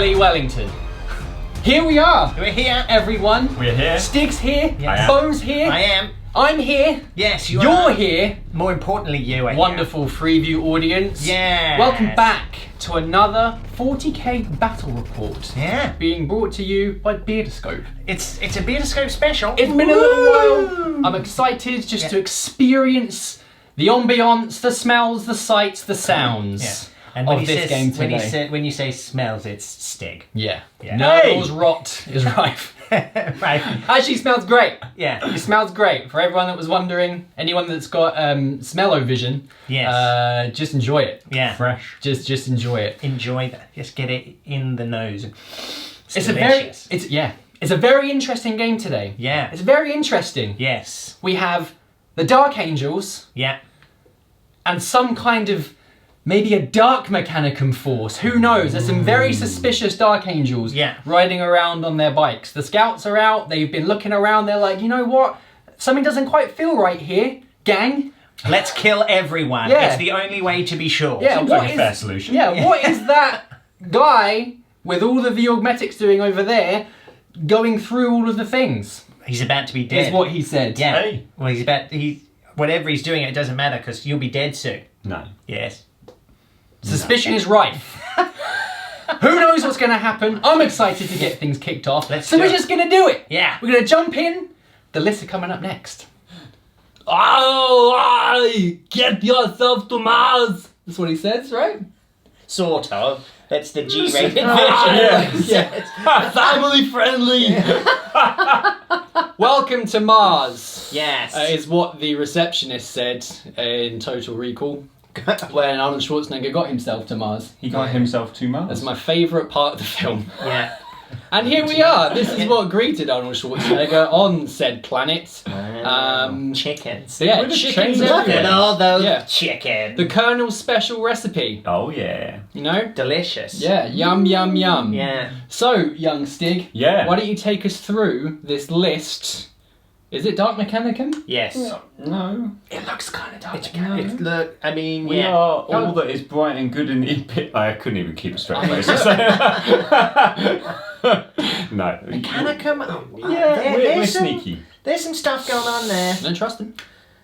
Jelly Wellington. Here we are. We're here. Everyone. We're here. Stig's here. Yes. Bone's here. I am. I'm here. Yes, you You're are. here. More importantly, you are Wonderful Freeview audience. Yeah. Welcome back to another 40k battle report. Yeah. Being brought to you by Beardoscope. It's a Beardoscope special. It's been a little while. I'm excited just to experience the ambience, the smells, the sights, the sounds And when of this game today. when you say smells, it's Stig. Yeah. Yeah. Nurgle's rot is rife. Right. Actually smells great. Yeah. It smells great. For everyone that was wondering, anyone that's got smell-o-vision, Yes. just enjoy it. Yeah. Fresh. Just enjoy it. Enjoy that. Just get it in the nose. It's delicious. It's a very interesting game today. Yeah. It's very interesting. Yes. We have the Dark Angels Yeah. and some kind of maybe a Dark Mechanicum force. Who knows? There's some very suspicious Dark Angels riding around on their bikes. The scouts are out. They've been looking around. They're like, you know what? Something doesn't quite feel right here, gang. Let's kill everyone. Yeah. It's the only way to be sure. Yeah, Seems like a fair solution. Yeah, what is that guy with all of the augmetics doing over there going through all of the things? He's about to be dead. Is what he said. Yeah. Hey. Well, whatever he's doing, it doesn't matter because you'll be dead soon. No. Yes. Suspicion is rife. Who knows what's going to happen? I'm excited to get things kicked off. So we're just going to do it. Yeah. We're going to jump in. The lists are coming up next. Get yourself to Mars. That's what he says, right? Sort of. That's the G-rated version. Yeah. Family friendly. Welcome to Mars. Yes. Is what the receptionist said in Total Recall when Arnold Schwarzenegger got himself to Mars. He got himself to Mars. That's my favourite part of the film. Yeah. And here we are. This is what greeted Arnold Schwarzenegger on said planet. Chickens. So yeah, With a chickens chain. Look everywhere. at all those Yeah. chickens. The Colonel's special recipe. Oh, yeah. You know? Delicious. Yeah, yum, yum, yum. Yeah. So, young Stig, Yeah. why don't you take us through this list? Is it Dark Mechanicum? Yes. No. It looks kind of Dark It's Mechanicum. look. I mean, We yeah. are all that is bright and good in the pit. I couldn't even keep a straight face. No. Mechanicum. Oh, Yeah, we're there's some, sneaky. There's some stuff going on there. Don't trust him.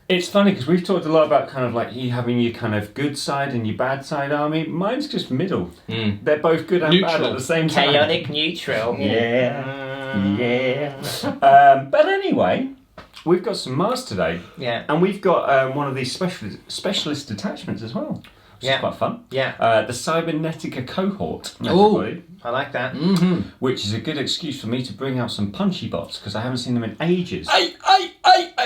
It's funny because we've talked a lot about kind of like you having your kind of good side and your bad side army. Mine's just middle. They're both good and bad Neutral. at the same time. Chaotic neutral. Yeah. Yeah. But anyway, we've got some Mars today. Yeah. And we've got one of these specialist detachments as well. Which is quite fun. Yeah. The Cybernetica cohort. Ooh. I like that. Which is a good excuse for me to bring out some punchy bots because I haven't seen them in ages.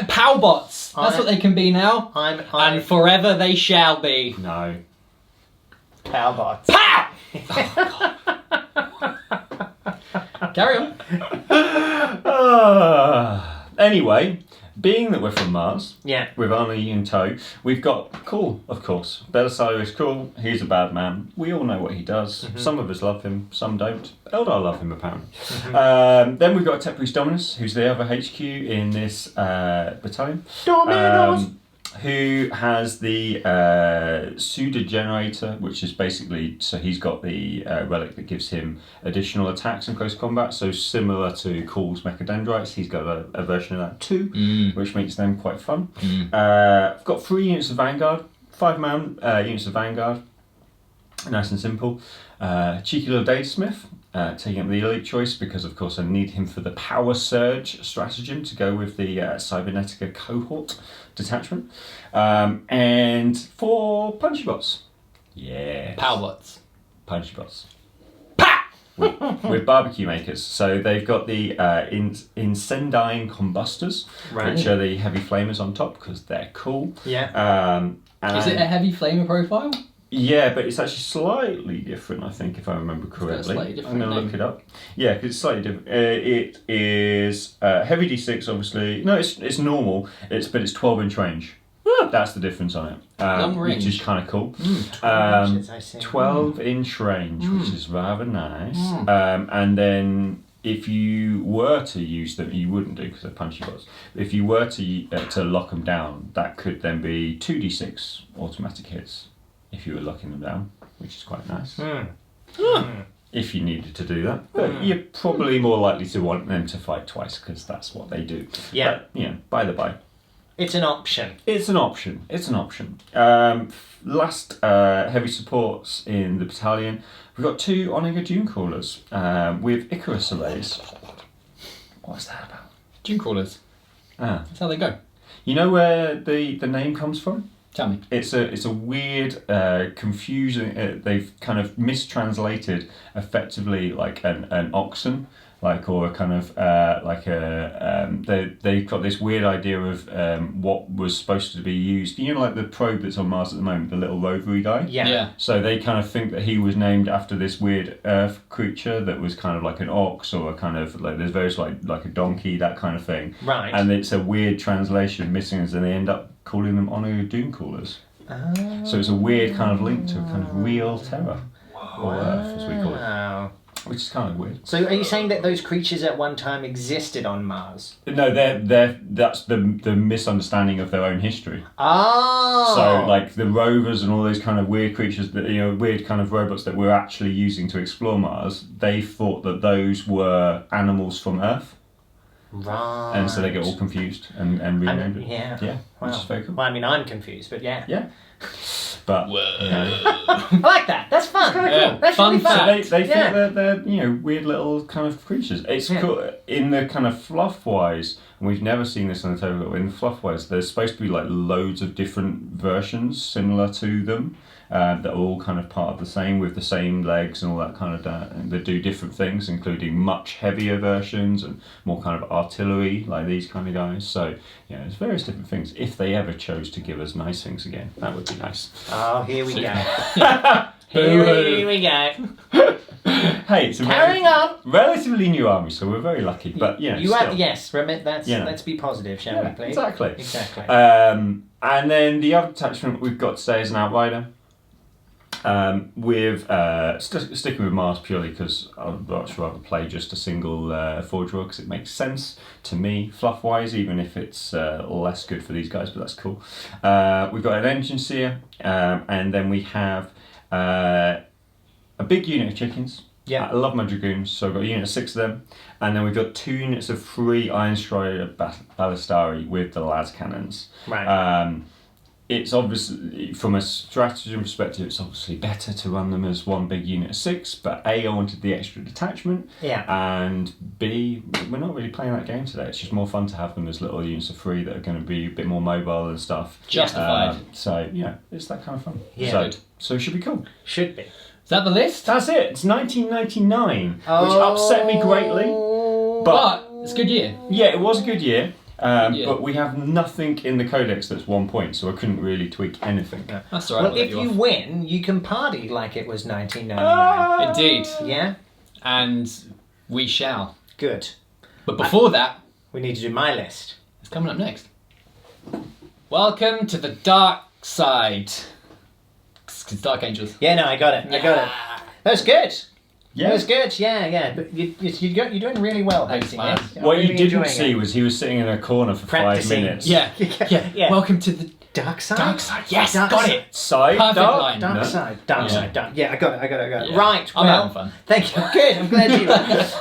Pow bots. That's what they can be now. I'm And forever they shall be. No. Cowbots. Pow! Carry on. Anyway, being that we're from Mars, Yeah. with Arnie in tow, we've got Cool, of course. Belisarius is cool. He's a bad man. We all know what he does. Some of us love him, some don't. Eldar love him, apparently. Then we've got Tepris Dominus, who's the other HQ in this battalion. Dominos. Who has the Suda generator, which is basically, so he's got the relic that gives him additional attacks in close combat, so similar to Cool's Mechadendrites, he's got a version of that too, which makes them quite fun. I've got 3 units of Vanguard, 5-man units of Vanguard, nice and simple. Cheeky little Datesmith, taking up the elite choice because of course I need him for the power surge stratagem to go with the Cybernetica cohort detachment. And 4 punchy bots. Yeah. Pow bots. Punchy bots. With barbecue makers. So they've got the Incendine Combustors, which are the heavy flamers on top because they're cool. Yeah. Is it a heavy flamer profile? Yeah, but it's actually slightly different, I think, if I remember correctly. slightly different I'm going to name. look it up. Yeah, because it's slightly different. It is heavy D6, obviously. No, it's normal. But it's 12-inch range. That's the difference on it. Long range. Which is kind of cool. 12 inches, I see. 12-inch range, which is rather nice. And then if you were to use them, you wouldn't do because they're punchy bots. If you were to lock them down, that could then be 2d6 automatic hits if you were locking them down, which is quite nice. if you needed to do that. But you're probably more likely to want them to fight twice because that's what they do. Yeah. But, by the by. It's an option. It's an option. Last heavy supports in the battalion, we've got 2 Onager Dune Crawlers with Icarus arrays. What's that about? Dune crawlers. That's how they go. You know where the name comes from? Tell me. It's a weird, confusing. They've kind of mistranslated effectively like an oxen, or a kind of they've got this weird idea of what was supposed to be used. Like the probe that's on Mars at the moment, the little rovery guy. Yeah. So they kind of think that he was named after this weird Earth creature that was kind of like an ox or a kind of there's various like a donkey, that kind of thing. Right. And it's a weird translation missing, and they end up calling them Onager Dune Crawlers. So it's a weird kind of link to a kind of real terror, or Earth as we call it, which is kind of weird. So are you saying that those creatures at one time existed on Mars? No, that's the misunderstanding of their own history. Oh. So like the rovers and all those kind of weird creatures that weird kind of robots that we're actually using to explore Mars, they thought that those were animals from Earth. Right. And so they get all confused and renamed it. Yeah. Yeah. Wow. Which is very cool. Well, I mean, I'm confused, but yeah. Yeah. But I like that. That's fun. Yeah. That's Fun really fun. so they think they're weird little kind of creatures. It's cool in the kind of fluff wise, and we've never seen this on the tabletop. In the fluff wise, there's supposed to be like loads of different versions similar to them. That are all kind of part of the same, with the same legs and all that kind of and they do different things, including much heavier versions and more kind of artillery, like these kind of guys. So there's various different things. If they ever chose to give us nice things again, that would be nice. Oh, here we go. Here we go. Hey, it's a Carrying on. relatively new army, so we're very lucky. But Let's be positive, shall we, please? Exactly. Exactly. And then the other attachment we've got today is an outrider. With sticking with Mars purely because I'd much rather play just a single forge roll because it makes sense to me fluff wise, even if it's less good for these guys, but that's cool. We've got an engine seer, and then we have a big unit of chickens. Yeah. I love my dragoons, so I've got a unit of 6 of them, and then we've got 2 units of 3 Iron Strider Ballistari with the las cannons. Right. It's obviously, from a stratagem perspective, it's obviously better to run them as one big unit of 6, but A, I wanted the extra detachment, and B, we're not really playing that game today. It's just more fun to have them as little units of 3 that are going to be a bit more mobile and stuff. Justified. So, it's that kind of fun. Yeah. So it should be cool. Should be. Is that the list? That's it. It's 1999, which upset me greatly. But it's a good year. Yeah, it was a good year. But we have nothing in the codex that's 1 point, so I couldn't really tweak anything. That's all right. Well, if you win, you can party like it was 1999. Indeed. Yeah? And we shall. Good. But before that, we need to do my list. it's coming up next. Welcome to the dark side. It's Dark Angels. Yeah, no, I got it. That's good. Yeah. That was good, yeah. But you're doing really well, Thanks, hosting man. this. What I'm you really didn't enjoying see it. was he was sitting in a corner for Practicing. 5 minutes. Yeah. Welcome to the Dark side? dark side. Yes, Dark got side. it. Side, Perfect dark, line. Dark no? side. Dark Yeah. side. Dark. Yeah, I got it. Yeah. Right, I'm well, having fun. thank you. Good, I'm glad you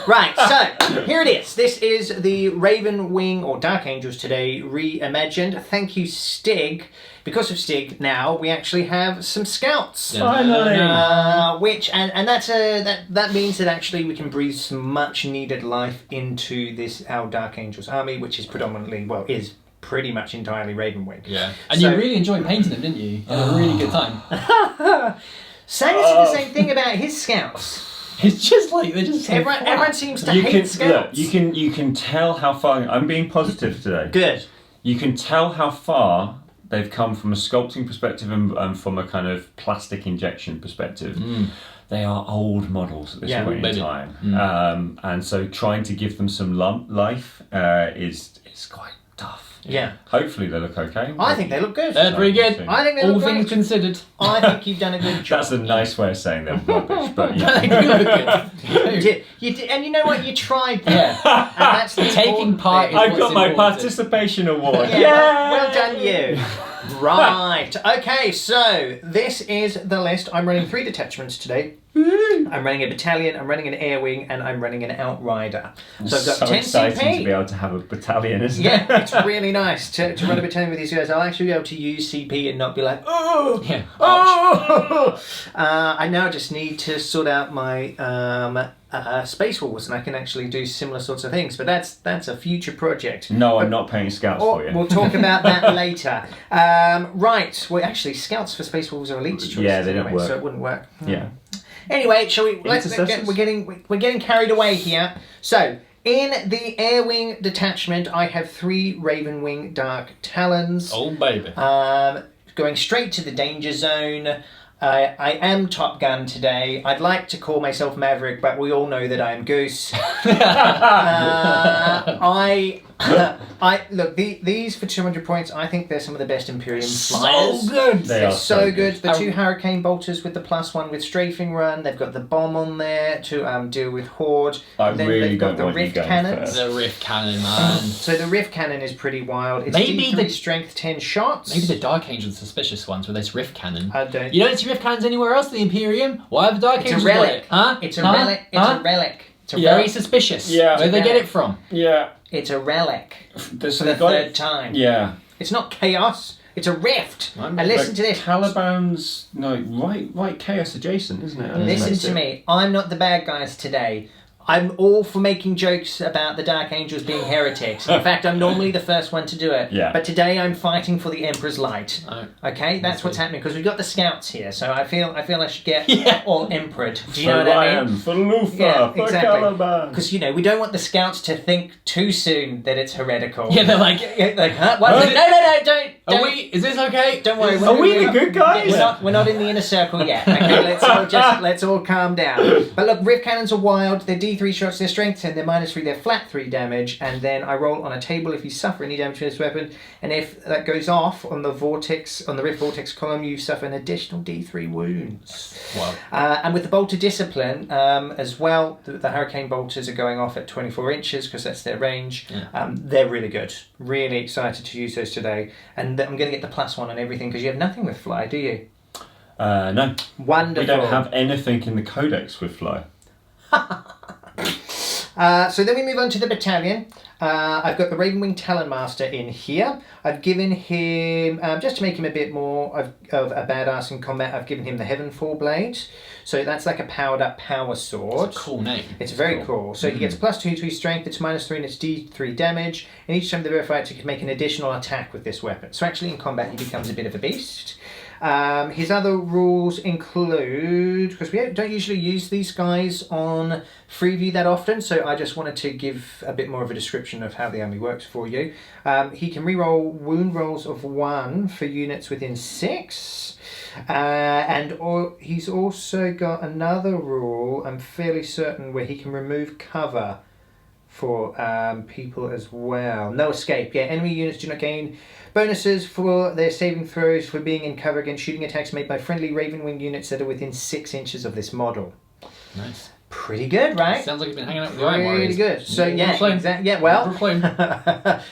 Right, so, here it is. This is the Ravenwing, or Dark Angels today, reimagined. Thank you, Stig. Because of Stig, now we actually have some scouts. Finally. Which that means that actually we can breathe some much needed life into our Dark Angels army, which is is pretty much entirely Ravenwing. Yeah. And you really enjoyed painting them, didn't you? You had a really good time. Sanger said the same thing about his scouts. It's just like they're just so Everyone seems to hate scouts. Look, you can tell how far. I'm being positive today. Good. You can tell how far they've come from a sculpting perspective and from a kind of plastic injection perspective. They are old models at this point in time, and so trying to give them some life is quite tough. Yeah. Hopefully they look okay. I think they look good. They're pretty good. I think they All look things great. considered. I think you've done a good job. That's a nice way of saying they're rubbish, but They do look good. You did, and you know what? You tried that. Yeah. And that's the Taking important part thing. in- I've What's got my important? participation award. Yeah. Well done, you. Right. Okay, so this is the list. I'm running 3 detachments today. I'm running a battalion, I'm running an air wing, and I'm running an outrider. So I've got 10 exciting CP. to be able to have a battalion, isn't it? Yeah, it's really nice to run a battalion with these guys. I'll actually be able to use CP and not be like, oh, Yeah. oh. I now just need to sort out my Space Wars, and I can actually do similar sorts of things. But that's a future project. No, I'm not paying scouts for you. We'll talk about that later. Right. Well, actually, scouts for Space Wars are elite's choices. Yeah, they don't work. So it wouldn't work. Yeah. Anyway, shall we? Intercessors? We're getting carried away here. So, in the Air Wing detachment, I have 3 Ravenwing Dark Talons. Oh, baby. Going straight to the danger zone. I am Top Gun today. I'd like to call myself Maverick, but we all know that I am Goose. I look these for 200 points. I think they're some of the best Imperium flyers. So good. They are so good. The good. 2 Hurricane Bolters with the +1 with strafing run. They've got the bomb on there to deal with Horde. I Then really they've got don't the want you Rift going Cannons. first. The Rift Cannon, man. So the Rift Cannon is pretty wild. It's Maybe D3 the- strength 10 shots. Maybe the Dark Angels are suspicious ones with this Rift Cannon. I don't. You don't see Rift Cannons anywhere else in the Imperium? Why have the Dark It's a Angels got relic. it? Huh? It's a Huh? relic. It's Huh? a relic. It's a Very relic. suspicious. Yeah. Where did they get it from? Yeah. It's a relic. So For they the got third it. time. Yeah. It's not chaos. It's a rift. I'm And listen Like, to this. Caliban's right chaos adjacent, isn't it? Listen to me. I'm not the bad guys today. I'm all for making jokes about the Dark Angels being heretics. In fact, I'm normally the first one to do it. Yeah. But today I'm fighting for the Emperor's light. Oh. Okay, that's what's happening because we've got the scouts here. So I feel I should get Yeah. all emperored. Do you For know what I mean? Ryan, for Lufa, Yeah, for exactly. Caliban. Because we don't want the scouts to think too soon that it's heretical. Yeah, they're like, like, huh? What? Huh? No, don't. are we? Is this okay? Don't worry. Are we the good guys? We're not in the inner circle yet. Okay, let's all calm down. But look, Rift Cannons are wild. They're D3 shots. They're strength 10. They're -3. They're flat 3 damage. And then I roll on a table if you suffer any damage from this weapon. And if that goes off on the Rift Vortex column, you suffer an additional D3 wounds. Wow. And with the Bolter Discipline as well, the Hurricane Bolters are going off at 24 inches because that's their range. Yeah. They're really good. Really excited to use those today. And I'm going to get the +1 on everything because you have nothing with fly, do you? No. Wonderful. We don't have anything in the Codex with fly. So then we move on to the battalion. I've got the Ravenwing Talonmaster in here. I've given him, just to make him a bit more of a badass in combat, I've given him the Heavenfall Blade. So that's like a powered up power sword. It's a cool name. It's very cool. So he gets +2 to his strength, it's -3 and it's D3 damage. And each time the verified he can make an additional attack with this weapon. So actually in combat he becomes a bit of a beast. His other rules include, because we don't usually use these guys on Freeview that often, so I just wanted to give a bit more of a description of how the army works for you. He can reroll wound rolls of 1 for units within 6. He's also got another rule, I'm fairly certain, where he can remove cover for people as well. No escape. Yeah, enemy units do not gain bonuses for their saving throws for being in cover against shooting attacks made by friendly Ravenwing units that are within 6 inches of this model. Nice. Pretty good, right? Sounds like you've been hanging out with the Iron Pretty Warriors. good. So yeah, Proclaim. exactly. Yeah, well. Proclaim.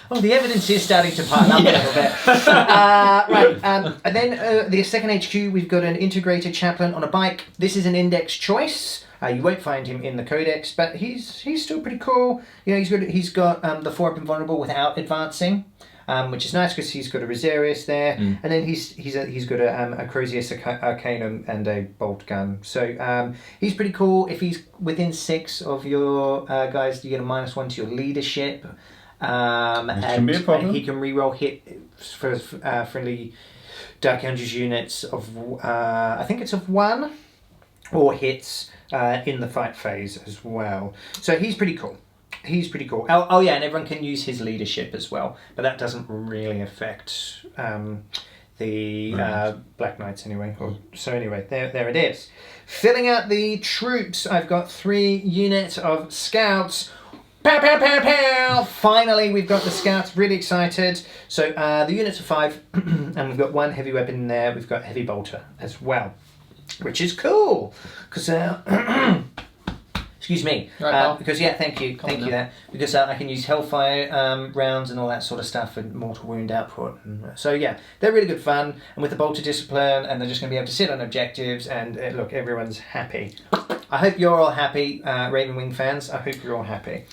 Oh, the evidence is starting to pile up a little bit. Right, and then the second HQ, we've got an integrated chaplain on a bike. This is an index choice. You won't find him in the Codex, but he's still pretty cool. You know, he's got the 4 up invulnerable without advancing. Which is nice because he's got a Reservius there, and then he's got a Crozius Arcanum and a bolt gun. So he's pretty cool. If he's within 6 of your guys, you get a -1 to your leadership. Can be a problem. And he can reroll hit for friendly Dark Angels units of I think it's of 1 or hits in the fight phase as well. So he's pretty cool. He's pretty cool. Oh yeah, and everyone can use his leadership as well, but that doesn't really affect the Black Knights anyway. So anyway, there it is. Filling out the troops, I've got 3 units of scouts. Pow, pow, pow, pow! Finally, we've got the scouts. Really excited. So the units are 5, and we've got 1 heavy weapon in there. We've got heavy bolter as well, which is cool because excuse Excuse me. Right, because thank you that because I can use Hellfire rounds and all that sort of stuff for mortal wound output. And, so they're really good fun, and with the Bolt of Discipline, and they're just going to be able to sit on objectives, and look, everyone's happy. I hope you're all happy, Ravenwing fans. I hope you're all happy.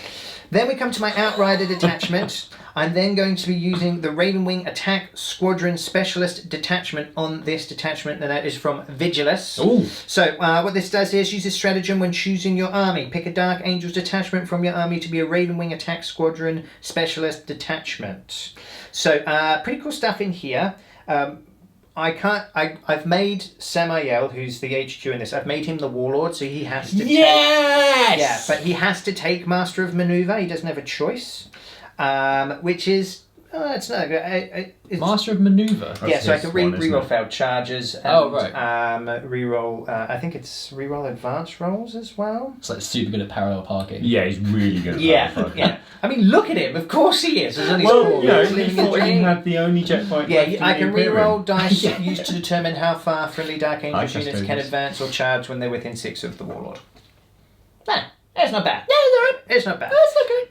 Then we come to my Outrider detachment. I'm then going to be using the Ravenwing Attack Squadron Specialist detachment on this detachment, and that is from Vigilus. Ooh. So what this does is use this stratagem when choosing your army. Pick a Dark Angels detachment from your army to be a Ravenwing Attack Squadron Specialist detachment. So pretty cool stuff in here. I've made Samael, who's the HQ in this, I've made him the Warlord, so he has to but he has to take Master of Maneuver. He doesn't have a choice, which is it's not it's, Master of Maneuver. Yeah, so I can reroll failed charges. And, reroll. I think it's reroll advanced rolls as well. It's like super good at parallel parking. Yeah, he's really good at parallel parking. Yeah. I mean, look at him. Of course he is. He had the only checkpoint. Yeah, I can reroll dice used to determine how far friendly Dark Angels units can advance or charge when they're within 6 of the Warlord. It's not bad. It's not bad. That's okay.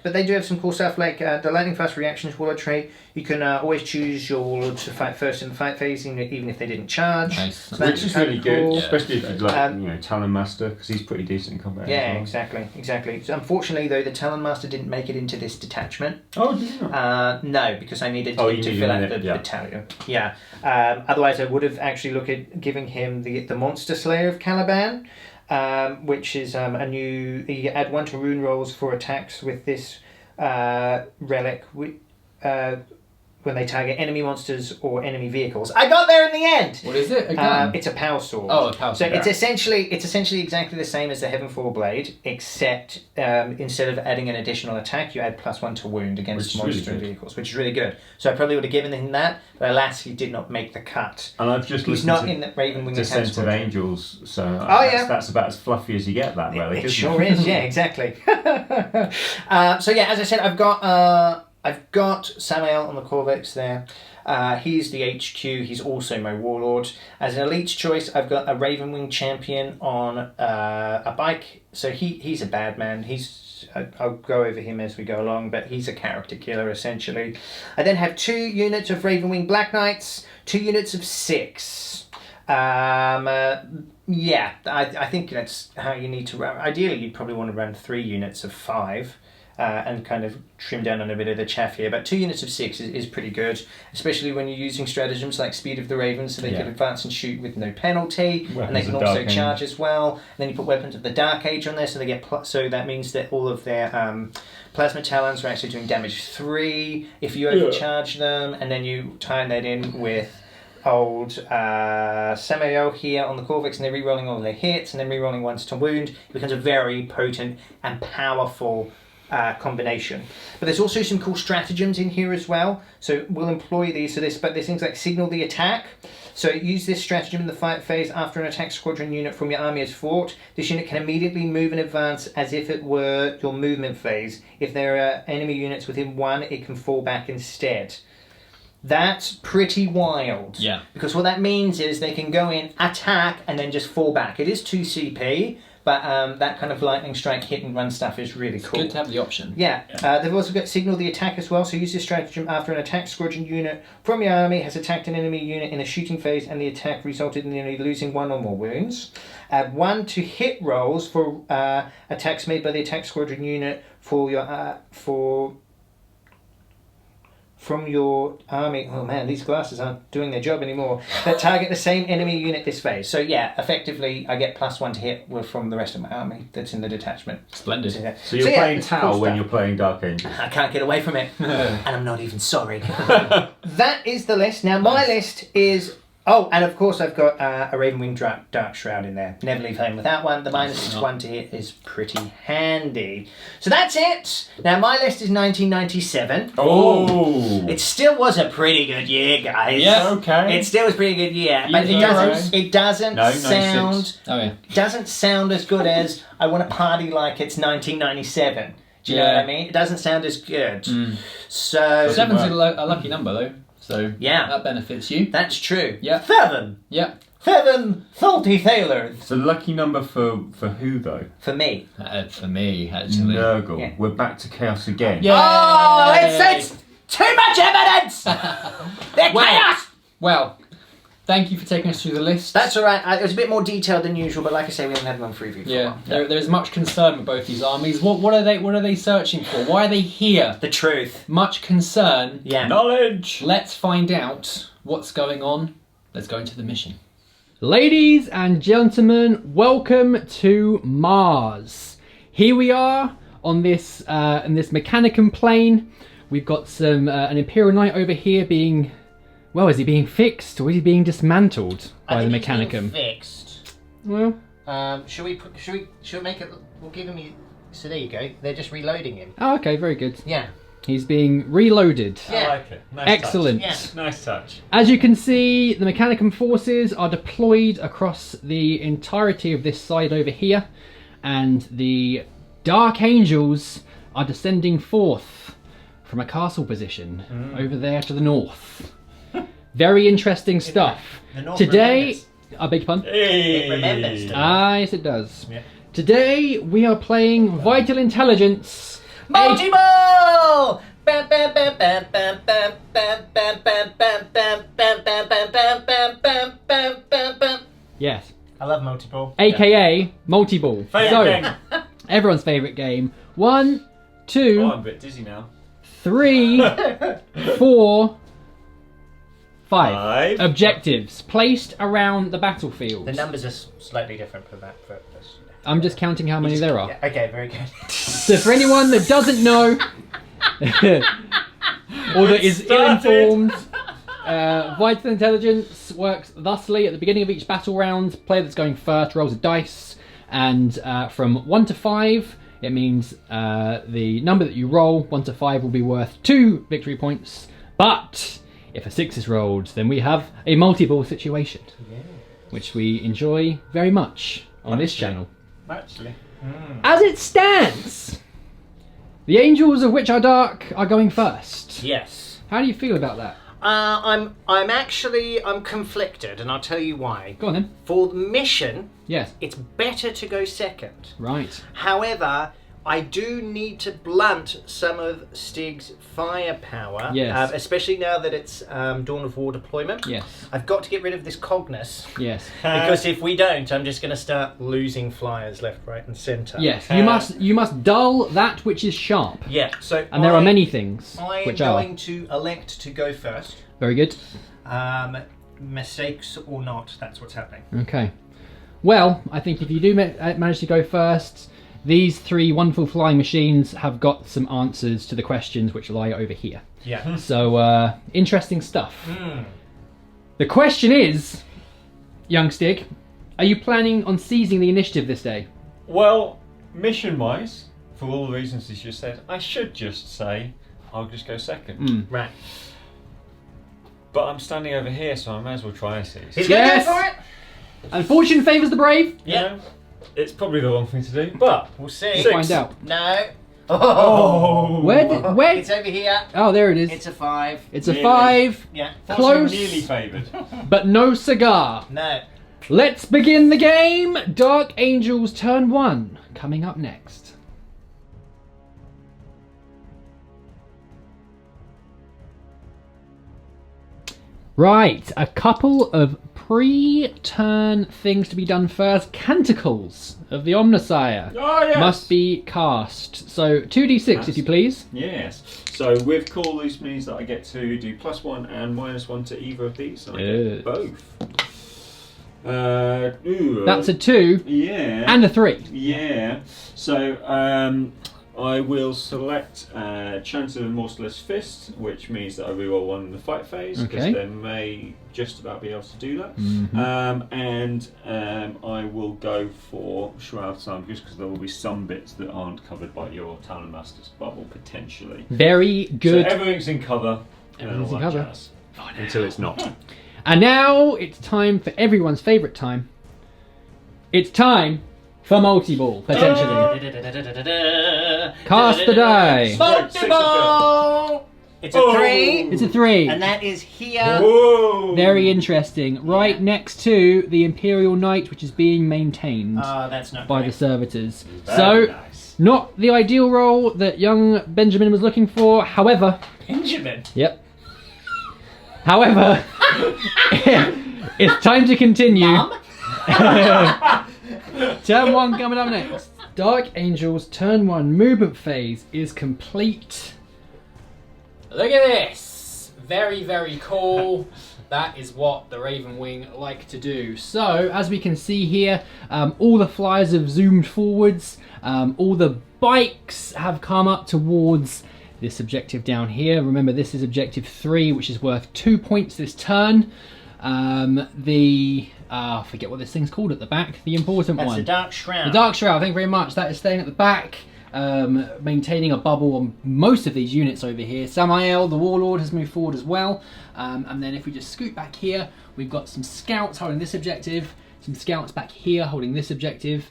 But they do have some cool stuff like the lightning fast reactions Warlord trait. You can always choose your Warlord to fight first in the fight phase, even if they didn't charge. Nice. So which is really good, yeah. especially if Talon Master, because he's pretty decent in combat. Yeah, as well. exactly. So unfortunately, though, the Talon Master didn't make it into this detachment. Oh, did you not? No, because I needed to fill out the battalion. Yeah. Otherwise, I would have actually looked at giving him the Monster Slayer of Caliban. Which is a new... You add 1 to rune rolls for attacks with this relic when they target enemy monsters or enemy vehicles. I got there in the end! What is it again? It's a power sword. Oh, a power sword. So it's essentially exactly the same as the Heavenfall Blade, except instead of adding an additional attack, you add +1 to wound against monster vehicles, which is really good. So I probably would have given him that, but alas, he did not make the cut. And I've just He's not in the Ravenwing Descent of Angels, so that's about as fluffy as you get, that relic, It sure is, yeah, exactly. As I said, I've got Samael on the Corvex there. He's the HQ. He's also my Warlord. As an elite choice, I've got a Ravenwing champion on a bike. So he's a bad man. I'll go over him as we go along, but he's a character killer, essentially. I then have 2 units of Ravenwing Black Knights, 2 units of 6. I think that's how you need to run. Ideally, you'd probably want to run 3 units of 5. And kind of trim down on a bit of the chaff here. But 2 units of 6 is pretty good, especially when you're using stratagems like Speed of the Ravens, so they can advance and shoot with no penalty, and they can also charge as well. And then you put Weapons of the Dark Age on there, so they get so that means that all of their plasma talons are actually doing damage 3 if you overcharge them, and then you tie that in with old Samael here on the Corvex, and they're re-rolling all their hits, and then re-rolling 1 to wound. It becomes a very potent and powerful combination. But there's also some cool stratagems in here as well, so we'll employ these. But there's things like Signal the Attack. So use this stratagem in the fight phase after an attack squadron unit from your army is fought. This unit can immediately move and advance as if it were your movement phase. If there are enemy units within 1, it can fall back instead. That's pretty wild. Yeah. Because what that means is they can go in, attack, and then just fall back. It is 2 CP, but that kind of lightning strike hit and run stuff is really cool. Good to have the option. Yeah. They've also got Signal the Attack as well, so use this stratagem after an attack squadron unit from your army has attacked an enemy unit in a shooting phase and the attack resulted in the enemy losing 1 or more wounds. Add 1 to hit rolls for attacks made by the attack squadron unit for your from your army. Oh man, these glasses aren't doing their job anymore. That target the same enemy unit this phase. So yeah, effectively I get +1 to hit from the rest of my army that's in the detachment. Splendid. So you're playing Tau when you're playing Dark Angel. I can't get away from it. And I'm not even sorry. That is the list. Now my list is... Oh, and of course I've got a Ravenwing Dark Shroud in there. Never leave home without one. The -1 to hit is pretty handy. So that's it. Now my list is 1997. Oh! It still was a pretty good year, guys. Yeah, okay. It still was a pretty good year. But it doesn't sound as good as I want to party like it's 1997. Do you know what I mean? It doesn't sound as good. So 7's a lucky number though. So yeah, that benefits you. That's true. Yeah. 7. Yeah. 7 salty sailors. It's a lucky number for who though? For me. For me, actually. Nurgle. Yeah. We're back to chaos again. Yeah. Oh, it's too much evidence! They're chaos! Well, thank you for taking us through the list. That's alright. It was a bit more detailed than usual, but like I say, we haven't had one for review for a Yeah, while. there's much concern with both these armies. What are they searching for? Why are they here? The truth. Much concern. Yeah. Knowledge! Let's find out what's going on. Let's go into the mission. Ladies and gentlemen, welcome to Mars. Here we are on this Mechanicum plane. We've got some an Imperial Knight over here being, well, is he being fixed or is he being dismantled by the Mechanicum? Fixed. Well, Should we make it? We'll give him. So there you go. They're just reloading him. oh, okay, very good. Yeah. He's being reloaded. Yeah. I like it. Nice Excellent. Touch. Yeah. Nice touch. As you can see, the Mechanicum forces are deployed across the entirety of this side over here, and the Dark Angels are descending forth from a castle position over there to the north. Very interesting stuff. The North Today, remembers. I beg your pardon? It remembers. doesn't it? Ah, yes it does. Yeah. Today, we are playing Vital Intelligence. Multi-ball! Yes. I love multi-ball. AKA Multi-Ball. Favourite game. Everyone's favourite game. 1, 2, Oh, I'm a bit dizzy now. 3, 4, 5. 5. Objectives placed around the battlefield. The numbers are slightly different for that. I'm just counting how many there are. Yeah, okay, very good. So for anyone that doesn't know, or that is ill-informed, Vital Intelligence works thusly. At the beginning of each battle round, player that's going first rolls a dice, and from 1 to 5, it means the number that you roll, 1 to 5, will be worth 2 victory points. But if a 6 is rolled, then we have a multi-ball situation, which we enjoy very much on this channel. Actually. As it stands, the Angels of Which Are Dark are going first. Yes. How do you feel about that? I'm conflicted, and I'll tell you why. Go on then. For the mission, Yes. it's better to go second. Right. However, I do need to blunt some of Stig's firepower. Yes. Especially now that it's Dawn of War deployment. Yes. I've got to get rid of this cognus. Yes. Because if we don't, I'm just going to start losing flyers left, right, and centre. Yes. You must dull that which is sharp. Yeah. So And there are many things I am which are going to elect to go first. very good. Mistakes or not, that's what's happening. Okay. Well, I think if you do manage to go first, these 3 wonderful flying machines have got some answers to the questions which lie over here. Yeah. So, interesting stuff. The question is, young Stig, are you planning on seizing the initiative this day? Well, mission-wise, for all the reasons you just said, I should just say I'll just go second. Right. But I'm standing over here, so I may as well try and seize. He's going Yes. to go for it? And fortune favours the brave. You know, it's probably the wrong thing to do, but We'll see. Six. Find out. No. oh, Where? It's over here. Oh, there it is. It's a 5. It's a Nearly. 5, Yeah. close. nearly favoured. but no cigar. No. Let's begin the game. Dark Angels turn 1 coming up next. Right, a couple of pre-turn things to be done first. Canticles of the Omnissiah Oh yes. must be cast. So 2d6 if you please. Yes. So with call, this means that I get to do +1 and -1 to either of these. And I Yes. get both. Ooh, That's a 2 yeah. and a 3. Yeah. So I will select Chance of a Merciless Fist, which means that I reroll 1 in the fight phase, because Okay. they may just about be able to do that. And I will go for Shroud Time, just because there will be some bits that aren't covered by your Talon Master's bubble, potentially. Very good. So everything's in cover. and Everything's all in that cover. jazz. Until it's not. And now it's time for everyone's favourite time. It's time for multi-ball, potentially. Cast the die. Multi-ball! It's a 3. It's a 3. And that is here. Whoa! Very interesting. Right next to the Imperial Knight, which is being maintained That's not by great. the servitors. Very So, nice. not the ideal role that young Benjamin was looking for. However, Benjamin. yep. However, it's time to continue. Mum? Turn 1 coming up next. Dark Angels turn 1 movement phase is complete. Look at this. Very, very cool. That is what the Ravenwing like to do. So, as we can see here, all the flyers have zoomed forwards. All the bikes have come up towards this objective down here. Remember, this is objective 3, which is worth 2 points this turn. I forget what this thing's called at the back. The important one. That's the Dark Shroud. The Dark Shroud, thank you very much. That is staying at the back, maintaining a bubble on most of these units over here. Samael, the Warlord, has moved forward as well. And then if we just scoot back here, we've got some scouts holding this objective, some scouts back here holding this objective,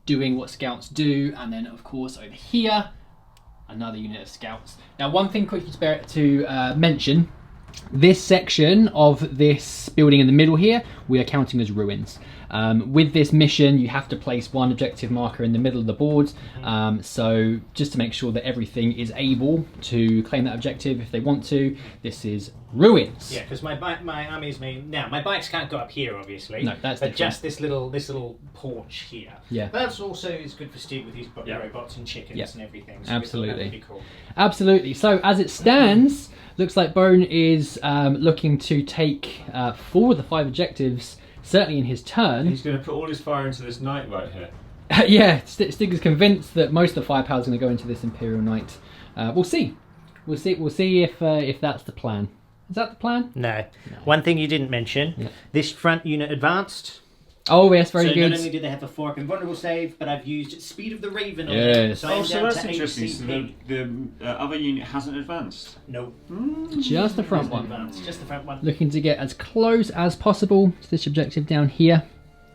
doing what scouts do, and then of course over here, another unit of scouts. Now, one thing quickly to mention, this section of this building in the middle here, we are counting as ruins. With this mission, you have to place 1 objective marker in the middle of the board. So just to make sure that everything is able to claim that objective if they want to, this is ruins. Yeah, because my army's now my bikes can't go up here, obviously. No, that's but different. just this little porch here. Yeah. But that's also is good for Stig with his robots and chickens and everything. So Absolutely. That'd be cool. Absolutely. So as it stands, looks like Bone is looking to take 4 of the 5 objectives, certainly in his turn. He's going to put all his fire into this knight right here. Yeah, Stig is convinced that most of the firepower is going to go into this Imperial Knight. We'll see. We'll see if that's the plan. Is that the plan? No. One thing you didn't mention: this front unit advanced. Oh yes, very so good. not only did they have a 4 up invulnerable save, but I've used Speed of the Raven on Yes. them. So I'm down that's to interesting. HCP. So the other unit hasn't advanced. No. Just the front one. Advanced. Just the front one. Looking to get as close as possible to this objective down here.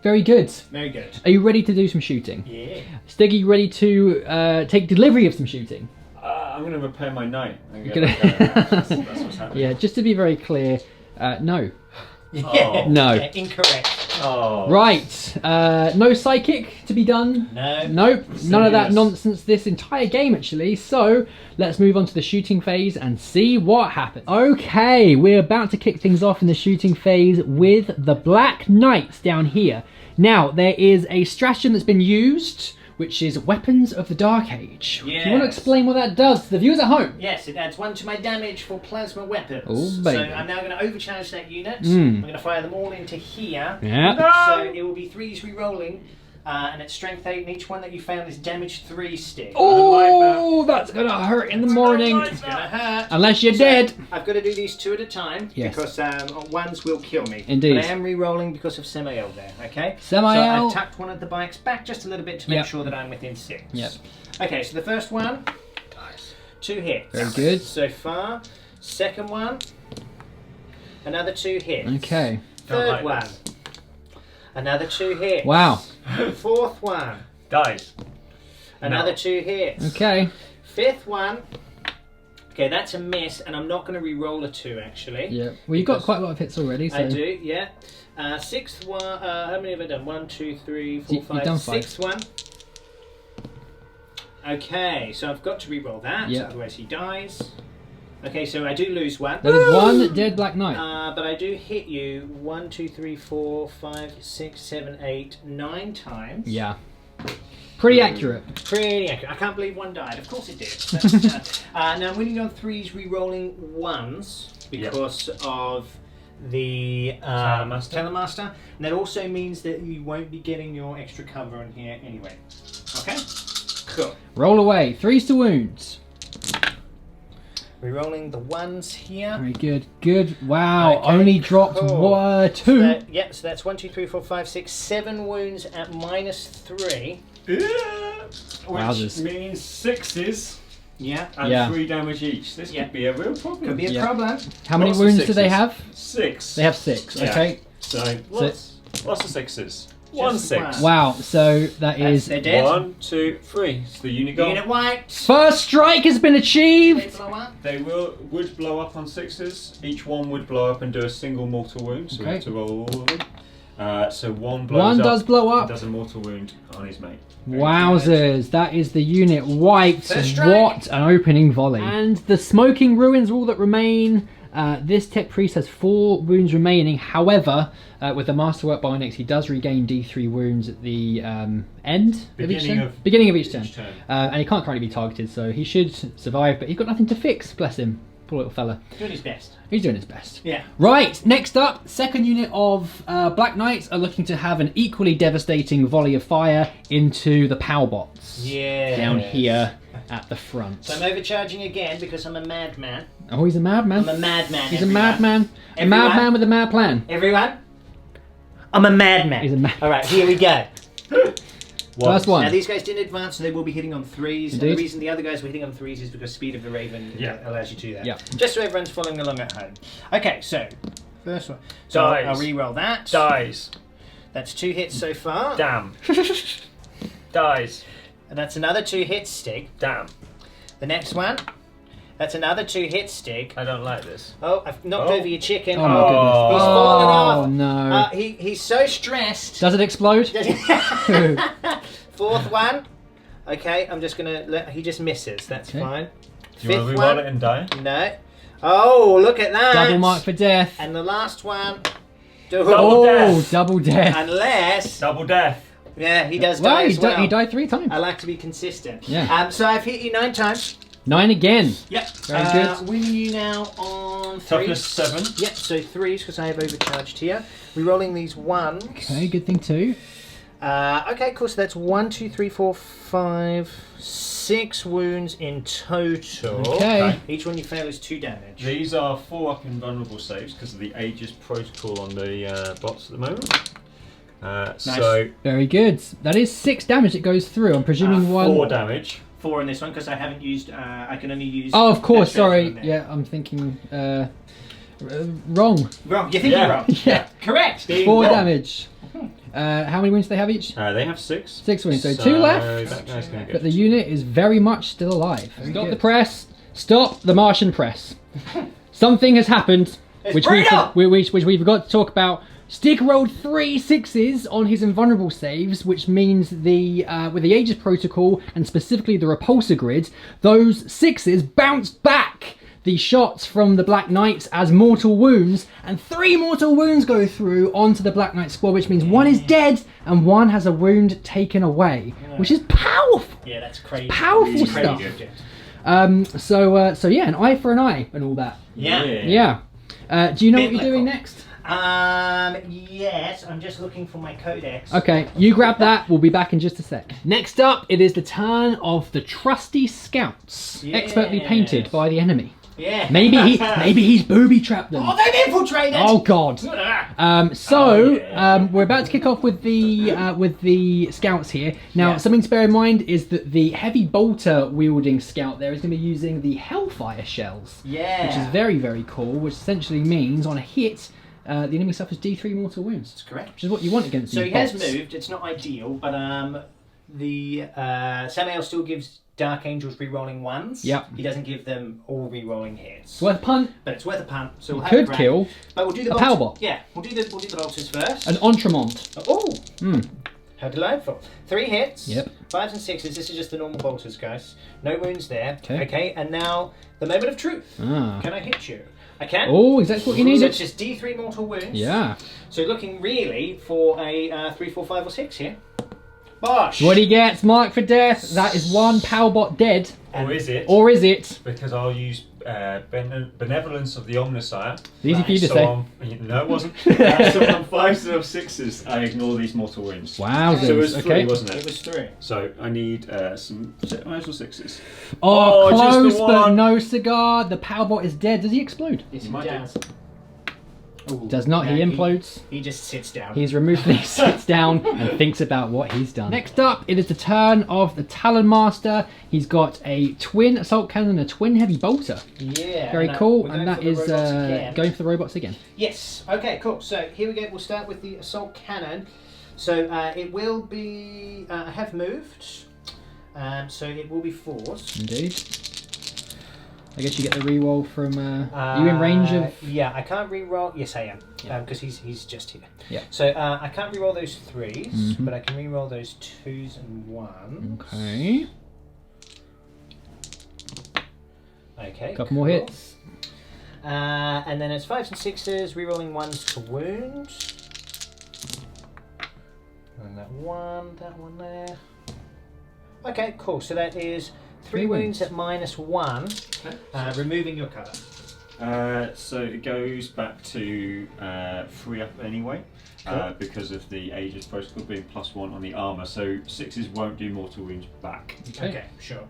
Very good. Very good. Are you ready to do some shooting? Yeah. Stig, are you ready to take delivery of some shooting? I'm going to repair my knight. That's what's happening. Yeah, just to be very clear, no. Yeah. No. Yeah, incorrect. Oh. Right, no psychic to be done. No. Nope, none of that Yes. nonsense this entire game actually. So let's move on to the shooting phase and see what happens. Okay, we're about to kick things off in the shooting phase with the Black Knights down here. Now, there is a stratagem that's been used, which is Weapons of the Dark Age. Do you want to Yes. explain what that does to the viewers at home? Yes, it adds 1 to my damage for plasma weapons. Oh, so baby. I'm now going to overcharge that unit. I'm going to fire them all into here. Yeah. So it will be 3s re-rolling, and it's strength 8, and each one that you found is damage 3 Stig. Oh, that's going to hurt in the morning. It's going to hurt. Unless you're dead. I've got to do these 2 at a time, Yes. because ones will kill me. Indeed. But I am re-rolling because of Samael there, okay? Samael. So I've tucked one of the bikes back just a little bit to make Yep. sure that I'm within 6. Yep. Okay, so the first one, 2 hits. Very good. So far. Second one, another 2 hits. Okay. Third Don't like one, this. another 2 hits. Wow. Fourth one, Dies. another No. 2 hits. Okay. Fifth one. Okay, that's a miss, and I'm not going to re-roll a 2 actually. Yeah. Well, you've got quite a lot of hits already. So. I do, yeah. Sixth one. How many have I done? 1, 2, 3, 4, You've 5. done 5. Sixth one. Okay, so I've got to re-roll that. Yeah. Otherwise he dies. Okay, so I do lose 1. That is 1 dead Black Knight. But I do hit you 1, 2, 3, 4, 5, 6, 7, 8, 9 times. Yeah. Pretty accurate. Pretty accurate. I can't believe 1 died. Of course it did. But, now I'm winning on 3s, re-rolling 1s because of the Telemaster. And that also means that you won't be getting your extra cover in here anyway. Okay? Cool. Roll away. 3s to wounds. Re-rolling the 1s here. Very good. Good. Wow. Okay, Only dropped cool. 2. So that's 1, 2, 3, 4, 5, 6, 7 wounds at -3. Which Wowzers. means 6s Yeah. and Yeah. 3 damage each. This could be a real problem. Could be a Yeah. problem. How many Lots of wounds do they 6s. have? 6. They have 6. Yeah. Okay. So lots of 6s. 1 6. Wow, so that's they're dead. 1, 2, 3. It's the unit gone. Unit white. First strike has been achieved! They would blow up on 6s. Each one would blow up and do a single mortal wound, so we have to roll all of them. So one blows One up. does blow up. Does a mortal wound on his mate. Wowzers, that is the unit wiped. First strike. What an opening volley. And the smoking ruins are all that remain. This tech priest has 4 wounds remaining. However, with the masterwork bionics, he does regain D3 wounds at the end of each turn. Beginning of each turn. And he can't currently be targeted, so he should survive, but he's got nothing to fix, bless him. Poor little fella. Doing his best. He's doing his best. Yeah. Right, next up, second unit of Black Knights are looking to have an equally devastating volley of fire into the POW bots. Yeah. Down here at the front. So I'm overcharging again because I'm a madman. Oh, he's a madman. I'm a madman. He's a madman. A madman with a mad plan. Everyone? I'm a madman. He's a mad. Alright, here we go. First one. Now these guys didn't advance, so they will be hitting on 3s. And Indeed. the reason the other guys were hitting on 3s is because speed of the Raven allows you to do that. Yeah. Just so everyone's following along at home. Okay, so first one. So Dies. I'll re-roll that. Dies. That's 2 hits so far. Damn. Dies. And that's another 2 hits, Stig. Damn. The next one. That's another 2 hits, Stig. I don't like this. Oh, I've knocked over your chicken. Oh my goodness. He's fallen off. Oh no. He's so stressed. Does it explode? Fourth one. Okay, I'm just gonna let. He just misses. That's Okay. fine. Do you want to Fifth reroll one. it and die? No. Oh, look at that. Double mark for death. And the last one. Double death. Double death. Unless. Double death. Yeah, he does Wow, die as well. he died 3 times. I like to be consistent. Yeah. So I've hit you 9 times. 9 again. Yep. Very good. Winning you now on 3. Toughness 7. Yep. So 3s because I have overcharged here. Rerolling these 1s. Okay, good thing too. Okay, cool. So that's 1, 2, 3, 4, 5, 6 wounds in total. Okay. Each one you fail is 2 damage. These are 4 up invulnerable saves because of the Aegis protocol on the bots at the moment. So Very good. That is 6 damage that goes through. I'm presuming 1. 4 damage. 4 in this one because I haven't used. I can only use. Oh, of course. that strength Sorry. on there. Yeah, I'm thinking wrong. Wrong. You think you're wrong. Yeah. Correct. 4 damage. How many wounds do they have each? They have 6. 6 wounds. So 2 left. That guy's gonna But get. the unit is very much still alive. Stop the press. Stop the Martian press. Something has happened, which we forgot to talk about. Stig rolled 3 6s on his invulnerable saves, which means with the Aegis protocol and specifically the repulsor grid, those 6s bounced back the shots from the Black Knights as mortal wounds, and 3 mortal wounds go through onto the Black Knight squad, which means 1 is dead and 1 has a wound taken away, which is powerful. Yeah, that's crazy. Powerful stuff. So yeah, an eye for an eye and all that. Yeah. Yeah. Do you know what you're doing next? Yes, I'm just looking for my codex. Okay, you grab that. We'll be back in just a sec. Next up, it is the turn of the trusty scouts, expertly painted by the enemy. Yeah. Maybe he's booby trapped them. Oh, they've infiltrated! Oh God. We're about to kick off with the scouts here. Now, something to bear in mind is that the heavy bolter wielding scout there is going to be using the Hellfire shells. Yeah. Which is very, very cool. Which essentially means on a hit, the enemy suffers D3 mortal wounds. That's correct. Which is what you want against So these he has bots. moved. It's not ideal, but the Samael still gives Dark Angels re-rolling 1s. Yep. He doesn't give them all re-rolling hits. It's worth a punt. But it's worth a punt. So we'll have Could a crack. kill But we'll do the a bolters. power bot. Yeah, we'll do the bolters first. An Entremont. Oh. Mm. How delightful. 3 hits. Yep. 5s and 6s. This is just the normal bolters, guys. No wounds there. Okay. And now the moment of truth. Ah. Can I hit you? I can. Oh, exactly what you So needed. it's just D3 mortal wounds. Yeah. So looking really for a 3, 4, 5 or 6 here. Bosh! What he gets, mark for death. That is 1 power bot dead. Or is it? Or is it? Because I'll use Benevolence of the Omnissiah. Easy for you to So say. no, it wasn't. So on 5s of 6s, I ignore these mortal wounds. Wow. So it was 3, Okay. wasn't it? It was 3. So I need some 5s or 6s. Oh, just the close, but one. no cigar. The power bot is dead. Does he explode? Yes, You he might does. Ooh, Does not. no, He implodes. He just sits down. He's removed. He sits down and thinks about what he's done. Next up, it is the turn of the Talon Master. He's got a twin assault cannon and a twin heavy bolter. Yeah. Very and, cool. we're And going that for the is robots again. going for the robots again. Yes. Okay, cool. So here we go. We'll start with the assault cannon. So it will be. I have moved. So it will be 4s. Indeed. I guess you get the reroll from. You in range of? Yeah, I can't reroll. Yes, I am. Yeah. Because he's just here. Yeah. So I can't reroll those 3s, but I can reroll those 2s and 1s. Okay. Okay. Couple more hits. And then it's 5s and 6s, rerolling 1s to wound. And that one there. Okay, cool. So that is 3 wounds at -1, removing your cover. So it goes back to 3 up anyway, because of the Aegis protocol being +1 on the armour. So 6s won't do mortal wounds back. Okay, sure.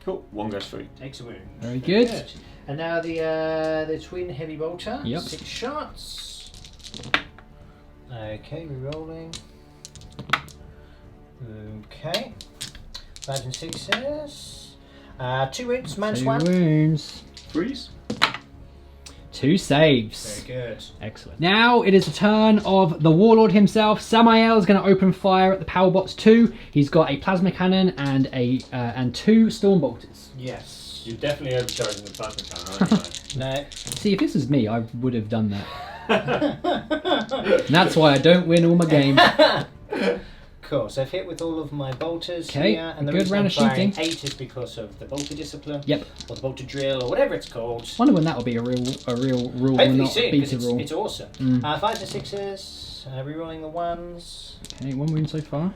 Cool. 1 goes through. Takes a wound. Very good. And now the twin heavy bolter. Yep. 6 shots. Okay, rerolling. Okay. 5s and 6s. 2 wounds, -1. 2 wounds. 3s. 2 saves. Very good. Excellent. Now it is the turn of the Warlord himself. Samael is going to open fire at the Powerbots 2. He's got a plasma cannon and and 2 storm bolters. Yes. You're definitely overcharging the plasma cannon, aren't you? No. See, if this was me, I would have done that. And that's why I don't win all my games. Cool, so I've hit with all of my bolters Okay, here, and the good reason round I'm of firing shooting. 8 is because of the bolter discipline. Yep. Or the bolter drill, or whatever it's called. Wonder when that will be a real rule, Hopefully not soon, a because beta rule. it's awesome. Mm. 5s and 6s, rerolling the 1s. Okay, 1 wound so far.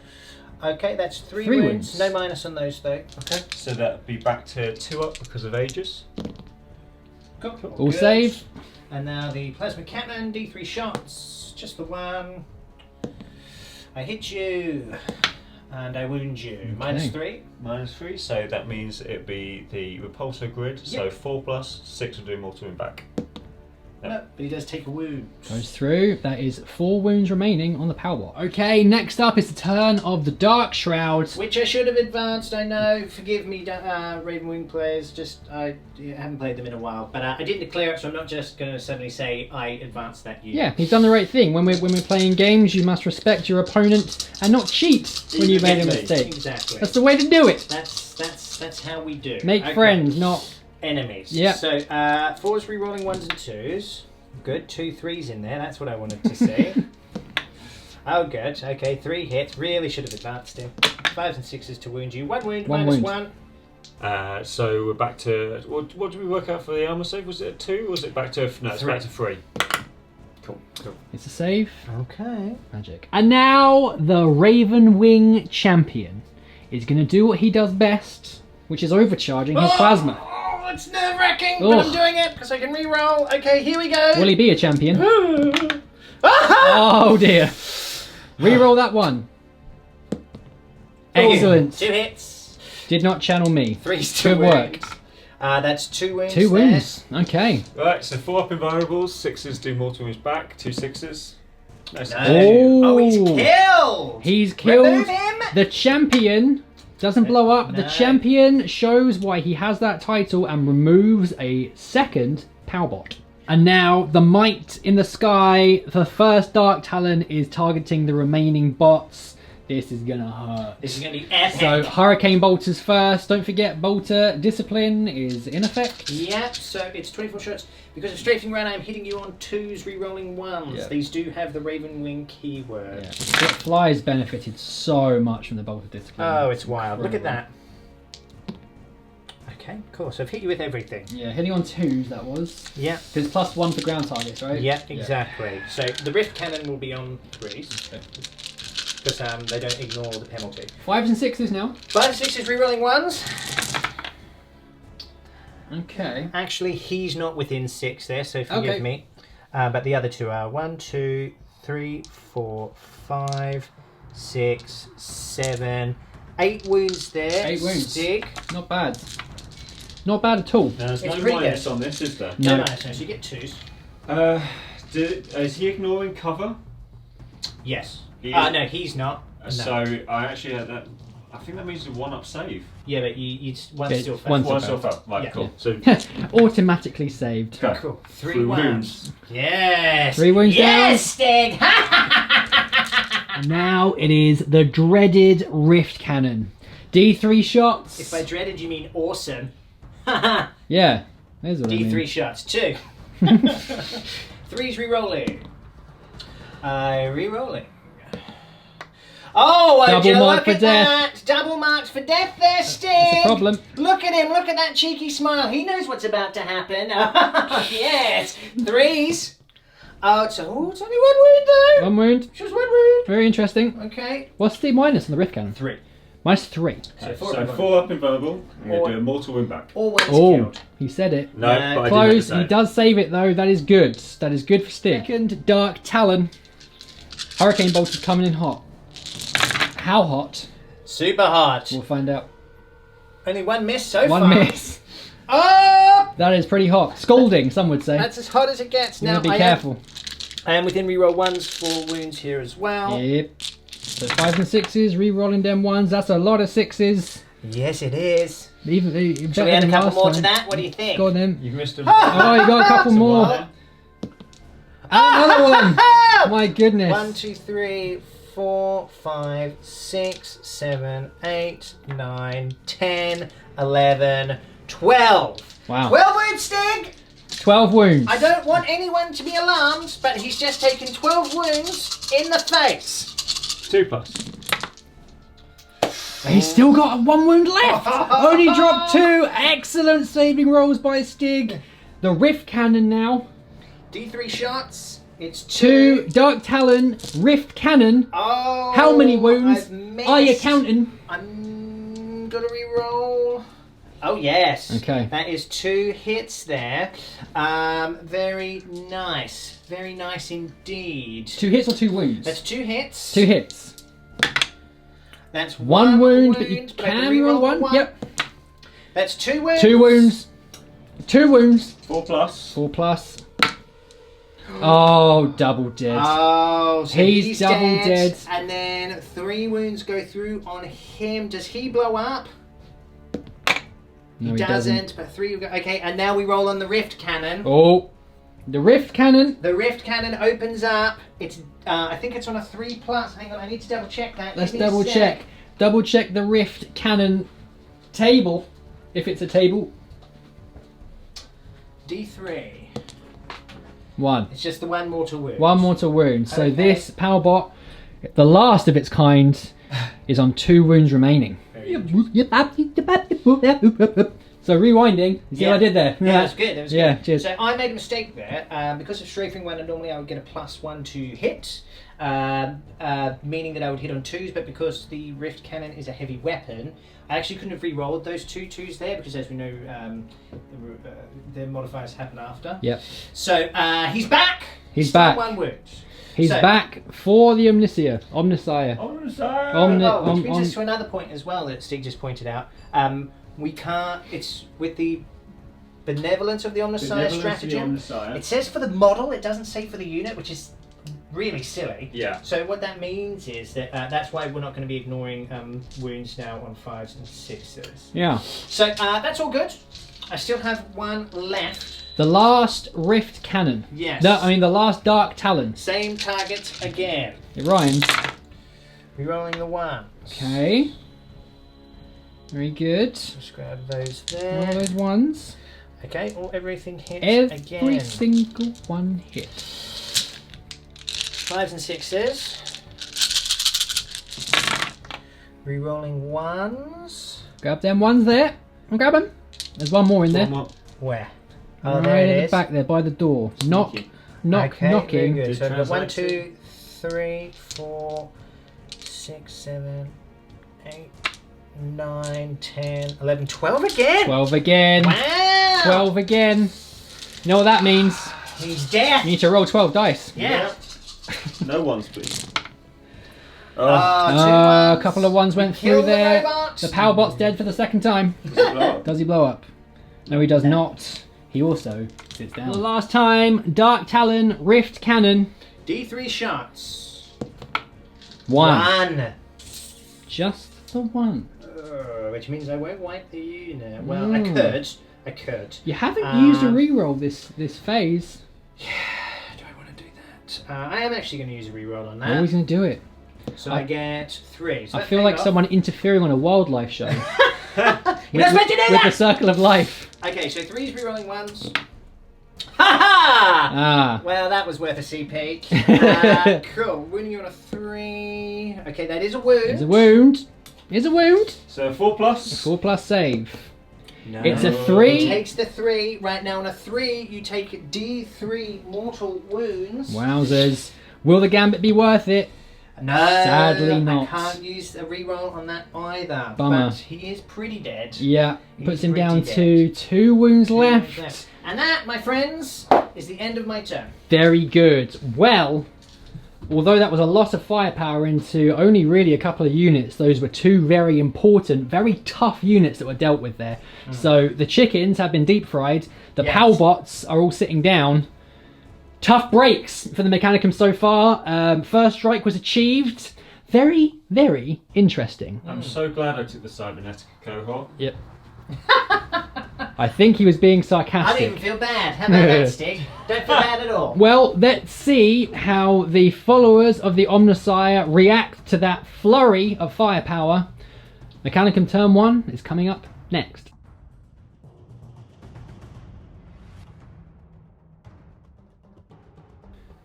Okay, that's 3 3 wounds. wounds. No minus on those though. Okay. So that'd be back to 2 up because of Aegis. Cool. All Good. save. And now the plasma cannon, D3 shots. Just the 1. I hit you. And I wound you. Okay. -3. -3, so that means it'd be the repulsor grid. So Yep. 4+, 6 will do mortal wound back. No, but he does take a wound. Goes through. That is 4 wounds remaining on the Powerbot. Okay, next up is the turn of the Dark Shroud. Which I should have advanced, I know. Forgive me, Ravenwing players. Just I haven't played them in a while, but I didn't declare it, so I'm not just going to suddenly say I advanced that unit. Yeah, he's done the right thing. When we're playing games, you must respect your opponent and not cheat when you made a mistake. Exactly. That's the way to do it. That's how we do. Make friends, not enemies. Yep. So 4s rerolling 1s and 2s. Good. 2 3s in there. That's what I wanted to see. Oh, good. Okay, 3 hits. Really should have advanced him. 5s and 6s to wound you. 1 wound. One wound. -1. So we're back to what did we work out for the armor save? Was it a 2 or was it back to no? It's 3. back to 3. Cool. It's a save. Okay. Magic. And now the Ravenwing champion is going to do what he does best, which is overcharging his plasma. Oh, it's nerve-wracking, but I'm doing it because I can re-roll. Okay, here we go. Will he be a champion? Oh dear. Reroll that one. Excellent. 2 hits. Did not channel me. 3's Good work. That's 2 wounds. 2 wounds. Okay. Right, so 4 up invulnerables, 6s do mortal wounds back, 2 6s. Nice. Oh, he's killed. He's killed. Remove him. The champion doesn't blow up. The No. champion shows why he has that title and removes a second Powerbot. And now the might in the sky. The first Dark Talon is targeting the remaining bots. This is gonna hurt. This is gonna be epic. So Hurricane Bolters first. Don't forget Bolter Discipline is in effect. Yep, so it's 24 shots. Because of strafing round, I'm hitting you on 2s, re-rolling 1s. Yep. These do have the Ravenwing keyword. Yeah. Flies benefited so much from the Bolter Discipline. Oh, it's wild. Look at that. Okay, cool. So I've hit you with everything. Yeah, hitting on 2s that was. Yeah. Because +1 for ground targets, right? Yeah, exactly. So the Rift Cannon will be on 3s. Okay. Because they don't ignore the penalty. 5s and 6s now. 5 and 6s, re-rolling 1s. Okay. Actually, he's not within 6 there, so forgive Okay. me. But the other 2 are 1, 2, 3, 4, 5, 6, 7, 8 wounds there. 8 wounds. Stig. Not bad. Not bad at all. There's It's no pretty minus good. on this, is there? No. No, so you get 2s. Is he ignoring cover? Yes. He is. No, he's not. No. So I actually had that. I think that means a 1-up save. Yeah, but one's Okay, still one's failed. One still fell. Right, Yeah. cool. So Automatically saved. okay. Cool. 3 3 wounds. wounds. Yes. 3 wounds yes, Stig. Now it is the dreaded Rift Cannon. D3 shots. If by dreaded you mean awesome. Yeah, there's what I mean. D3 shots. 2. 3's re-rolling. Re-rolling. Oh, Double would you mark look for at death. that? Double marks for death there, Stig. That's a problem. Look at him. Look at that cheeky smile. He knows what's about to happen. Yes. 3's. Oh, it's only 1 wound though. 1 wound. Just 1 wound. Very interesting. Okay. What's the minus on the Rift Cannon? 3. Minus 3. So 4 up invulnerable. I'm going to do a mortal wound back. Or one's Oh, killed. he said it. No, but I didn't Close. say. He does save it though. That is good. That is good for Stig. Second Dark Talon. Hurricane Bolt is coming in hot. How hot? Super hard. We'll find out. Only 1 miss so far. 1 miss. Oh! That is pretty hot. Scalding, some would say. That's as hot as it gets. You Now gotta be careful. I am within reroll 1s for wounds here as well. Yep. So 5s and 6s, re-rolling them 1s. That's a lot of 6s. Yes, it is. Even Shall we add a couple more to that? What do you think? Go on then. You've missed a... Oh, you got a couple more. One. And another one. My goodness. 1, 2, 3, 4, 5, 6, 7, 8, 9, 10, 11, 12. Wow. 12 wounds, Stig! 12 wounds. I don't want anyone to be alarmed, but he's just taken 12 wounds in the face. 2+. He's still got 1 wound left. Only dropped 2. Excellent saving rolls by Stig. The Rift Cannon now. D3 shots. It's 2 Dark Talon Rift Cannon. Oh, How many wounds I've missed. are you counting? I'm gonna re-roll. Oh yes. Okay. That is 2 hits there. Very nice. Very nice indeed. 2 hits or 2 wounds? That's 2 hits. 2 hits. That's 1 wound, but you but I can re-roll roll 1. Yep. That's 2 wounds. 2 wounds. 2 wounds. 4+. 4 plus. Oh, double dead. Oh, so He's double dead. And then 3 wounds go through on him. Does he blow up? No, he doesn't. But 3 will go. Okay, and now we roll on the Rift Cannon. Oh, the Rift Cannon. The Rift Cannon opens up. It's I think it's on a 3+. Hang on, I need to double check that. Let's Give me a double sec. check. Double check the Rift Cannon table, if it's a table. D3. 1. It's just the 1 mortal wound. 1 mortal wound. So Okay. this power bot, the last of its kind, is on 2 wounds remaining. So rewinding. You see what I did there? Yeah, that was good. That was Yeah, good. cheers. So I made a mistake there. Because of strafing one, normally I would get a +1 to hit, meaning that I would hit on 2s. But because the Rift Cannon is a heavy weapon, I actually couldn't have re-rolled those 2 2s there because, as we know, the modifiers happen after. Yep. So he's back. He's Still back. 1 wound. He's So- back for the Omniscire. Omnisire. Which brings us to another point as well that Stig just pointed out. We can't. It's with the benevolence of the Omnisire stratagem. It says for the model, it doesn't say for the unit, which is really silly. Yeah. So what that means is that that's why we're not going to be ignoring wounds now on 5s and 6s. Yeah. So that's all good. I still have 1 left. The last Rift Cannon. Yes. No, I mean the last Dark Talon. Same target again. It rhymes. Rerolling the 1. Okay. Very good. Just grab those All there. those ones. Okay, everything hits Every again. single one hit. 5s and 6s. Rerolling 1s. Grab them ones there. I'll grab them. There's one more in there. Where? Oh, Oh, right there at it the is. back there by the door. Knock, knock, Okay, knocking. very good. So I've got 1, Translate 2, 3, 4, 6, 7, 8, 9, 10, 11, 12 again! 12 again. Wow! 12 again. You know what that means? He's dead! You need to roll 12 dice. Yeah. No ones, please. Oh, 2 A ones. couple of ones went Kill through the there. robot. The power bot's dead for the 2nd time. Does it blow up? Does he blow up? No, he does not. He also sits down. The last time, Dark Talon, Rift Cannon. D3 shots. 1. 1. Just the 1. Which means I won't wipe the unit. Well, I could. You haven't used a reroll this phase. Do I want to do that? I am actually going to use a reroll on that. Always going to do it. So I get 3. So I feel like someone interfering on a wildlife show. You're not supposed to do With that! the circle of life. Okay, so 3's rerolling 1s. Ha ha! Ah. Well, that was worth a CP. Cool. Wounding you on a 3. Okay, that is a wound. It's a wound. It's a wound. So 4 plus. 4 plus save. No. It's a 3. He takes the 3. Right now on a 3, you take D3 mortal wounds. Wowzers. Will the gambit be worth it? No, Sadly not. I can't use a reroll on that either. Bummer. But he is pretty dead. Yeah. Puts He's him down pretty to 2 wounds left. And that, my friends, is the end of my turn. Very good. Well, although that was a lot of firepower into only really a couple of units, those were 2 very important, very tough units that were dealt with there. So the chickens have been deep fried. The PAL bots are all sitting down. Tough breaks for the Mechanicum so far. First strike was achieved. Very, very interesting. I'm so glad I took the cybernetic cohort. Yep. I think he was being I sarcastic. didn't even feel bad. How about that, Stig? Don't feel bad at all. Well, let's see how the followers of the Omnissiah react to that flurry of firepower. Mechanicum turn 1 is coming up next.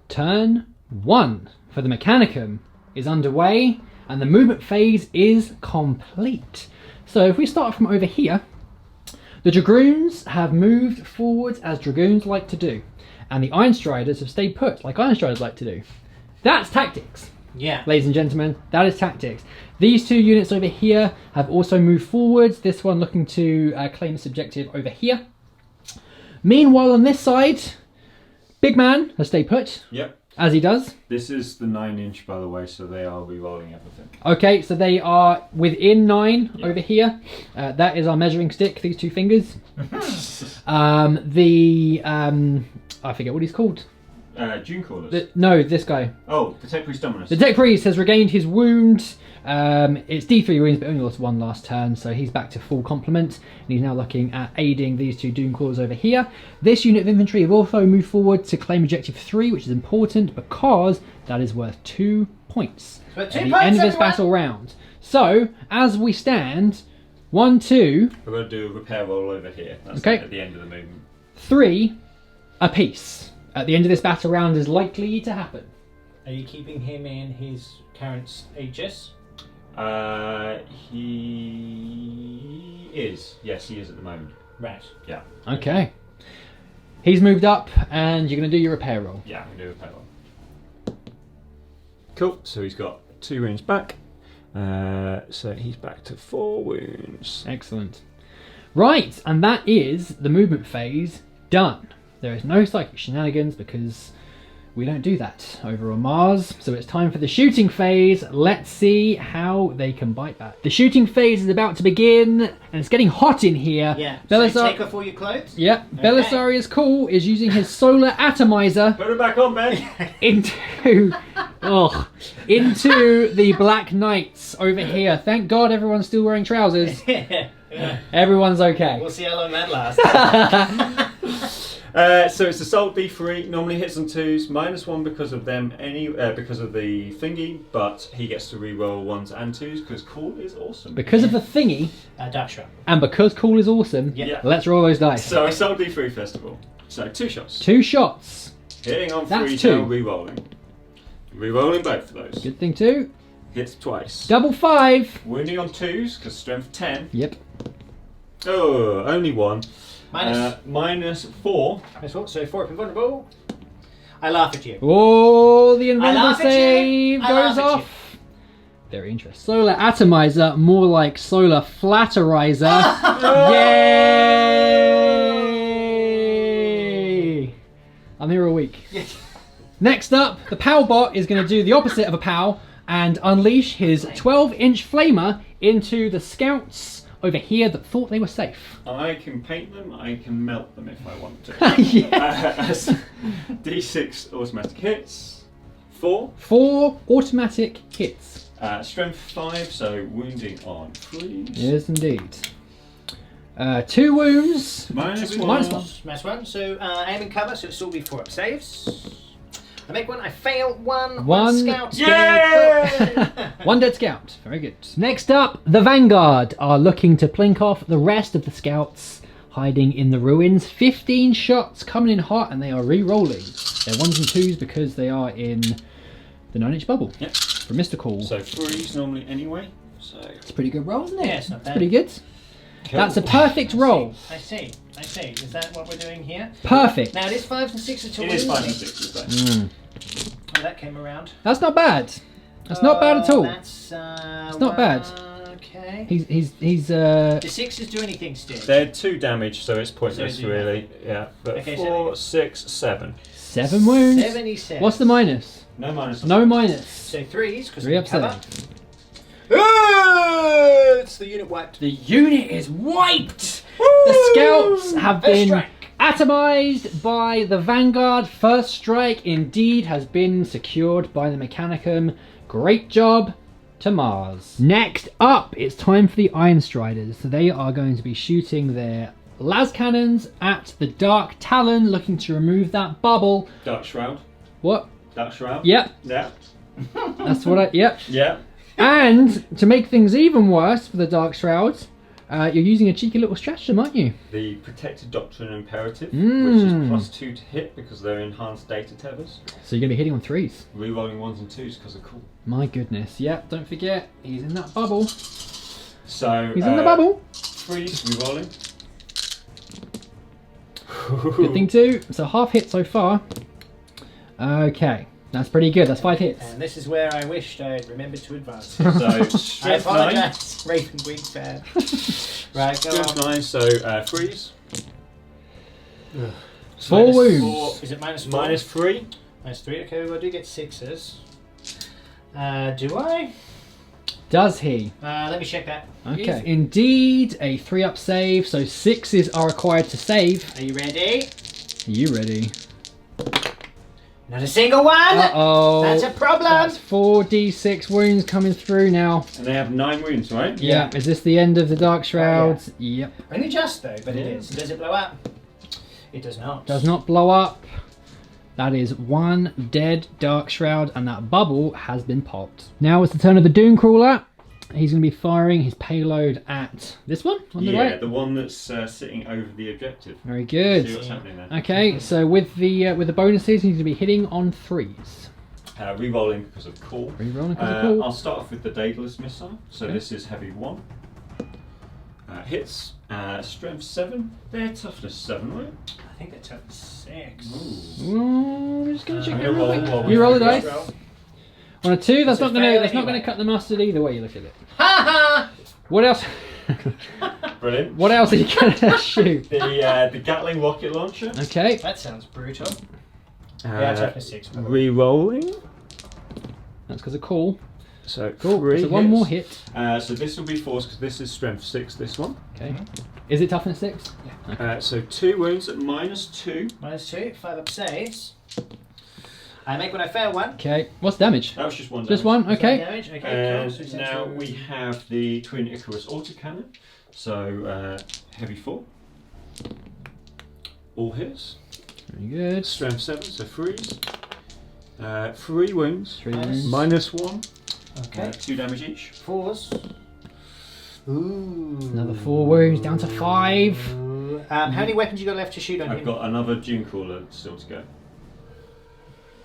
Turn 1 for the Mechanicum is underway and the movement phase is complete. So if we start from over here, the Dragoons have moved forwards as Dragoons like to do, and the Ironstriders have stayed put like Ironstriders like to do. That's tactics. Yeah. Ladies and gentlemen, that is tactics. These 2 units over here have also moved forwards, this one looking to claim its objective over here. Meanwhile on this side, Big Man has stayed put. Yep. As he does. This is the 9-inch, by the way, so they are re-rolling everything. Okay, so they are within 9 over here. That is our measuring stick, these 2 fingers. I forget what he's called. June callers. No, this guy. Oh, the Tech Priest Dominus. The Tech Priest has regained his wound. It's D3 wounds, but only lost 1 last turn, so he's back to full complement. And he's now looking at aiding these 2 Doomcrawlers over here. This unit of infantry have also moved forward to claim objective 3, which is important because that is worth 2 points But at the end of this battle round. So, as we stand, 1, 2... We're going to do a repair roll over here. That's Okay. at the end of the movement. 3 apiece at the end of this battle round is likely to happen. Are you keeping him in his current HS? He is. Yes, he is at the moment. Right. Yeah. Okay. He's moved up, and you're going to do your repair roll. Yeah, I'm going to do a repair roll. Cool. So he's got 2 wounds back. So he's back to 4 wounds. Excellent. Right, and that is the movement phase done. There is no psychic shenanigans because we don't do that over on Mars. So it's time for the shooting phase. Let's see how they can bite back. The shooting phase is about to begin, and it's getting hot in here. Yeah. Belisar- So take off all your clothes? Yep. Okay. Belisarius Cool is using his solar atomizer Put it back on, Ben. into the Black Knights over here. Thank God everyone's still wearing trousers. Everyone's okay. We'll see how long that lasts. So it's assault D3. Normally hits on 2s, -1 because of them because of the thingy, but he gets to re-roll 1s and 2s because Cool is awesome. Because of the thingy, Darkshot. and because Cool is awesome, Yeah. let's roll those dice. So assault D3 first of all. So 2 shots. 2 shots. Hitting on That's 3, 2. now re-rolling. Re-rolling both of those. Good thing too. Hits twice. Double 5. Wounding on 2s because strength 10. Yep. Oh, only 1. Minus. -4. Minus 4, so 4 if invulnerable. I laugh at you. Oh, the invulnerable laugh at you. save I goes laugh at off. Very interesting. Solar atomizer, more like solar flatterizer. Yay! I'm here all week. Next up, the POW bot is going to do the opposite of a POW and unleash his 12-inch flamer into the scouts over here that thought they were safe. I can paint them, I can melt them if I want to. Yeah. D6 automatic hits. 4. 4 automatic hits. Strength 5, so wounding on 3. Yes, indeed. 2 wounds. -1. -1. -1. So aim and cover, so it'll still be 4 up saves. I make one, I fail one. One scout. Yay! One dead scout. Very good. Next up, the Vanguard are looking to plink off the rest of the scouts hiding in the ruins. 15 shots coming in hot, and they are re-rolling. They're 1s and 2s because they are in the 9-inch bubble. Yep. From Mr. Cool. So 3s normally anyway. So it's a pretty good roll, isn't it? Yeah, it's not bad. Pretty good. cool. That's a perfect roll. I see. Is that what we're doing here? Perfect. Now it is 5s and 6s to It is 5 and 6, though. Oh, that came around. That's not bad. That's not bad at all. That's it's not bad. Okay. He's The 6s do anything, Stig? They're 2 damage, so it's pointless, So really. Yeah, but Okay, 4, 6, 7. 7 wounds. 77. What's the minus? No minus. No minus. So 3s, because 3 we up cover. 7. It's the unit wiped. The unit is wiped. The scouts have been atomized by the Vanguard. First strike indeed has been secured by the Mechanicum. Great job to Mars. Next up, it's time for the Iron Striders. So they are going to be shooting their las cannons at the Dark Talon, looking to remove that bubble. Dark Shroud. What? Dark Shroud. Yep. Yeah. That's what I... Yep. Yeah. And to make things even worse for the Dark Shrouds, you're using a cheeky little stratagem, aren't you? The Protected Doctrine Imperative, Mm. which is +2 to hit because they're enhanced data tethers. So you're going to be hitting on 3s. Rerolling 1s and 2s because they're cool. My goodness. Yep, don't forget, he's in that bubble. So He's in the bubble. 3s, rerolling. Good thing too. So half hit so far. Okay, that's pretty good. That's 5 hits. And this is where I wished I had remembered to advance. So I strength 9. apologise. Ravenwing fan. Right, go Strength on. 9, so 3s. 4 Minus wounds. 4. Is it minus 4? Minus 3. Minus 3. Okay, well, I do get 6s. Do I? Does he? Let me check that. Okay. Indeed, a 3-up save. So 6s are required to save. Are you ready? Are you ready? Not a single one! Uh-oh. That's a problem! That's 4d6 wounds coming through now. And they have 9 wounds, right? Yeah. Is this the end of the Dark Shrouds? Yep. Only just, though, but it is. Does it blow up? It does not. Does not blow up. That is 1 dead Dark Shroud, and that bubble has been popped. Now it's the turn of the Doom Crawler. He's going to be firing his payload at this one on the right. Yeah, the one that's sitting over the objective. Very good. See what's happening there. Okay, so with the bonuses, he's going to be hitting on 3s. Rerolling because of cool. Rerolling because of cool. I'll start off with the Daedalus missile. So Okay. this is heavy 1. Hits. Strength 7. They're toughness 7, right? I think they're tough 6. Ooh, I'm just going to check I'm it gonna real roll quick. one You roll the with dice. On a 2, that's It's a not going to fail that's not going anyway. to cut the mustard either way you look at it. Ha ha! What else? Brilliant. What else are you going to shoot? The Gatling rocket launcher. Okay. That sounds brutal. Yeah, toughness 6. Rerolling. That's because of cool. So Cool. 3 So one hits. more hit. So this will be force because this is strength 6. This one. Okay. Is it toughness 6? So 2 wounds at -2. Minus 2. 5 up saves. I make when I fail 1. Okay. What's damage? That was just 1. Just damage. 1. Okay. Damage. Okay, cool. So And it's now into- we have the Twin Icarus autocannon. So heavy 4. All hits. Very good. Strength 7, so 3s. 3 wounds. 3 Minus- wounds. -1. Okay. 2 damage each. 4s. Ooh. Another 4 wounds, down to 5. How many weapons you got left to shoot on I've him? got another Dune Crawler still to go.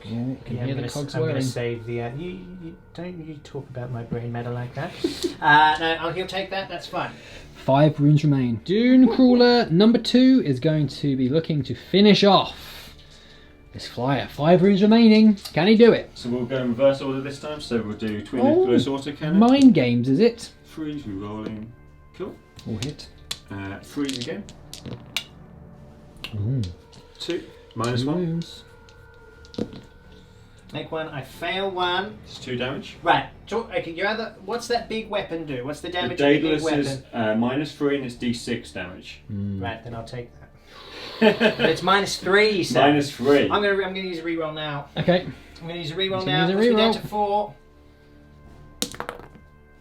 Can Yeah, hear I'm the gonna, cogs I'm going whirring. to save the. You don't you talk about my brain matter like that. No, he'll take that. That's fine. 5 wounds remain. Dune Crawler number 2 is going to be looking to finish off this flyer. 5 wounds remaining. Can he do it? So we'll go in reverse order this time. So we'll do Twin Oh, Icarus autocannon. Mind games, is it? 3s, rerolling. Cool. All hit. 3s again. Ooh. 2. -1. 2 wounds. Make one. I fail 1. It's 2 damage. Right. Okay. Your other. What's that big weapon do? What's the The damage of the big Daedalus weapon? is -3 and it's d6 damage. Right. Then I'll take that. But it's -3. You said. -3. I'm gonna use a reroll now. Okay. I'm gonna use a reroll He's now. gonna use a Puts me down reroll. to 4.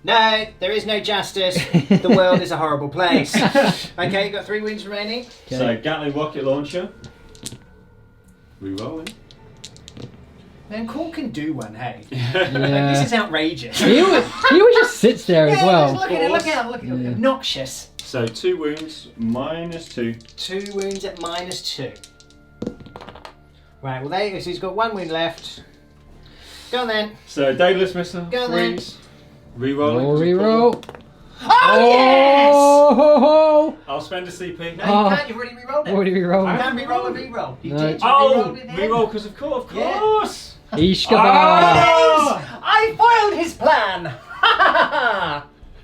No, there is no justice. The world is a horrible place. Okay, you got 3 wounds remaining. Okay. So Gatling rocket launcher. Rerolling. Then Cool can do one, hey. Yeah. This is outrageous. He always just sits there as well. Look at it. Obnoxious. So 2 wounds, -2. 2 wounds at -2. Right, well, so he's got 1 wound left. Go on then. So Daedalus Missile, Go on then. freeze. Reroll. Reroll. Oh, yes! I'll spend a CP. No, you can't. You've already rerolled it. Already rerolled. You can reroll a reroll. You No. did. You Oh, rerolled it then. reroll because of course. Yeah. Ishkaba. I foiled his plan.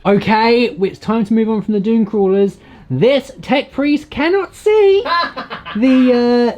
Okay, it's time to move on from the Doom Crawlers. This tech priest cannot see the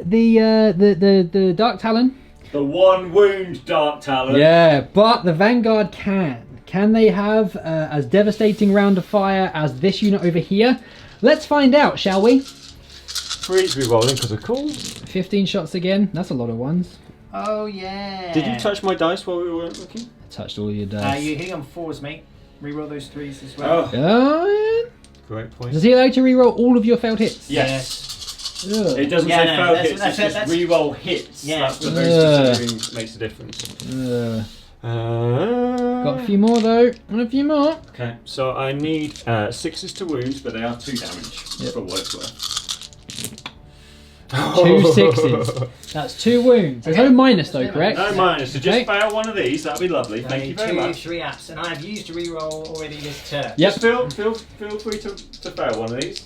Dark Talon. The 1 wound Dark Talon. Yeah, but the Vanguard can. Can they have as devastating round of fire as this unit over here? Let's find out, shall we? Freeze rerolling because of cool. 15 shots again. That's a lot of ones. Oh yeah. Did you touch my dice while we weren't looking? I touched all your dice. You're hitting on 4s, mate. Reroll those 3s as well. Oh, Oh, great point. does he allow you to reroll all of your failed hits? Yes. Ugh. It doesn't Yeah, say no, failed that's- hits, that's- it's just that's- reroll hits. Yeah. That's the very specific thing makes a difference. Ugh. Got a few more though. And a few more. Okay, so I need 6s to wounds, but they are 2 damage Yep. for what it's worth. 2 6s. That's 2 wounds. There's no minus though, correct? No minus, so just Okay. fail one of these, that'd be lovely. Thank you very 2, much. 3 ups, and I've used a reroll already this turn. Yep. Just feel free to fail one of these.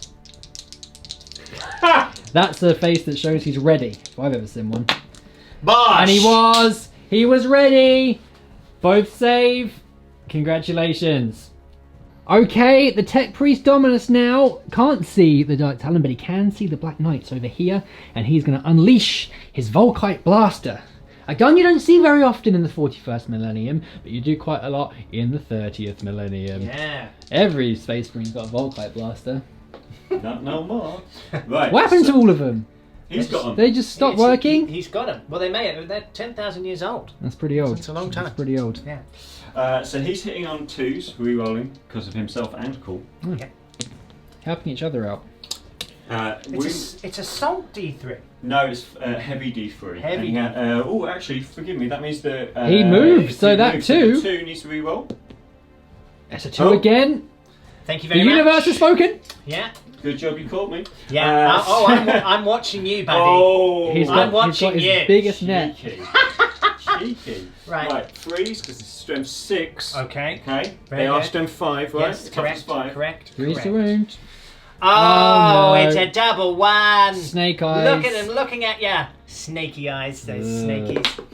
That's the face that shows he's ready. If I've ever seen one. Bosh! And he was ready. Both save. Congratulations. Okay, the Tech Priest Dominus now can't see the Dark Talon, but he can see the Black Knights over here, and he's going to unleash his Volkite Blaster. A gun you don't see very often in the 41st millennium, but you do quite a lot in the 30th millennium. Yeah. Every Space Marine's got a Volkite Blaster. Not no more. Right. What happened to all of them? He's got them. They just stopped working? He's got them. Well, they may have. They're 10,000 years old. That's pretty old. It's a long time. That's pretty old. Yeah. So he's hitting on 2s, re-rolling because of himself and Cool. Okay. Helping each other out. It's a salt D3. No, it's heavy D3. Heavy Oh, actually, forgive me. That means that He moved, so that moves, two- the 2 needs to re-roll. That's a 2 again. Thank you The very much. universe has spoken. Yeah. Good job you caught me. Yeah. I'm watching you, buddy. Oh, He's I'm got watching his you. biggest net. cheeky. Cheeky. Right. Freeze because this is strength 6. Okay. Okay. Very They are good. strength 5, right? Yes, Toughest correct. 5. Correct. 3 correct. to wound. Oh, no. it's a double 1. Snake eyes. Look at him looking at ya. Snaky eyes, those snakies.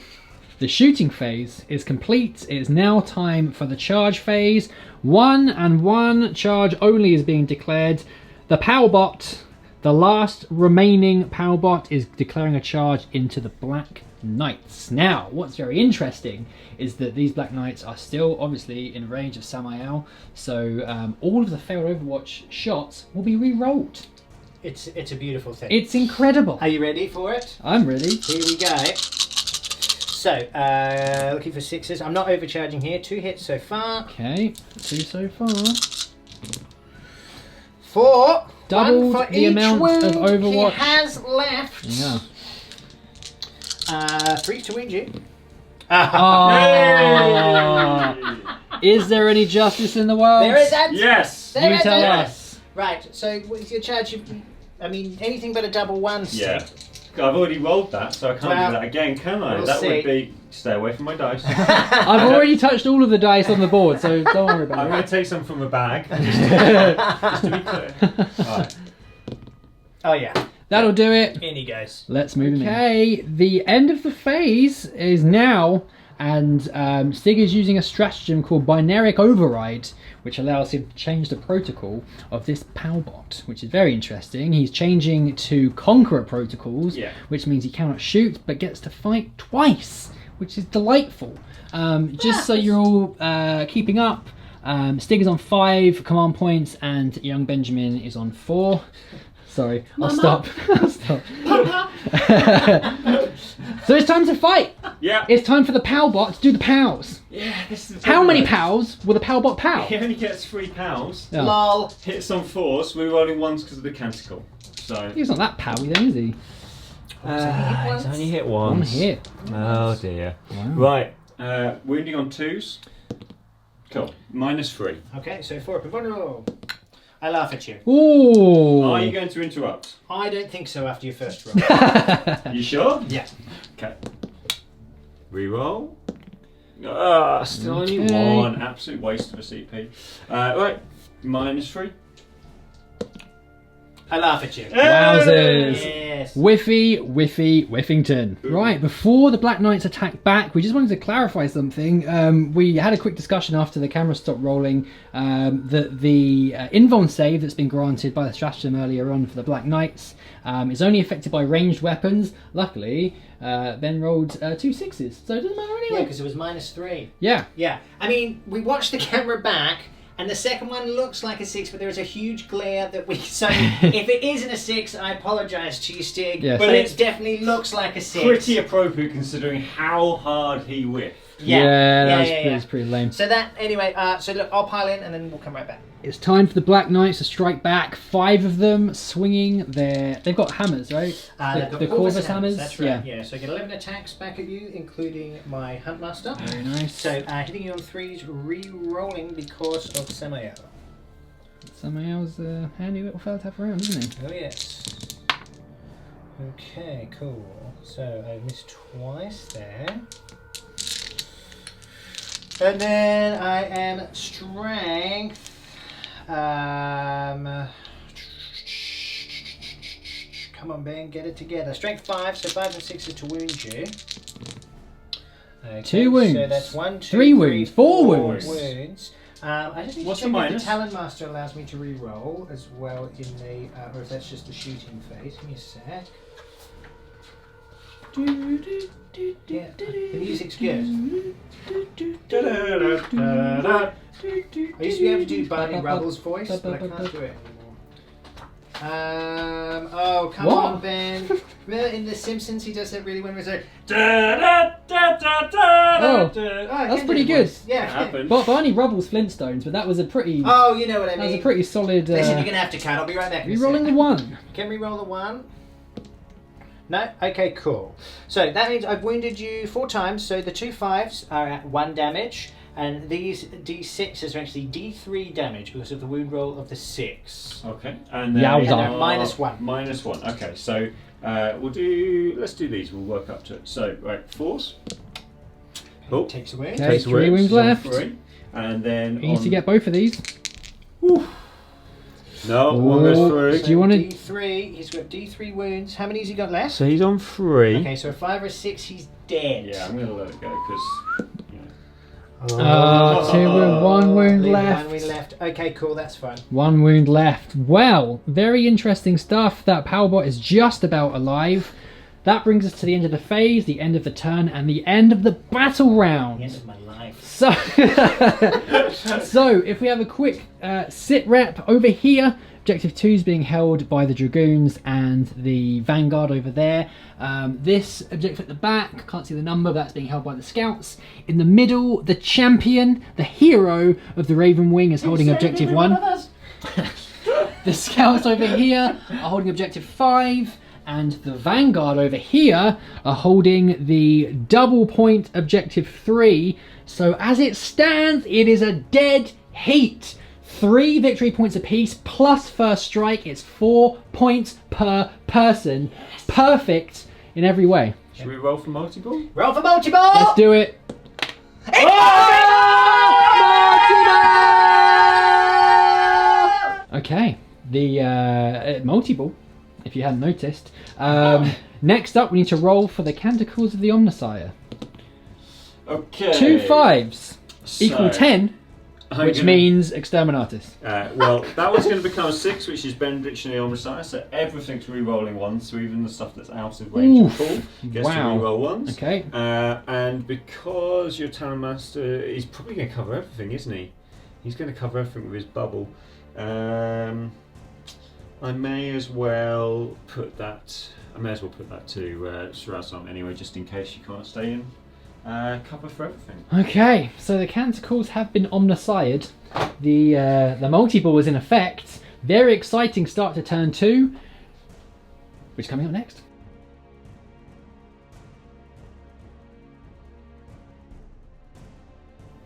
The shooting phase is complete. It is now time for the charge phase. 1 and 1 charge only is being declared. The power bot, the last remaining power bot, is declaring a charge into the Black Knights. Now, what's very interesting is that these Black Knights are still obviously in range of Samael, so all of the failed Overwatch shots will be re-rolled. It's a beautiful thing. It's incredible. Are you ready for it? I'm ready. Here we go. So, looking for 6s. I'm not overcharging here. 2 hits so far. Okay, 2 so far. 4. Doubled 1 for the each amount wound of Overwatch. he has left. Yeah. 3 to wound you. Oh. Is there any justice in the world? There is that. Yes. There You is tell that. us. Right. So, what is your charge? I mean, anything but a double 1 stick. Yeah. I've already rolled that, so I can't Well, do that again, can I? we'll That see. would be stay away from my dice. I've already touched all of the dice on the board, so don't worry I'm about going it. to take some from a bag, just to be clear. Right. Oh yeah. That'll do it. In he goes. Let's move him in. Okay, the end of the phase is now, and Stig is using a stratagem called Binaric Override, which allows him to change the protocol of this Palbot, which is very interesting. He's changing to Conqueror protocols, which means he cannot shoot, but gets to fight twice, which is delightful. Just so you're all keeping up, Stig is on 5 command points, and young Benjamin is on 4. Sorry, I'll stop. I'll stop. So it's time to fight. Yeah. It's time for the Palbot to do the pals. Yeah, this is How many pals will the Palbot pal? He only gets 3 pals. Yeah. Lol. Hits on 4s, we're rolling 1s because of the canticle. So He's not that pally then, is he? He's only hit once. One hit. Oh dear. Wow. Right. Wounding on 2s. Cool. -3. Okay, so 4 up in vulnerable. I laugh at you. Ooh. Are you going to interrupt? I don't think so after your first roll. You sure? Yeah. Okay. Reroll. Ah, still only Okay. 1. Absolute waste of a CP. Right. -3. I laugh at you. Wowzers. Yes. Whiffington. Right, before the Black Knights attack back, we just wanted to clarify something. We had a quick discussion after the camera stopped rolling that the invuln save that's been granted by the stratagem earlier on for the Black Knights is only affected by ranged weapons. Luckily, Ben rolled 2 6s, so it doesn't matter anyway. Yeah, because it was -3. Yeah. Yeah. I mean, we watched the camera back, and the second one looks like a 6, but there is a huge glare that we... So, if it isn't a 6, I apologise to you, Stig. Yes. But it definitely looks like a 6. Pretty appropriate considering how hard he whiffed. That's pretty lame. So that, anyway, so look, I'll pile in and then we'll come right back. It's time for the Black Knights to strike back. 5 of them swinging their... They've got hammers, right? The Corvus hammers. That's right, yeah. So I get 11 attacks back at you, including my Huntmaster. Very nice. So hitting you on 3s, re-rolling because of Samael. Samael's a handy little fella to have around, isn't he? Oh yes. Okay, cool. So I missed twice there. And then I am strength. Come on, Ben, get it together. Strength 5, so 5 and 6 is to wound you. Okay, 2 wounds. So that's 1, 2, 3 wounds. 4 wounds. I just need What's to check the if the minus? Talon Master allows me to re-roll as well in the, or if that's just the shooting phase. Give me a sec. Yeah, the music's good. I used to be able to do Barney Rubble's voice, but I can't do it anymore. Oh, come on, Ben. Remember in The Simpsons he does that really when we say Oh, that's pretty good. Yeah, happened. But Barney Rubble's Flintstones, but that was a pretty... Oh, you know what I mean. That was a pretty solid... Listen, you're going to have to cut. I'll be right back. Rerolling the 1. Can we roll the 1? No? Okay, cool. So that means I've wounded you 4 times, so the 2 5s are at 1 damage, and these D6s are actually D3 damage because of the wound roll of the 6. Okay. And then Yowza. And they're -1. -1. Okay, so let's do these, we'll work up to it. So, right, 4s. Cool. Takes away. Okay, Takes 3 wounds He's on left. 3. And then You need to get both of these. No, one goes through. So Do you want to... D3, he's got D3 wounds. How many has he got left? So he's on 3. Okay, so a 5 or a 6, he's dead. Yeah, I'm going to let it go because... 2 wound, 1 wound Leave left. 1 wound left. Okay, cool, that's fine. 1 wound left. Well, very interesting stuff. That Powerbot is just about alive. That brings us to the end of the phase, the end of the turn, and the end of the battle round. The end of my life. So, so if we have a quick sit rep over here, objective 2 is being held by the Dragoons and the Vanguard over there. This objective at the back, can't see the number, but that's being held by the Scouts. In the middle, the champion, the hero of the Ravenwing is holding objective 1. The Scouts over here are holding objective 5. And the Vanguard over here are holding the double point objective 3. So as it stands, it is a dead heat. 3 victory points apiece plus first strike. It's 4 points per person. Perfect in every way. Should we roll for multiple? Roll for multi-ball! Let's do it. Okay, the multi-ball, if you hadn't noticed. Next up, we need to roll for the Canticles of the Omnissiah. Okay. 2 5s equal So, 10, which means Exterminatus. Well, that one's going to become a 6, which is Benedictionary Omnissiah, so everything's re-rolling 1s, so even the stuff that's out of range of call gets to re-roll 1s. Okay. And because your Talon Master, he's probably going to cover everything, isn't he? He's going to cover everything with his bubble. I may as well put that to Surasan anyway, just in case you can't stay in cover for everything. Okay, so the Canticles have been omnissired. The multi-ball is in effect. Very exciting start to turn 2. Which is coming up next?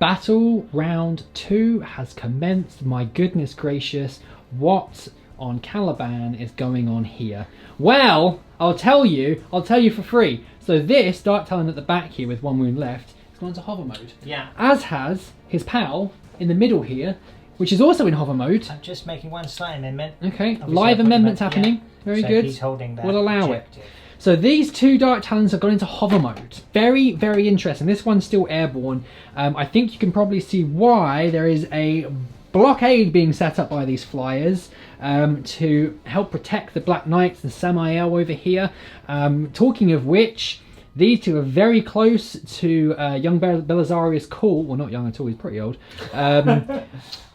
Battle round 2 has commenced. My goodness gracious, what on Caliban is going on here? Well, I'll tell you for free. So this Dark Talon at the back here with 1 wound left has gone into hover mode. Yeah. As has his pal in the middle here, which is also in hover mode. I'm just making one slight amendment. Okay, Obviously live amendments happening. Very so good. He's holding that. We'll allow objective. it. So these 2 Dark Talons have gone into hover mode. Very, very interesting. This one's still airborne. I think you can probably see why there is a blockade being set up by these flyers to help protect the Black Knights and Samael over here. Talking of which, these 2 are very close to young Belisarius Call. Well, not young at all, he's pretty old.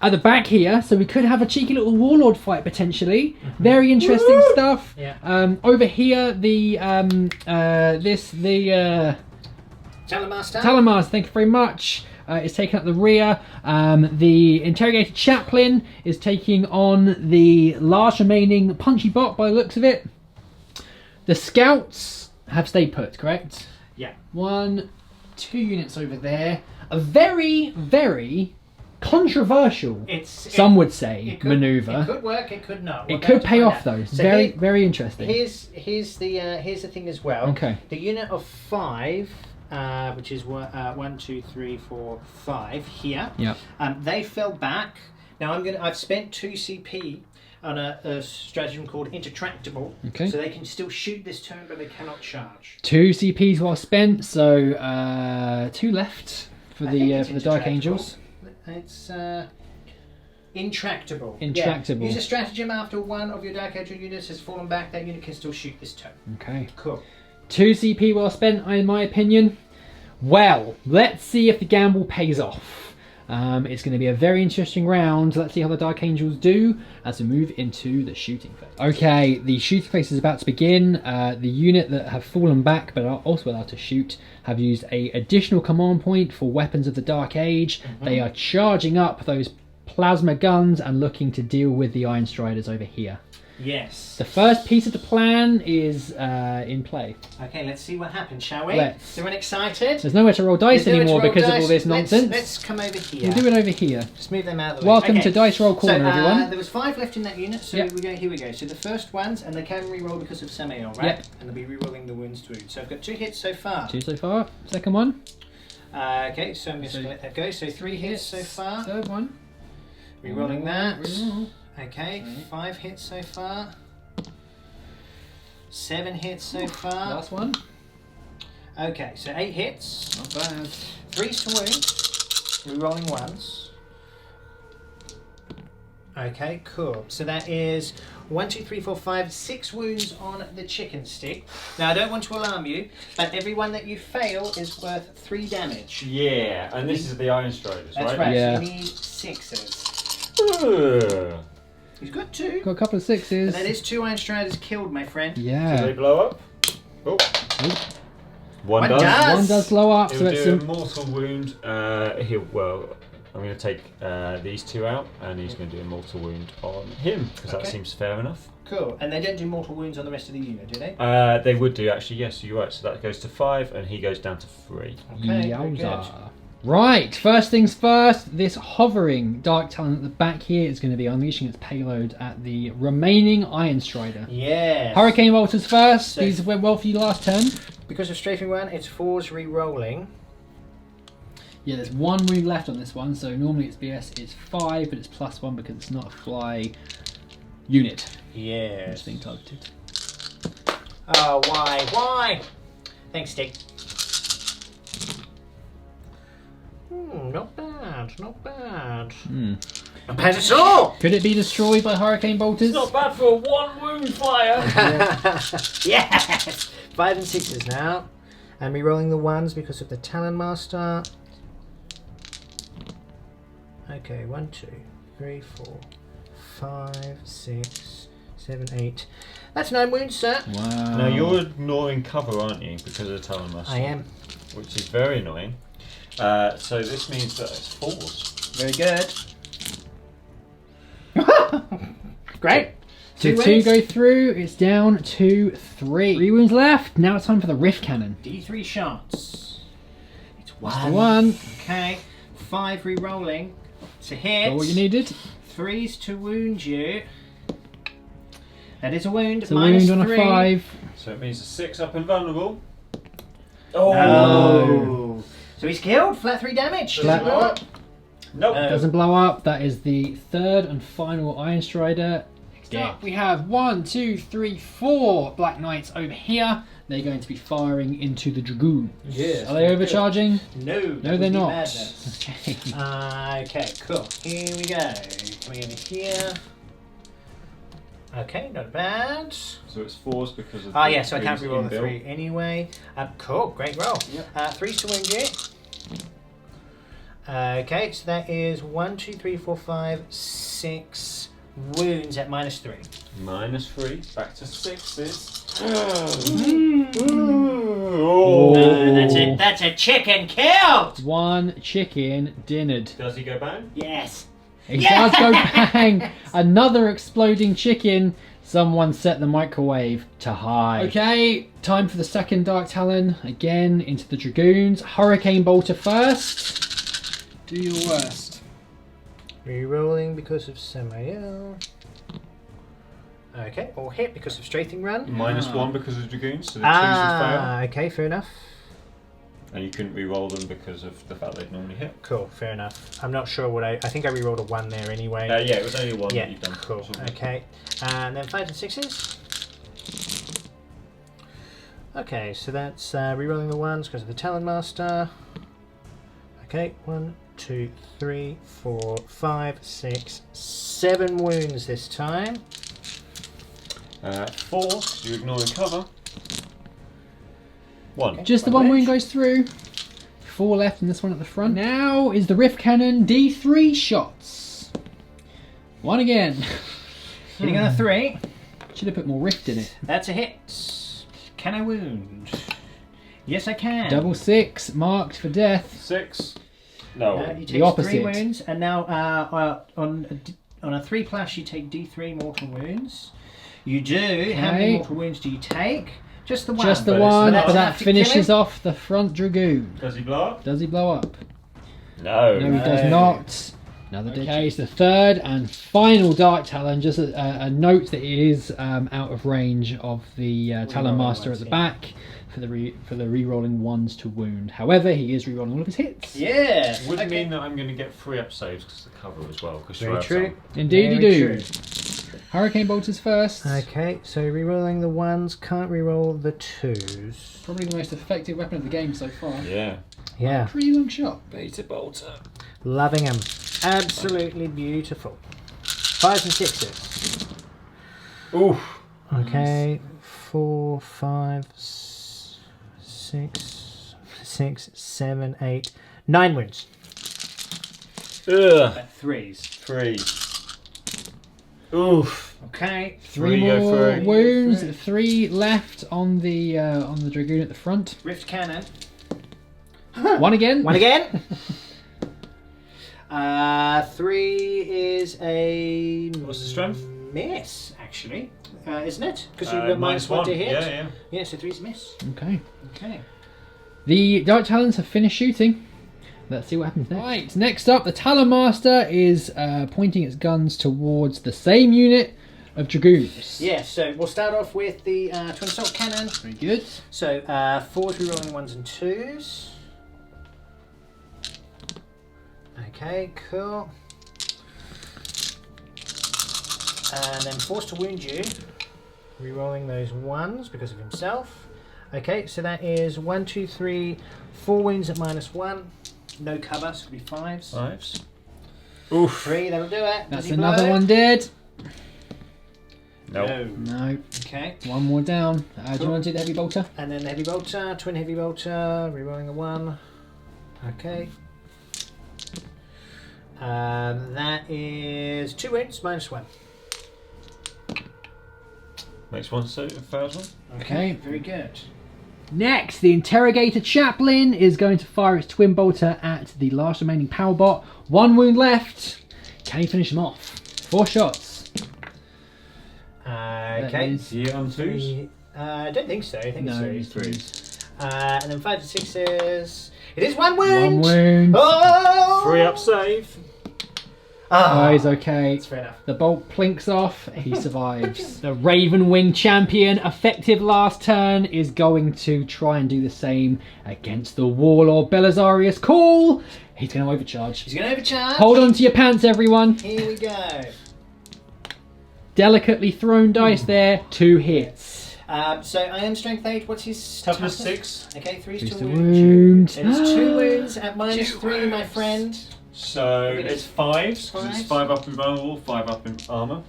At the back here, so we could have a cheeky little warlord fight potentially. Very interesting stuff. Yeah. Over here, the Talonmaster, thank you very much, is taking up the rear. The Interrogated Chaplain is taking on the last remaining punchy bot by the looks of it. The Scouts have stayed put, correct? Yeah. 1, 2 units over there. A very, very controversial, some would say, manoeuvre. It could work, it could not. It could pay off though. So very, very interesting. Here's the thing as well. Okay. The unit of 5, which is 1, 2, 3, 4, 5 here. Yeah. They fell back. Now I've spent 2 CP on a stratagem called Intertractable. Okay. So they can still shoot this turn, but they cannot charge. 2 CPs well spent, so 2 left for the Dark Angels. It's intractable. Intractable. Yeah. Use a stratagem after 1 of your Dark Angel units has fallen back. That unit can still shoot this turn. Okay. Cool. 2 CP well spent, in my opinion. Well, let's see if the gamble pays off. It's going to be a very interesting round. Let's see how the Dark Angels do as we move into the shooting phase. Okay, the shooting phase is about to begin. The unit that have fallen back but are also allowed to shoot have used an additional command point for weapons of the Dark Age. They are charging up those plasma guns and looking to deal with the Iron Striders over here. Yes. The first piece of the plan is in play. Okay, let's see what happens, shall we? Let's. Is everyone excited? There's nowhere to roll dice anymore because of all this nonsense. Let's come over here. We'll do it over here. Just move them out of the way. Welcome to Dice Roll Corner, everyone. There was 5 left in that unit, so here we go. So the first ones, and they can re-roll because of Samael, right? Yep. And they'll be re-rolling the wounds to wound. So I've got 2 hits so far. 2 so far. Second one. Okay, so I'm just going to let that go. So 3 hits so far. Third one. Re-rolling that. Re-roll. Okay, 5 hits so far. 7 hits so far. Last one. Okay, so 8 hits. Not bad. 3 to wound. Re-rolling once. Okay, cool. So that is 1, 2, 3, 4, 5, 6 wounds on the chicken stick. Now I don't want to alarm you, but every one that you fail is worth 3 damage. Yeah, and this is the Iron Striders, right? That's right. Yeah. So you need 6s. Ugh. He's got 2. Got a couple of 6s. And that is 2 Iron Striders killed, my friend. Do they Yeah. blow up? Oh. One One does. does. One does blow up, so He'll it's do a some... mortal wound. I'm going to take these 2 out, and he's going to do a mortal wound on him, because that seems fair enough. Cool. And they don't do mortal wounds on the rest of the unit, do they? They would do, actually, yes, you're right. So that goes to 5, and he goes down to 3. Okay, very Yowza. good. Right, first things first, this hovering Dark Talon at the back here is going to be unleashing its payload at the remaining Iron Strider. Yes. Hurricane Bolters first. So- These went well for you last turn. Because of strafing 1, it's 4s re-rolling. Yeah, there's 1 wound left on this one, so normally it's BS, it's 5, but it's +1 because it's not a fly unit. Yes. It's being targeted. Oh, why? Why? Thanks, Stig. Not bad, not bad. Not bad at all! Could it be destroyed by Hurricane Bolters? It's not bad for a 1 wound flyer. Yes! 5 and 6s now. And re-rolling the 1s because of the Talonmaster. Okay, 1, 2, 3, 4, 5, 6, 7, 8. That's 9 wounds, sir. Wow. Now you're ignoring cover, aren't you, because of the Talonmaster? I am. Which is very annoying. So this means that it's 4s. Very good. Great. So 2 go through, it's down to 3. 3 wounds left, now it's time for the Rift Cannon. D3 shots. It's That's the 1. Okay. 5 re-rolling to hit. All you needed. 3s to wound you. That is a wound. It's a wound on a 5. So it means a 6 up and vulnerable. Oh. No. So he's killed. Flat 3 damage. Does it blow up? Nope. Doesn't blow up. That is the 3rd and final Iron Strider. Next up, we have 1, 2, 3, 4 Black Knights over here. They're going to be firing into the Dragoons. Yes. Are they overcharging? No. No, they're not. Okay. Okay, cool. Here we go. Coming over here. Okay, not bad. So it's 4s because of. Yeah, so I can't reroll the 3 anyway. Cool, great roll. Yep. 3s to wound you. Okay, so that is 1, 2, 3, 4, 5, 6 wounds at -3. -3, back to 6s. That's a chicken killed! 1 chicken dinnered. Does he go bang? Yes. It does go bang! Another exploding chicken. Someone set the microwave to high. Okay, time for the second Dark Talon. Again, into the Dragoons. Hurricane Bolter first. Do your worst. Rerolling because of Samael. Okay, or hit because of Strathing Run. -1 because of Dragoons, so the 2s would fail. Okay, fair enough. And you couldn't re-roll them because of the fact they'd normally hit. Cool, fair enough. I'm not sure what I think I re-rolled a 1 there anyway. Yeah, it was only 1 Yeah, that you've done. cool. Okay, and then 5 and 6s. Okay, so that's re-rolling the 1s because of the Talon Master. Okay, 1, 2, 3, 4, 5, 6, 7 wounds this time. 4, because you're ignoring cover. 1. Okay. Just the one wound goes through. 4 left and this one at the front. Now is the Rift Cannon D3 shots. 1 again. Hitting on a 3. Should have put more rift in it. That's a hit. Can I wound? Yes, I can. Double 6 marked for death. 6. No. You take The opposite. 3 wounds, and now on a 3+, you take D3 mortal wounds. You do. How many mortal wounds do you take? Just the 1. Just the But one, it's but that enough to finishes kill him? off the front Dragoon. Does he blow up? Does he blow up? No. No, he does not. Another digit. Okay, it's the 3rd and final Dark Talon. Just a note that it is out of range of the Talon Master at the back for the re-rolling 1s to wound. However, he is re-rolling all of his hits. Yeah. Would mean that I'm going to get 3 episodes because of the cover as well. Very true. Indeed, you Very do. true. Hurricane Bolters first. Okay, so re-rolling the 1s, can't re-roll the 2s. Probably the most effective weapon of the game so far. Yeah. Yeah. Pretty long shot. Beta bolter. Loving them. Absolutely beautiful. 5s and 6s. Oof. Okay, 4, 5, 6, 7, 8, 9 wounds. Ugh. 3s. 3. Oof. Okay. 3 go more through. wounds. 3 left on the Dragoon at the front. Rift Cannon. 1 again. 1 again. 3 is a What's the strength? miss, actually, isn't it? Because you've got -1 to hit. Yeah. Yeah, so 3's a miss. Okay. Okay. The Dark Talons have finished shooting. Let's see what happens next. Right, next up, the Talon Master is pointing its guns towards the same unit of Dragoons. Yeah, so we'll start off with the Twin Assault Cannon. Very good. So 4s rerolling 1s and 2s. Okay, cool. And then 4s to wound you. Rerolling those 1s because of himself. Okay, so that is 1, 2, 3, 4 wounds at -1. No cover, so it'll be 5s. 5s. Oof. 3, that'll do it. That's Does he another blow? one dead. Nope. No. Okay. One more down. Do you want to do the Heavy Bolter? And then the Heavy Bolter, Twin Heavy Bolter, rerolling a 1. Okay. That is 2 wounds, -1. Makes 1 so 1,000. Okay. Very good. Next, the Interrogator Chaplain is going to fire its Twin Bolter at the last remaining power bot. 1 wound left. Can he finish him off? 4 shots. Okay. Yeah, on 2s. I don't think so. I think No, it's it's 3s. And then 5 and 6s. It is 1 wound. 1 wound. Oh! 3 up save. Oh, he's okay. That's fair enough. The bolt plinks off. He survives. The Ravenwing champion, effective last turn, is going to try and do the same against the Warlord Belisarius. Cool. He's going to overcharge. He's going to overcharge. Hold on to your pants, everyone. Here we go. Delicately thrown dice there. 2 hits. So I am strength 8. What's his Toughness 6. Okay, 3 Boost to the wound. wound. It is 2 wounds at -3, my friend. So it's 5. 'Cause it's 5 up in vulnerable, 5 up in armour.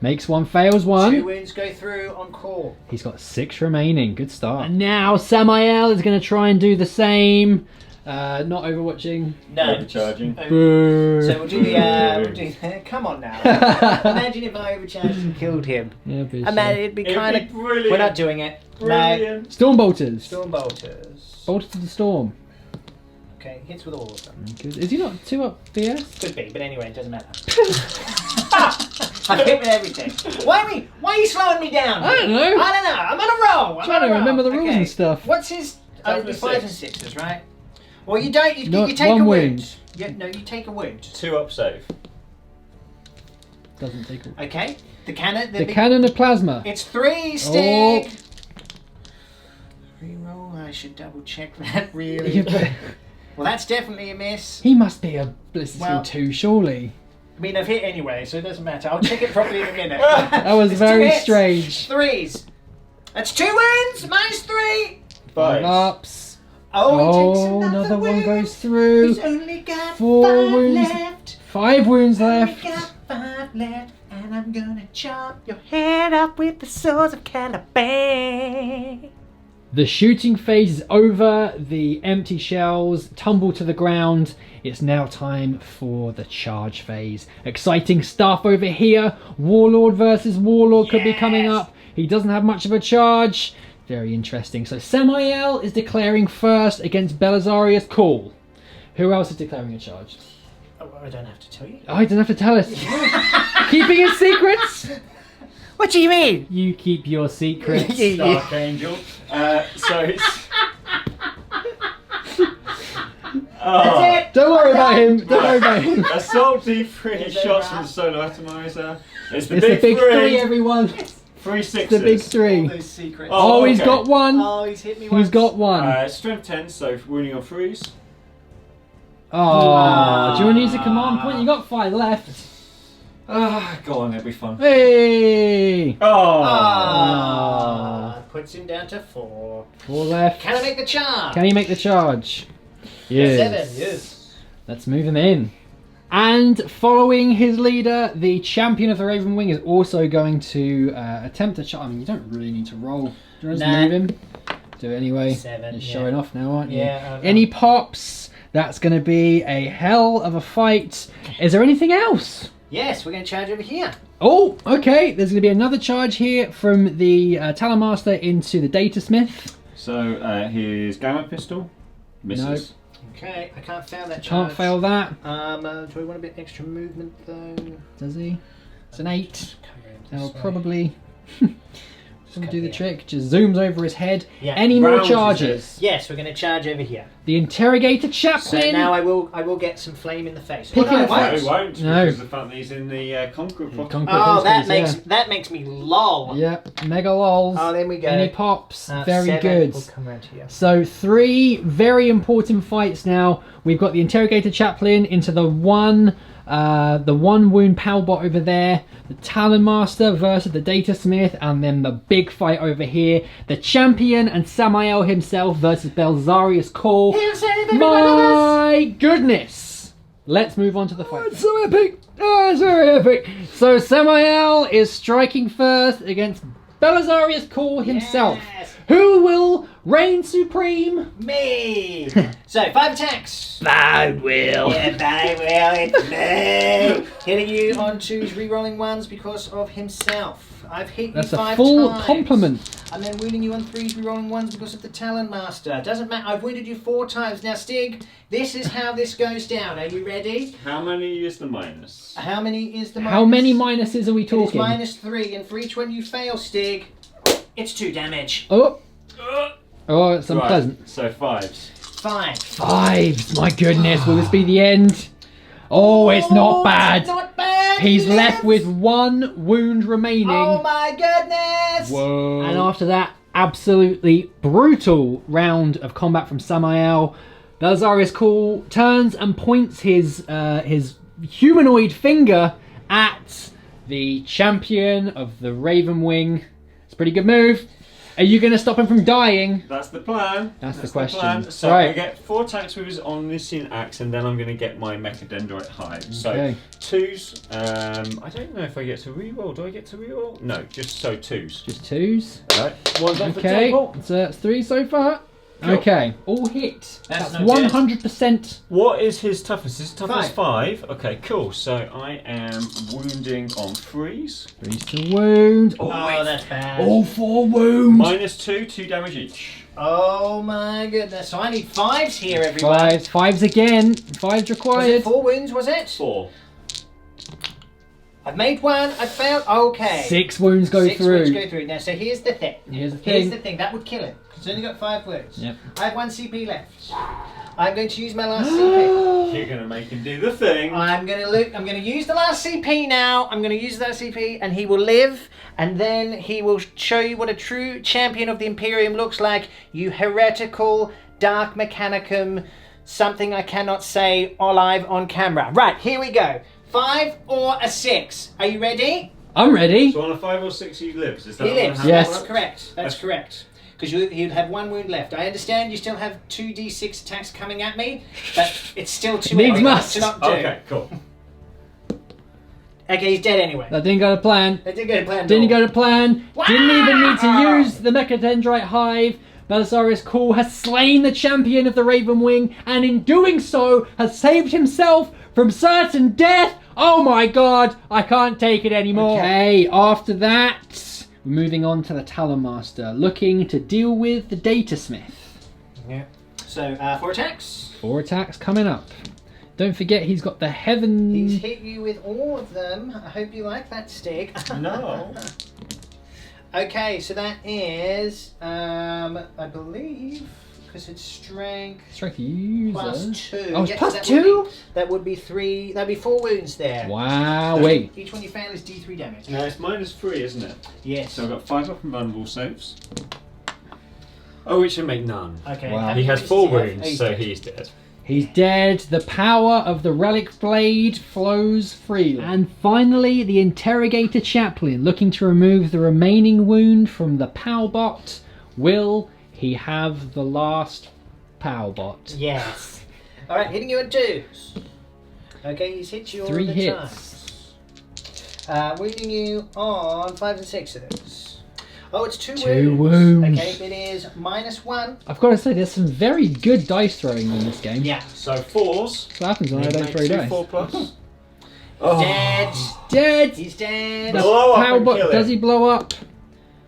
Makes 1, fails 2 1. wounds go through on call. He's got 6 remaining. Good start. And now Samael is going to try and do the same. Not overwatching. No. Overcharging. Boo. So we'll do the. Come on now. Imagine if I overcharged and killed him. Yeah, be Imagine it'd be kind of. brilliant. We're not doing it. Brilliant. Stormbolters. Stormbolters. Bolters of the Storm. Okay, hits with all of them. Good. Is he not 2 up BS? Could be, but anyway, it doesn't matter. I've hit with everything. Why are you slowing me down? I don't know. I don't know. I'm on a roll. Trying to remember the rules and stuff. What's his? Toughness 5 and 6. 6s, right? Well, you don't. You Not take 1 a wound. wound. Yeah, no, you take a wound. 2 up save. Doesn't take a... Okay. The cannon. The cannon of plasma. It's 3, Stig. Reroll. I should double check that. Really. Well, that's definitely a miss. He must be a Blizzard Well- 2, surely. I mean, I've hit anyway, so it doesn't matter. I'll check it properly in a minute. That was It's very 2 hits. strange. 3s. That's 2 wounds. -3. 5 5. ups. Oh, he takes Oh, another one wound. goes through. He's only got 4 5 wounds. left. 5 wounds Only left. got 5 left, and I'm gonna chop your head up with the swords of Caliban. The shooting phase is over. The empty shells tumble to the ground. It's now time for the charge phase. Exciting stuff over here. Warlord versus Warlord could be coming Yes. up. He doesn't have much of a charge. Very interesting. So Samael is declaring first against Belisarius. Cool. Who else is declaring a charge? Oh, I don't have to tell you. Oh, he doesn't have to tell us. Keeping his secrets? What do you mean? You keep your secrets. Dark Angel. So it's. That's it. Don't worry about him. Don't worry about him. Assault D3 Is it shots from right? the solar atomizer. It's the It's big, the big 3, 3. everyone. 3 6s. The big All 3. those secrets. Oh, he's okay. got 1. Oh, he's hit me once. He's got 1. Strength 10, so wounding on 3s. Oh, do you want to use a command point? You got 5 left. Go on, it'll be fun. Hey! Oh! Puts him down to 4. 4 left. Can I make the charge? Can he make the charge? Yes. 7, yes. Let's move him in. And following his leader, the champion of the Ravenwing is also going to attempt a charge. I mean, you don't really need to roll. Do you want to Nah. move him? Do it anyway. 7, You're yeah. showing off now, aren't you? Yeah. Any pops? That's going to be a hell of a fight. Is there anything else? Yes, we're going to charge over here. Oh, okay. There's going to be another charge here from the Talonmaster into the Datasmith. So his gamma pistol misses. Okay, I can't fail that charge. Can't fail that. Do we want a bit extra movement though? Does he? It's an 8. Come around this That'll way. probably cut do the the trick. Just zooms over his head. Yeah. Any more Rounds his charges? Yes, we're going to charge over here. The Interrogator So Chaplain. now I will get some flame in the face. Pick Oh, no, it I up. won't. No, he won't. No. Because of the fact that he's in the Conqueror pocket. Conquer Oh, Conquerors, that makes me lol. yeah. Mega lols. Oh, there we go. Any pops? Very 7. good. We'll come around here. So 3 very important fights now. We've got the Interrogator Chaplain into the one wound Palbot over there, the Talonmaster versus the Datasmith, and then the big fight over here, the champion and Samael himself versus Belisarius Call. He'll save every one of us. My goodness! Let's move on to the fight. Oh, it's so epic! Oh, it's very epic! So Samael is striking first against Belisarius Call himself. Yes. Who will reign supreme? Me. So 5 attacks. I will. Yeah, I will. It's me. Hitting you onto his rerolling 1s because of himself. I've hit That's you a 5 full times. compliment. And then wounding you on 3 rerolling 1s because of the Talonmaster. Doesn't matter. I've wounded you 4 times. Now, Stig, this is how this goes down. Are you ready? How many is the minus? How many is the minus? How many minuses are we It is talking? -3, and for each one you fail, Stig, it's 2 damage. Oh, oh, it's Right, unpleasant. so 5s. 5. Fives. My goodness, will this be the end? Oh, it's not bad. It's not bad. He's left with 1 wound remaining. Oh my goodness. Whoa. And after that absolutely brutal round of combat from Samael, Belisarius Cawl turns and points his humanoid finger at the champion of the Ravenwing. It's a pretty good move. Are you going to stop him from dying? That's the plan. That's the question. Plan. So right. I get 4 attacks with his Omniscient Axe, and then I'm going to get my Mechadendrite Hive. Okay. So 2s. I don't know if I get to reroll. Do I get to reroll? No, just 2s. Just 2s. Right. One's off the Okay, table. so that's 3 so far. Cool. Okay, all hit. That's That's no 100%. What is his toughness? His toughness 5. 5. Okay, cool. So I am wounding on 3s. 3 to wound. Oh, that's bad. All 4 wounds. -2, 2 damage each. Oh my goodness. So I need 5s here, everyone. 5s. 5s again. 5s Was it required. 4 wounds, was it? 4. I've made 1, I failed. Okay. 6 wounds go 6 through. wounds go through. Now, so here's the thing. Here's the Here's thing. the thing. That would kill him. He's only got 5 wounds. Yep. I have 1 CP left. I'm going to use my last CP. You're going to make him do the thing. I'm going to use the last CP now. I'm going to use that CP, and he will live, and then he will show you what a true champion of the Imperium looks like. You heretical dark mechanicum, something I cannot say live on camera. Right, here we go. 5 or a 6. Are you ready? I'm ready. So on a 5 or 6 he lives. Is that He what lives. happens? Yes. That's correct. That's correct. Because you'd have 1 wound left. I understand you still have 2d6 attacks coming at me, but it's still too Needs early must. to not do. Okay, cool. Okay, he's dead anyway. That didn't go to plan. That didn't go to plan. Didn't at all. go to plan. Didn't even need to use the Mechadendrite Hive. Belisarius Cawl has slain the champion of the Ravenwing, and in doing so has saved himself from certain death. Oh my god, I can't take it anymore. Okay, after that, we're moving on to the Talonmaster, looking to deal with the Datasmith. Yeah. So, 4 attacks. 4 attacks coming up. Don't forget he's got the heaven... He's hit you with all of them. I hope you like that, Stig. No. Okay, so that is, I believe, because it's strength Strength user. +2. Oh, it's Yes, plus that 2? That would be 3. That'd be 4 wounds there. Wow, wait. Each one you fail is D3 damage. No, it's -3, isn't it? Yes. So I've got 5 up and vulnerable saves. Oh, it should make none. Okay. Wow. how He many has wounds 4 does he have? wounds, He's so dead. he's dead. He's dead. The power of the relic blade flows freely. And finally, the interrogator chaplain, looking to remove the remaining wound from the Powbot. Will he have the last Powbot? Yes. Alright, hitting you at 2s. Okay, he's hit you all 3 the hits. time. Wounding you on 5s and 6s. Oh, it's 2 wounds. 2 wounds. Okay, it is -1. I've got to say, there's some very good dice throwing in this game. Yeah. So 4s. That's what happens when I don't Make throw 2 dice. 4 plus. Dead. Dead! He's dead. The Blow up and Powbot, kill does him. he blow up?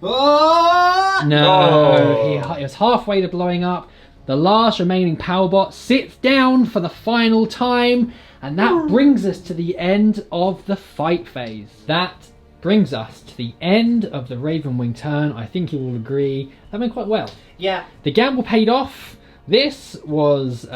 Oh! No, Oh. he was halfway to blowing up. The last remaining Powbot sits down for the final time, and that brings us to the end of the fight phase. That brings us to the end of the Ravenwing turn. I think you will agree that went quite well. Yeah. The gamble paid off. This was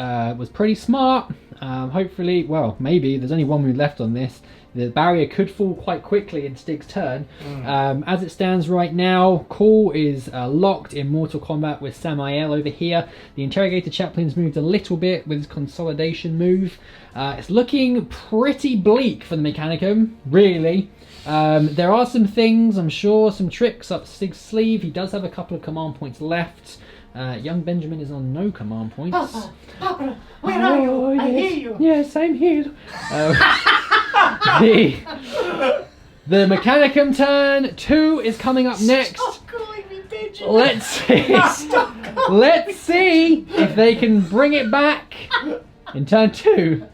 pretty smart. Hopefully, well, maybe there's only 1 move left on this. The barrier could fall quite quickly in Stig's turn. As it stands right now, Cawl is locked in mortal combat with Samael over here. The interrogator chaplain's moved a little bit with his consolidation move. It's looking pretty bleak for the Mechanicum, really. There are some things, I'm sure, some tricks up Stig's sleeve. He does have a couple of command points left. Young Benjamin is on no command points. Papa, where are you? I yes. hear you. Yes, I'm here. The Mechanicum turn 2 is coming up next. Stop calling me Benjamin. Let's see. Let's see if they can bring it back in turn 2.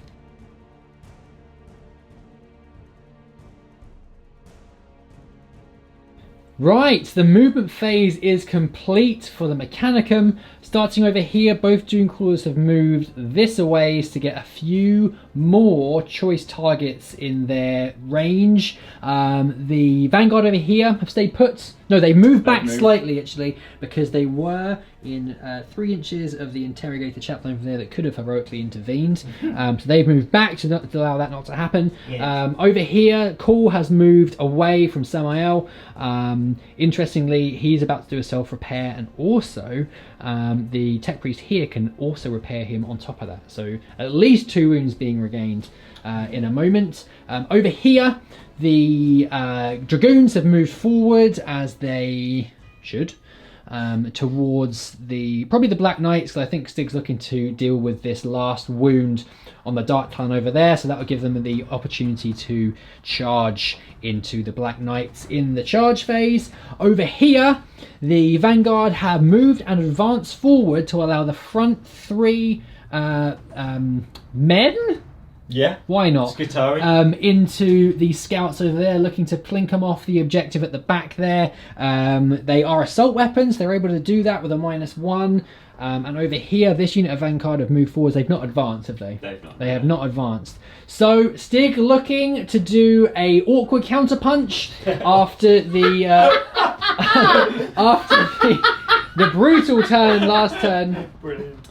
Right, the movement phase is complete for the Mechanicum. Starting over here, both Doom Crawlers have moved this a ways to get a few more choice targets in their range. The Vanguard over here have stayed put. No, they moved back slightly actually because they were in 3 inches of the interrogator chaplain over there that could have heroically intervened. So they've moved back to allow that not to happen. Yeah. Over here, Call has moved away from Samael. Interestingly, he's about to do a self-repair, and also the tech priest here can also repair him on top of that. So at least 2 wounds being regained in a moment. Over here, the Dragoons have moved forward as they should towards probably the Black Knights, because I think Stig's looking to deal with this last wound on the Dark Clan over there, so that will give them the opportunity to charge into the Black Knights in the charge phase. Over here, the Vanguard have moved and advanced forward to allow the front 3 men. Yeah. Why not? Skitari. Into the scouts over there, looking to plink them off the objective at the back there. They are assault weapons. They're able to do that with a -1. And over here, this unit of Vanguard have moved forwards. They've not advanced, have they? They have not advanced. So Stig looking to do a awkward counterpunch after the after the brutal turn last turn. Brilliant.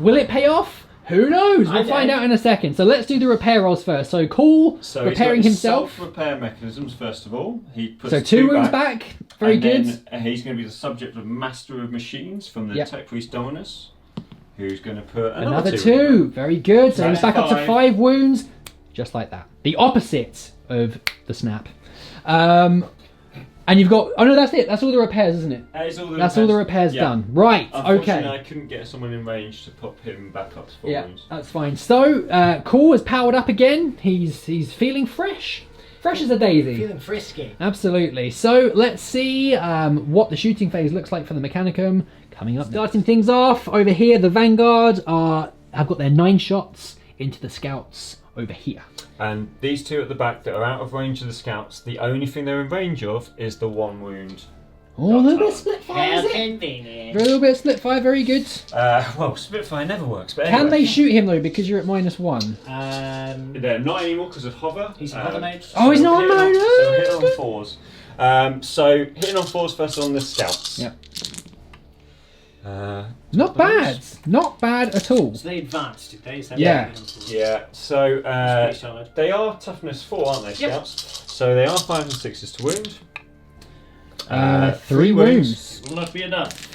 Will it pay off? Who knows? We'll find out in a second. So let's do the repair rolls first. So Call repairing himself. Self-repair mechanisms first of all. He puts so 2 wounds back. Very good. Then he's going to be the subject of Master of Machines from the Tech Priest Dominus, who's going to put another 2. Very good. So he's back up to 5 wounds, just like that. The opposite of the snap. And you've got... Oh no, that's it. That's all the repairs, isn't it? That's all the repairs done. Right, okay. I couldn't get someone in range to pop him back up to 4 wounds. That's fine. So, Call is powered up again. He's feeling fresh. Fresh as a daisy. Feeling frisky. Absolutely. So, let's see what the shooting phase looks like for the Mechanicum. Coming up. Starting things off, over here, the Vanguard have got their 9 shots into the scouts over here. And these 2 at the back that are out of range of the scouts, the only thing they're in range of is the 1 wound. Oh, a little bit of split fire, is it? Convenient. A little bit of split fire, very good. Well, Spitfire never works, but Can they shoot him though, because you're at -1? They're not anymore because of hover. He's a hover mode. Oh, he's not on mode. So hit on 4s. So hitting on 4s first on the scouts. Yep. Not bad. Not bad at all. So they advanced, did they? Yeah. So they are toughness 4, aren't they, scouts? So they are 5 and 6s to wound. 3 wounds. Will not be enough.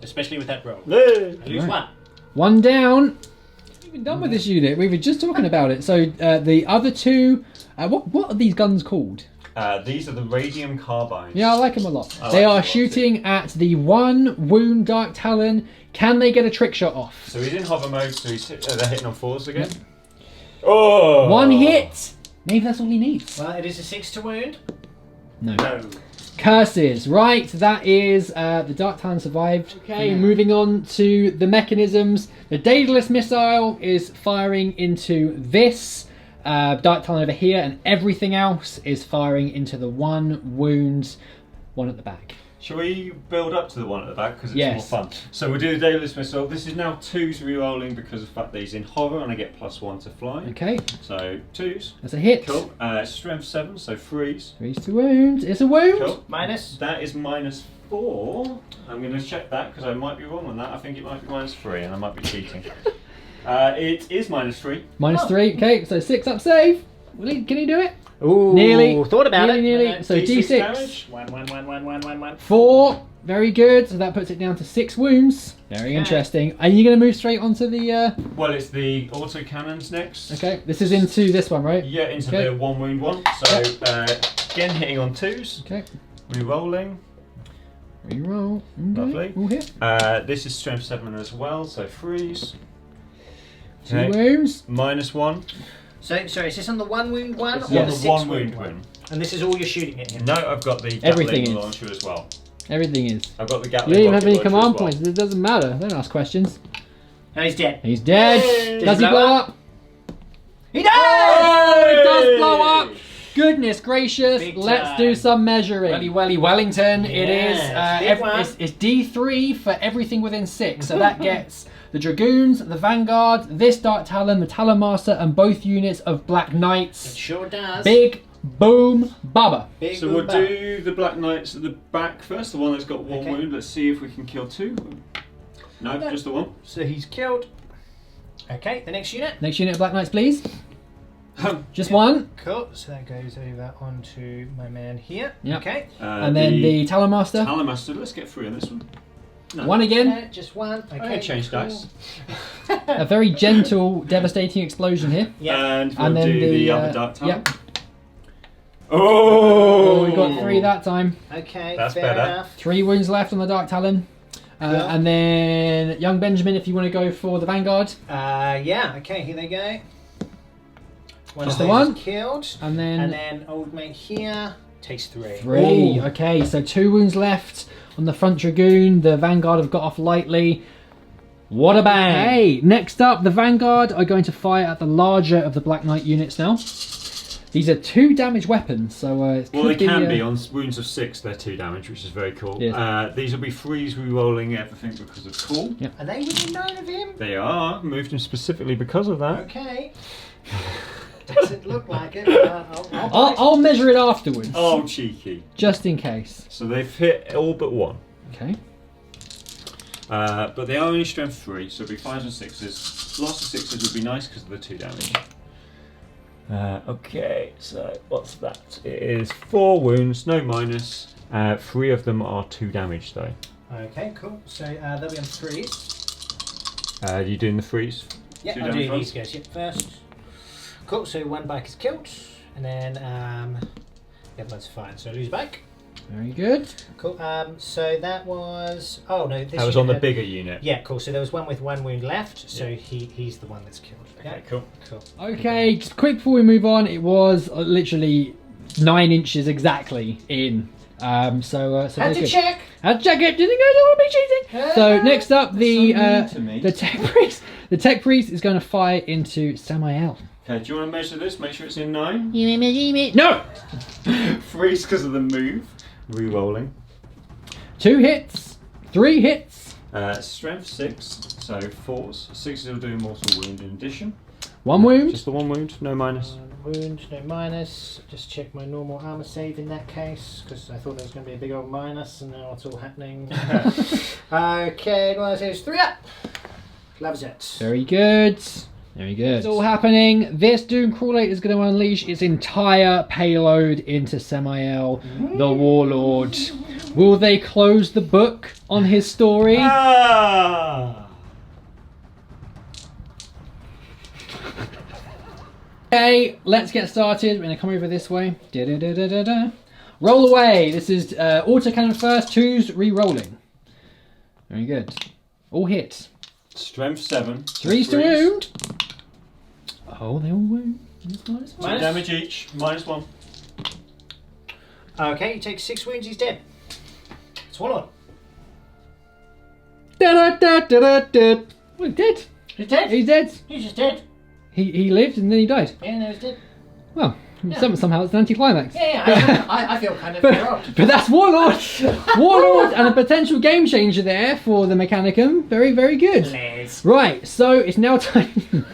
Especially with that roll. I lose 1. 1 down. We've been done with this unit. We were just talking about it. So the other 2... what are these guns called? These are the radium carbines. Yeah, I like them a lot. They are shooting at the 1 wound Dark Talon. Can they get a trick shot off? So he's in hover mode, so they're hitting on 4s again. Yep. Oh! 1 hit! Maybe that's all he needs. Well, it is a 6 to wound. No. Curses. Right, that is the Dark Talon survived. Okay, moving on to the mechanisms. The Daedalus missile is firing into this Dark Talon over here, and everything else is firing into the 1 wound, 1 at the back. Shall we build up to the 1 at the back because it's more fun? So we'll do the Daedalus missile. This is now 2s re-rolling because of the fact that he's in hover and I get +1 to fly. Okay. So 2s. That's a hit. Cool. Strength 7, so 3s. 3s to wound. It's a wound. Cool. Minus. That is -4. I'm going to check that because I might be wrong on that. I think it might be -3 and I might be cheating. It is -3. -3. Okay, so 6 up save. Can he do it? Ooh, nearly. Thought about it. Nearly. So D6. Damage. 1. 4. Very good. So that puts it down to 6 wounds. Very interesting. Are you going to move straight onto the... Well, it's the auto cannons next. Okay, this is into this one, right? Yeah, into the 1 wound one. So again, hitting on 2s. Okay. Re-rolling. Reroll. Okay. Lovely. All hit. This is strength 7 as well, so 3s. 2 wounds. So, -1. sorry, is this on the 1 wound one It's or on the the 6 1 wound wound one. And this is all you're shooting at him? No, I've got the Everything Gatling is. launcher as well. Everything is. I've got the You Gatling don't even have any rocket command launcher as well. points. It doesn't matter. Don't ask questions. No, he's dead. He's dead. Yay! Does he blow up? He does! Oh, it does blow up. Goodness gracious. Big Let's time. do some measuring. Welly Wellington. It is. big one. It's D3 for everything within 6. So that gets the Dragoons, the Vanguard, this Dark Talon, the Talon Master, and both units of Black It Knights. sure does. Big boom, baba. Big So we'll do the Black Knights at the back first, the one that's got one wound. Let's see if we can kill 2. No, just the one. So he's killed. Okay, the next unit. Next unit of Black Knights, please. Just one. Cool, so that goes over onto my man here. Yep. Okay. And then the Talon Master. Talon Master, let's get 3 on this one. No. One again. Just one. Okay. I change dice. A very gentle, devastating explosion here. Yeah. And we'll then do the other Dark Talon. Yep. Oh! We got 3 that time. Okay, That's fair better. enough. 3 wounds left on the Dark Talon. And then young Benjamin, if you want to go for the Vanguard. Yeah, okay, here they go. Just the one. Killed. And then old mate here takes 3. 3. Okay, so 2 wounds left on the front Dragoon. The Vanguard have got off lightly. What a bang! Hey, next up, the Vanguard are going to fire at the larger of the Black Knight units now. These are 2 damage weapons, so it well, they could can be on wounds of 6. They're 2 damage, which is very cool. Yes. These will be 3s re-rolling everything because of cool. Yep. Are they within 9 of him? They are moved them specifically because of that. Okay. Doesn't look like it. But I'll measure it afterwards. Oh, cheeky! Just in case. So they've hit all but 1. Okay. But they are only strength 3, so it'll be 5s and 6s. Lots of 6s would be nice because of the 2 damage. Okay, so what's that? It is 4 wounds, no minus. 3 of them are 2 damage though. Okay, cool. So they'll be on 3s. Are you doing the 3s? Yeah, 2 I'll damage do ones? these guys first. Cool, so 1 bike is killed, and then the other one's fine. So lose bike. Very good. Cool. So that was. Oh no, this That was on the unit bigger unit. Yeah, cool. So there was one with 1 wound left. So he's the one that's killed. Okay, cool. Cool. Okay, just quick before we move on, it was literally 9 inches exactly in. So Had very to good. check. Had to check it. Didn't go to be cheating. So next up, the tech priest. The tech priest is going to fire into Samael. Okay, do you want to measure this? Make sure it's in 9. No. 3's because of the move. Re-rolling. 2 hits. 3 hits. Strength 6, so 4s. 6s will do mortal wound in addition. 1 wound. Just the 1 wound, no minus. Wound, no minus. Just check my normal armor save in that case, because I thought there was going to be a big old minus, and now it's all happening. Okay, well, it's 3 up. Loves it. Very good. Very good. It's all happening. This Doom Crawler is going to unleash its entire payload into Samael, the Warlord. Will they close the book on his story? Okay, let's get started. We're going to come over this way. Da-da-da-da-da-da. Roll away. This is autocannon first, 2s re-rolling. Very good. All hits. Strength 7. 3s to wound. Oh, they all wound. Minus 2 damage each, minus 1. Okay, he takes 6 wounds, he's dead. Swallowed. Da-da-da-da-da-da. Well, he's dead. He's dead. He's dead. He's just dead. He lived and then he died. Yeah, no, he's dead. Well, somehow it's an anticlimax. Yeah, I feel kind of robbed. But that's Warlord! Warlord and a potential game changer there for the Mechanicum. Very, very good. Please. Right, so it's now time...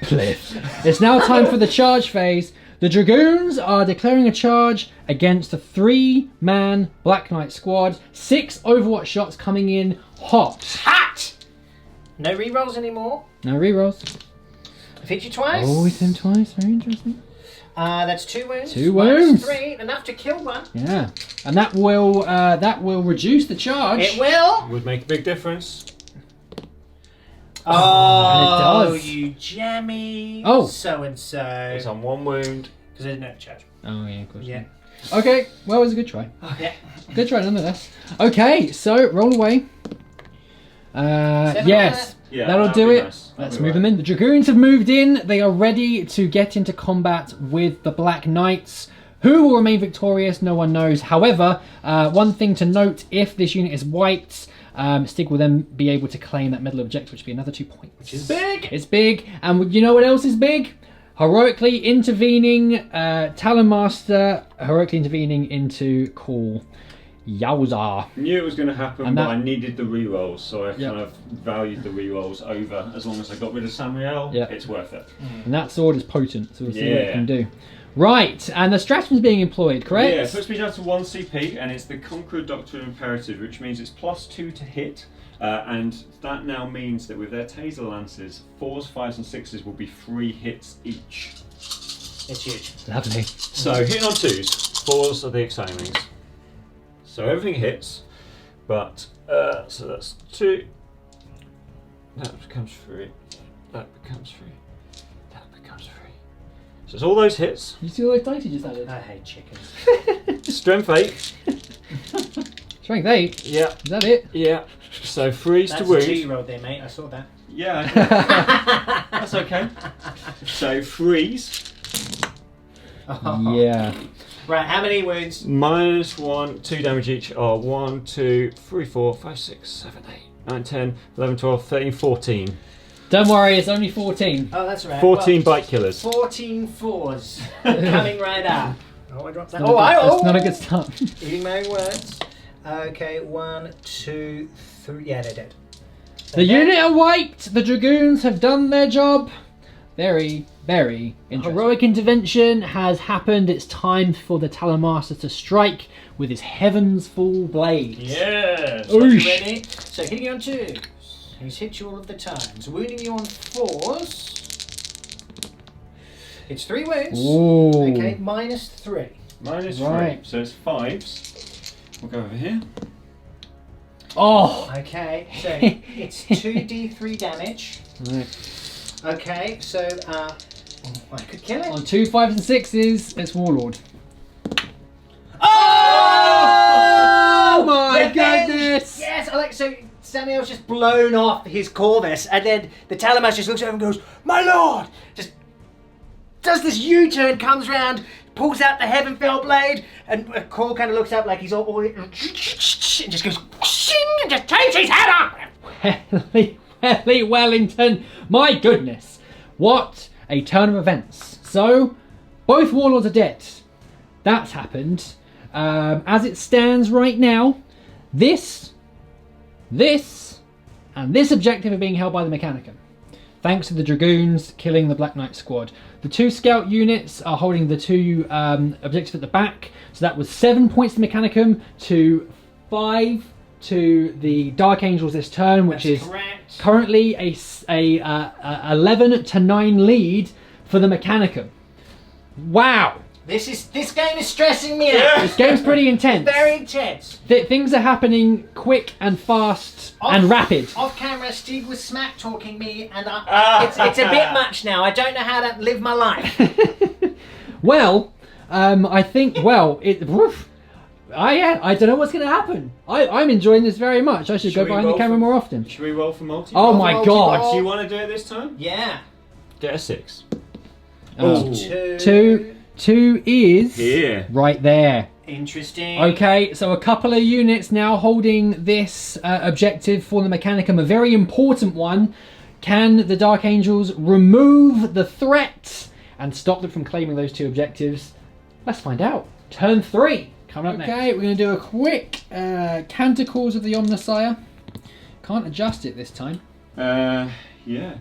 It's now time for the charge phase. The Dragoons are declaring a charge against a 3-man Black Knight squad. 6 Overwatch shots coming in hot. Hot! No rerolls anymore. No rerolls. I've hit you twice. Oh, hit him twice. Very interesting. That's 2 wounds. 2 wounds. 3, enough to kill one. Yeah, and that will reduce the charge. It will. Would make a big difference. Oh, it does. you jammy. Oh. So and so. It's on 1 wound. Because there's no charge. Oh yeah, of course. Yeah. Okay, well, it was a good try. Yeah. Good try, nonetheless. Okay, so roll away. Yes, Yeah, that'll that'd do be it. nice. Let's That'd be move them in. The Dragoons have moved in. They are ready to get into combat with the Black Knights. Who will remain victorious, no one knows. However, one thing to note, if this unit is wiped, Stig will then be able to claim that middle objective, which would be another 2 points. Which is big. It's big. And you know what else is big? Heroically intervening Talon Master, heroically intervening into Call. Yowza. Knew it was going to happen, And but that- I needed the rerolls, so I Yep. kind of valued the rerolls over. As long as I got rid of Samuel, Yep. it's worth it. And that sword is potent, so we'll see what it Yeah. can do. Right, and the stratagem is being employed, correct? Yeah, it puts me down to 1 CP, and it's the Conqueror Doctrine Imperative, which means it's +2 to hit, and that now means that with their taser lances, 4s, 5s, and 6s will be 3 hits each. It's huge. Lovely. So hitting on 2s, 4s are the exciting things. So everything hits, but so that's 2. That becomes 3. That becomes 3. That becomes 3. So it's all those hits. You see all those dice you just added? I hate chickens. Strength 8. Strength 8? Yeah. Is that it? Yeah. So 3s to That's wound. a 2-year-old there, mate. I saw that. Yeah. That's okay. So 3s. Oh. Yeah. Right, how many wounds? -1, 2 damage each are 1, 2, 3, 4, 5, 6, 7, 8, 9, 10, 11, 12, 13, 14. Don't worry, it's only 14. Oh, that's right. 14 bite killers. 14 4s coming right up. Oh, I dropped that. That's not a good start. Eating my own words. Okay, 1, 2, 3. Yeah, they're dead. The unit are wiped. The dragoons have done their job. Very, very interesting. Heroic intervention has happened. It's time for the Talonmaster to strike with his heaven's full blades. Yes. Oosh. Ready? So hitting you on 2s. He's hit you all of the times. Wounding you on 4s. It's 3 wounds. Ooh. Okay, -3. -3. Right. So it's 5s. We'll go over here. Oh. Okay, so it's 2d3 damage. Right. Okay, so I could kill it. On 2 5s and 6s, it's Warlord. Oh my Revenge! goodness! Yes, I like so. Samuel's just blown off his corvus, and then the Talonmaster just looks at him and goes, "My lord!" Just does this U-turn, comes round, pulls out the Heavenfell blade, and Cor kind of looks up like he's all and just goes, and just takes his head off. Welly Wellington, my goodness, what a turn of events. So, both Warlords are dead. That's happened. As it stands right now, this, and this objective are being held by the Mechanicum. Thanks to the Dragoons killing the Black Knight squad. The 2 scout units are holding the 2 objectives at the back. So that was 7 points to the Mechanicum to 5 to the Dark Angels this turn, which is currently a 11 to 9 lead for the Mechanicum. Wow. This game is stressing me out. This game's pretty intense. Very intense. Things are happening quick and fast and rapid. Off camera, Stig was smack talking me, and it's a bit much now. I don't know how to live my life. Well, I think I don't know what's going to happen. I'm enjoying this very much. I should go behind the camera more often. Should we roll for multi? Oh my god! Do you want to do it this time? Yeah. Get a 6. Oh. 2 is here, right there. Interesting. Okay, so a couple of units now holding this objective for the Mechanicum, a very important one. Can the Dark Angels remove the threat and stop them from claiming those 2 objectives? Let's find out. Turn 3 coming up next. Okay, we're going to do a quick Canticles of the Omnissiah. Can't adjust it this time. Yeah,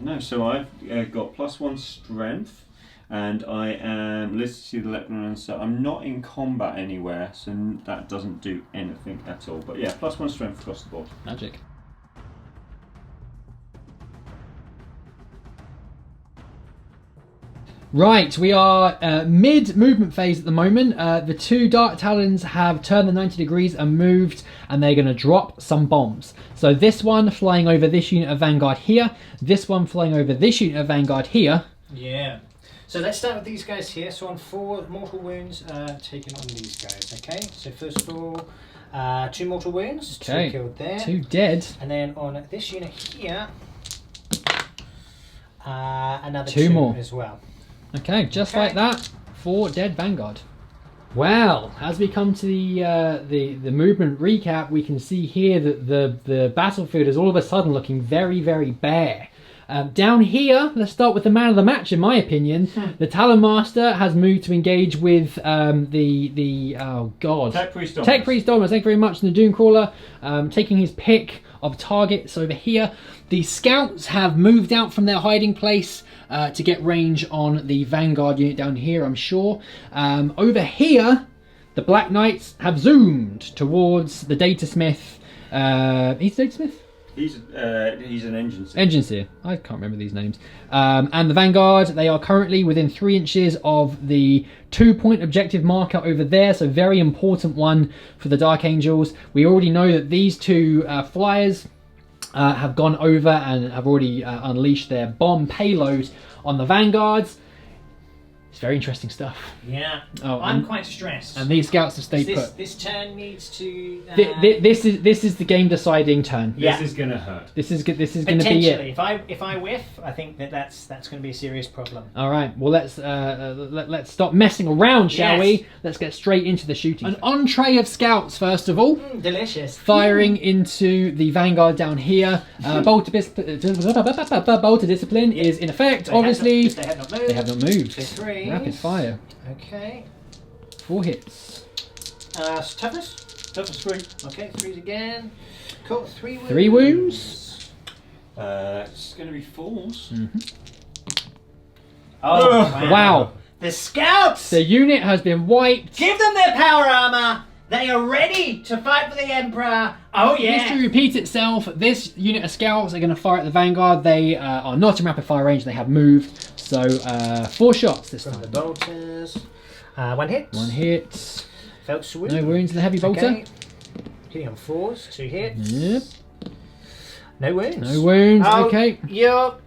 no. So I've got +1 strength. And I am listed to the Lepton, so I'm not in combat anywhere, so that doesn't do anything at all. But yeah, +1 strength across the board. Magic. Right, we are mid-movement phase at the moment. The 2 Dark Talons have turned the 90 degrees and moved, and they're going to drop some bombs. So this one flying over this unit of Vanguard here, this one flying over this unit of Vanguard here. Yeah. So let's start with these guys here. So on 4 mortal wounds taken on these guys. Okay. So first of all, 2 mortal wounds. Okay. 2 killed there. 2 dead. And then on this unit here, another 2 more as well. Okay, just like that, 4 dead Vanguard. Well, as we come to the movement recap, we can see here that the battlefield is all of a sudden looking very, very bare. Down here, let's start with the man of the match, in my opinion. The Talonmaster has moved to engage with oh god, Tech Priest Dominus. Tech Priest Dominus, thank you very much, and the Dooncrawler, taking his pick of targets over here. The scouts have moved out from their hiding place to get range on the Vanguard unit down here, I'm sure. Over here, the Black Knights have zoomed towards the Datasmith. He's Datasmith? He's an engine seer. Engine seer. I can't remember these names. And the Vanguard, they are currently within 3 inches of the 2-point objective marker over there, so very important one for the Dark Angels. We already know that these two flyers have gone over and have already unleashed their bomb payload on the Vanguards. It's very interesting stuff. Yeah. Oh, I'm quite stressed. And these scouts have stayed put. This turn needs to. This is the game deciding turn. Yeah. This is gonna hurt. This is going to be it. If I whiff, I think that's going to be a serious problem. All right. Well, let's stop messing around, shall we? Let's get straight into the shooting. An entree of scouts first of all. Delicious. Firing into the Vanguard down here. Bolt of Discipline is in effect. Obviously, they have not moved. So 3. rapid fire. Okay. 4 hits. Toughness? Toughness 3. Okay, 3s again. Cool, 3 wounds. 3 wounds. It's going to be 4s. Oh, Wow. The scouts! The unit has been wiped. Give them their power armor! They are ready to fight for the Emperor! Oh yeah! History repeats itself. This unit of scouts are going to fire at the Vanguard. They are not in rapid fire range. They have moved. So 4 shots this From time. the bolters. 1 hit. 1 hit. Felt swoop. No wounds in the heavy bolter. Okay. Hitting on 4s. 2 hits. Yep. No wounds. No wounds. Oh, Okay.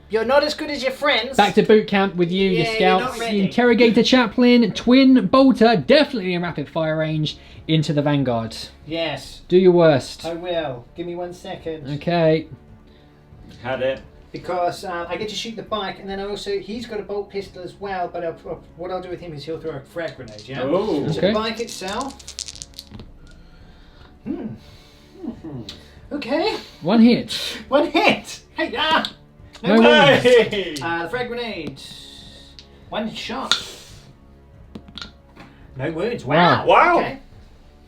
You're not as good as your friends. Back to boot camp with you, Yeah, your you're scouts. not The ready. Interrogator Chaplain, Twin Bolter, definitely in rapid fire range into the Vanguard. Yes. Do your worst. I will. Give me 1 second. Okay. Had it. Because I get to shoot the bike, and then he's got a bolt pistol as well. But what I'll do with him is he'll throw a frag grenade. Yeah. Oh. So Okay. the bike itself. Okay. 1 hit. 1 hit. Hey, No wounds. Hey! The frag grenade. 1 shot. No wounds. Wow. Wow. Okay.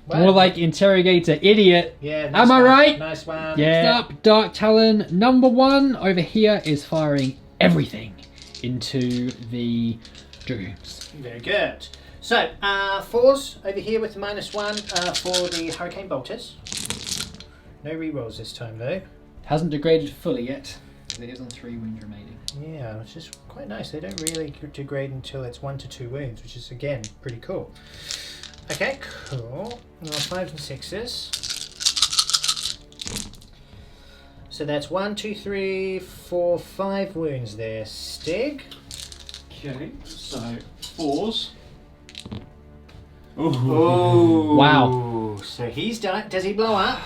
Well, More like Interrogator Idiot. Yeah. Nice Am I one. right? Nice one. Next up, Dark Talon number 1 over here is firing everything into the Dragoons. Very good. So, 4s over here with -1 for the Hurricane Bolters. No rerolls this time though. Hasn't degraded fully yet. It is on 3 wounds remaining. Yeah, which is quite nice. They don't really degrade until it's 1 to 2 wounds, which is again pretty cool. Okay, cool. Now 5s and 6s. So that's 1, 2, 3, 4, 5 wounds there. Stig. Okay, so 4s. Oh, Wow. So he's done. Does he blow up?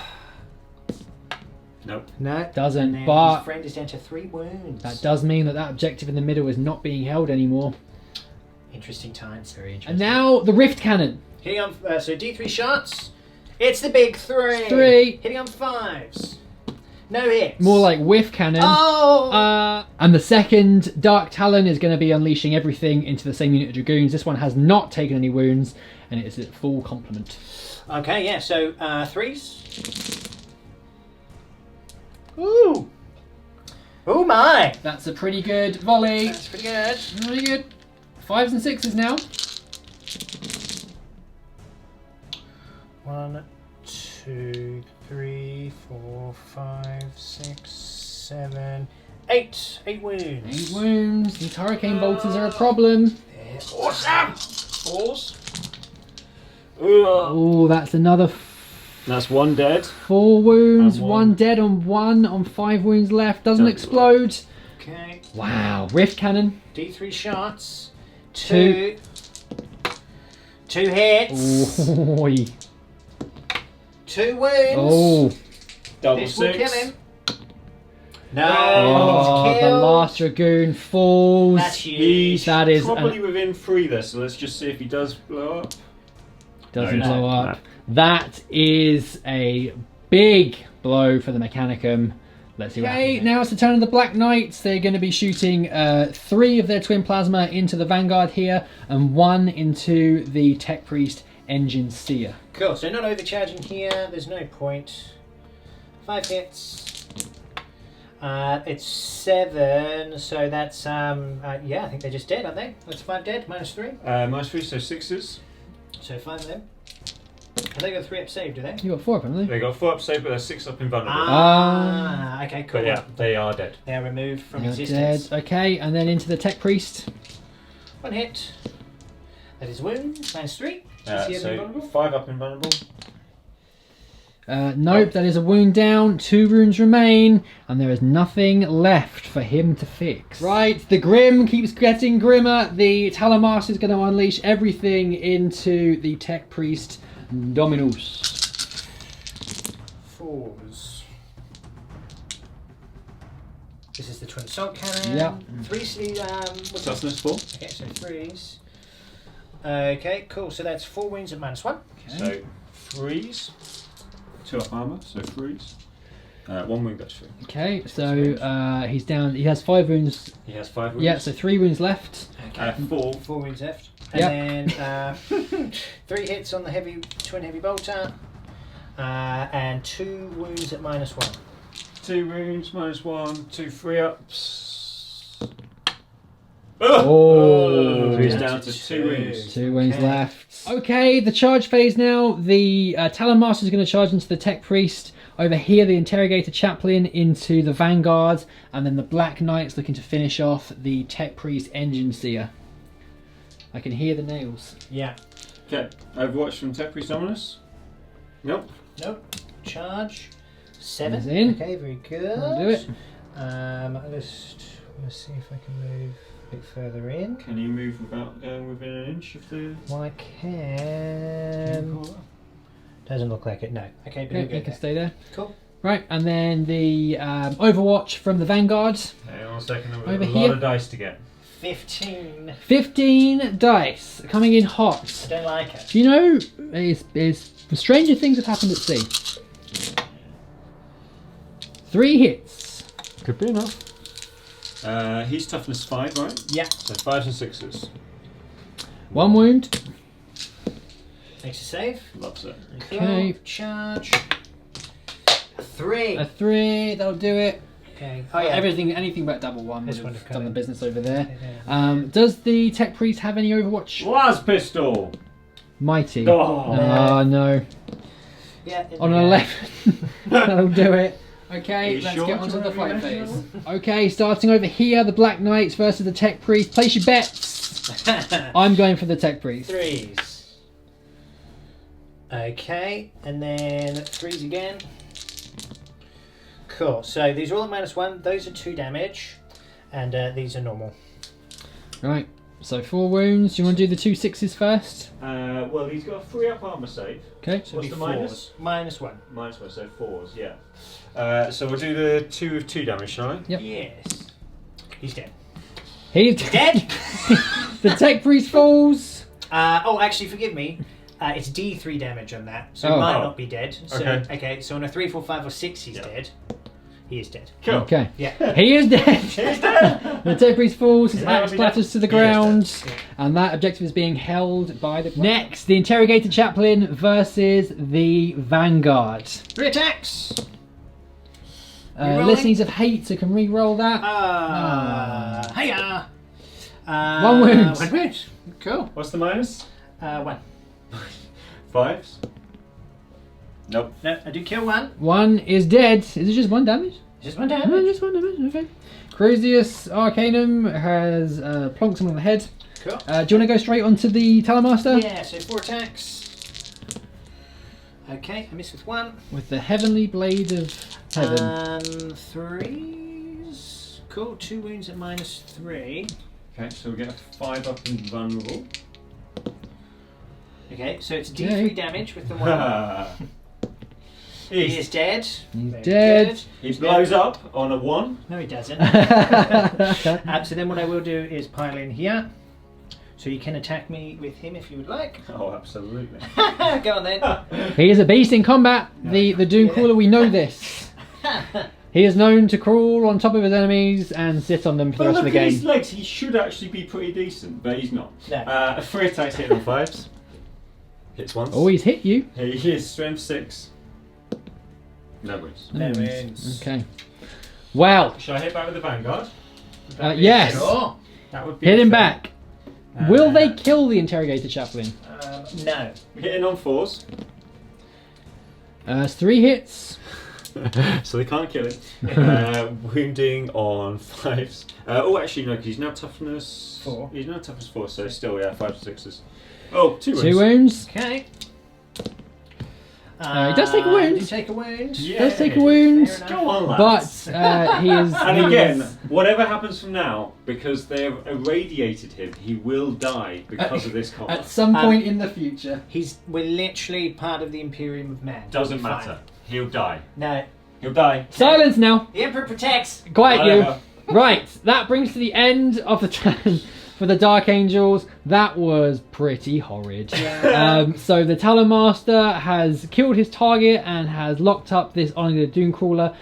Nope. No. Doesn't, And then but his friend is down to 3 wounds. that does mean that objective in the middle is not being held anymore. Interesting times. Very interesting. And now the Rift Cannon. Hitting on so D3 shots. It's the big 3. 3. Hitting on 5s. No hits. More like Whiff Cannon. Oh. And the second Dark Talon is going to be unleashing everything into the same unit of Dragoons. This one has not taken any wounds, and it is at full complement. Okay, yeah. So 3s. Ooh. Oh my. That's a pretty good volley. That's pretty good. Pretty good. 5s and 6s now. 1, 2, 3, 4, 5, 6, 7, 8. 8 wounds. 8 wounds. These Hurricane Bolters are a problem. Awesome. 4s. Oh, that's another That's 1 dead. 4 wounds. And 1 dead on 1 on 5 wounds left. Doesn't explode. Okay. Wow. Rift Cannon. D3 shots. 2. 2 hits. Oi. 2 wounds. Oh. Double This will 6. kill him. No, Oh, he's the killed. last Dragoon falls. That's huge. That is Probably within 3 there, so let's just see if he does blow up. doesn't No, blow no. up. That is a big blow for the Mechanicum. Let's see what happens. Now it's the turn of the Black Knights. They're going to be shooting 3 of their twin plasma into the Vanguard here, and 1 into the Tech Priest Engine Seer. Cool, so not overcharging here. There's no point. 5 hits. It's 7, so that's yeah, I think they're just dead, aren't they? That's 5 dead, -3. -3, so 6s. So 5 of them. Have they got 3 up save, do they? You got 4 of them, haven't They got 4 up save, but they're 6 up invulnerable. Okay, cool. But yeah, they are dead. They are removed from You're existence. dead. Okay, and then into the Tech Priest. 1 hit. That is wound, -3. So 5 up invulnerable. Nope, that is a wound down. 2 wounds remain, and there is nothing left for him to fix. Right, the Grim keeps getting grimmer. The Talamaster is going to unleash everything into the Tech Priest Dominus. 4s. This is the Twin Salt Cannon. Yep. 3 what's that? Toughness 4. Okay, so 3s. Okay, cool. So that's 4 wounds at -1. Okay. So 3s. 2 up armor, so 3s. 1 wound, that's 3. Okay, so he's down. He has 5 wounds. He has 5 wounds. Yeah, so 3 wounds left. Okay. 4. 4 wounds left. And then 3 hits on the twin heavy bolter. And 2 wounds at -1. 2 wounds, -1, 2 free ups. Oh, So he's down to 2 wounds. 2 wounds left. Okay, the charge phase now. The Talonmaster is going to charge into the Tech Priest. Over here, the Interrogator Chaplain into the Vanguard. And then the Black Knight's looking to finish off the Tech Priest Engine Seer. I can hear the nails. Yeah. Okay, Overwatch from Tech Priest Dominus. Nope. Nope. Charge. 7. He's in. Okay, very good. I'll do it. Let's see if I can move a bit further in. Can you move without going within an inch of the... Well, I can. Doesn't look like it, no. Okay, but Yeah, you you can stay there. Cool. Right, and then the Overwatch from the Vanguard. Hang on a second, I've got Over a here. lot of dice to get. 15. 15 dice coming in hot. Don't like it. Do you know, is stranger things have happened at sea. 3 hits. Could be enough. He's toughness 5, right? Yeah. So 5s and 6s. 1 wound. Makes a save. Loves it. Okay. Cool. Charge. 3. A 3, that'll do it. Okay. Oh yeah, anything but double 1 would This would have have done come the in. business over there. Yeah. Does the Tech Priest have any Overwatch? Las Pistol! Mighty. Oh. Oh no. Yeah. On 11. That'll do it. Okay, You let's sure? get onto Do you the wanna fight rematch phase. Okay, starting over here, the Black Knights versus the Tech Priest. Place your bets. I'm going for the Tech Priest. 3s. Okay, and then 3s again. Cool. So these are all at -1. Those are 2 damage, and these are normal. Right, so 4 wounds. Do you want to do the 2 6s first? Well, he's got a 3 up armor save. Okay. So What's it'll the be minus? 4s. -1. -1, so 4s, yeah. So we'll do the 2 of 2 damage, shall I? Yep. Yes. He's dead. He's Dead? The Tech Priest falls. Oh, actually, forgive me. It's D3 damage on that, so Oh. he might Oh. not be dead. So, Okay. so on a 3, 4, 5, or 6, he's Yeah. dead. He is dead. Cool. Okay. Yeah. He is dead. He's dead! The Tech Priest falls, his Yeah, axe he splatters to the He is ground, dead. and that objective is being held by the... Next, the Interrogator Chaplain versus the Vanguard. 3 attacks! Rerolling? Listings of hate, so can re-roll that. Hiya! 1 wound. 1 wound. Cool. What's the minus? 1. 5s? Nope. No, I do kill 1. 1 is dead. Is it just 1 damage? Just 1 No, damage. just 1 damage, okay. Crazius Arcanum has plonked him on the head. Cool. Do you want to go straight onto the Talamaster? Yeah, so 4 attacks. Okay, I missed with 1. With the Heavenly Blade of Heaven. 3s. Cool, 2 wounds at -3. Okay, so we get a 5 up and vulnerable. Okay, so it's D3 Okay. Ah. damage with the 1. He is dead. He's Very dead. good. He blows up on a 1. No, he doesn't. So then what I will do is pile in here. So you can attack me with him if you would like. Oh, absolutely. Go on then. He is a beast in combat. The Doomcrawler, we know this. He is known to crawl on top of his enemies and sit on them for the rest of the look at his game. legs, he should actually be pretty decent, but he's not. No. A 3 attacks hit on 5s. Hits once. Oh, he's hit you. He is strength 6. No wins. No wins. Okay. Well, Shall I hit back with the Vanguard? yes. Sure. That would be Hit him fair. back. Will they kill the interrogator chaplain? No. Hitting on 4s. It's 3 hits. So they can't kill him. Wounding on 5s. Actually no, because he's now toughness 4. He's now toughness 4, so still 5s and 6s. Oh, 2 wounds. 2 wounds. Okay. He does take a wound. You take a wound. Yeah. Does take a wound. Fair enough. Go on, But lads. he is. And he again, is- whatever happens from now, because they have irradiated him, he will die because of this combat. at some point in the future. We're literally part of the Imperium of Man. Doesn't We'll be matter. fine. He'll die. No. He'll die. Silence now. The Emperor protects. Quiet Whatever. you. Right, that brings to the end of the turn for the Dark Angels. That was pretty horrid. So the Talon Master has killed his target and has locked up this Honor Dooncrawler.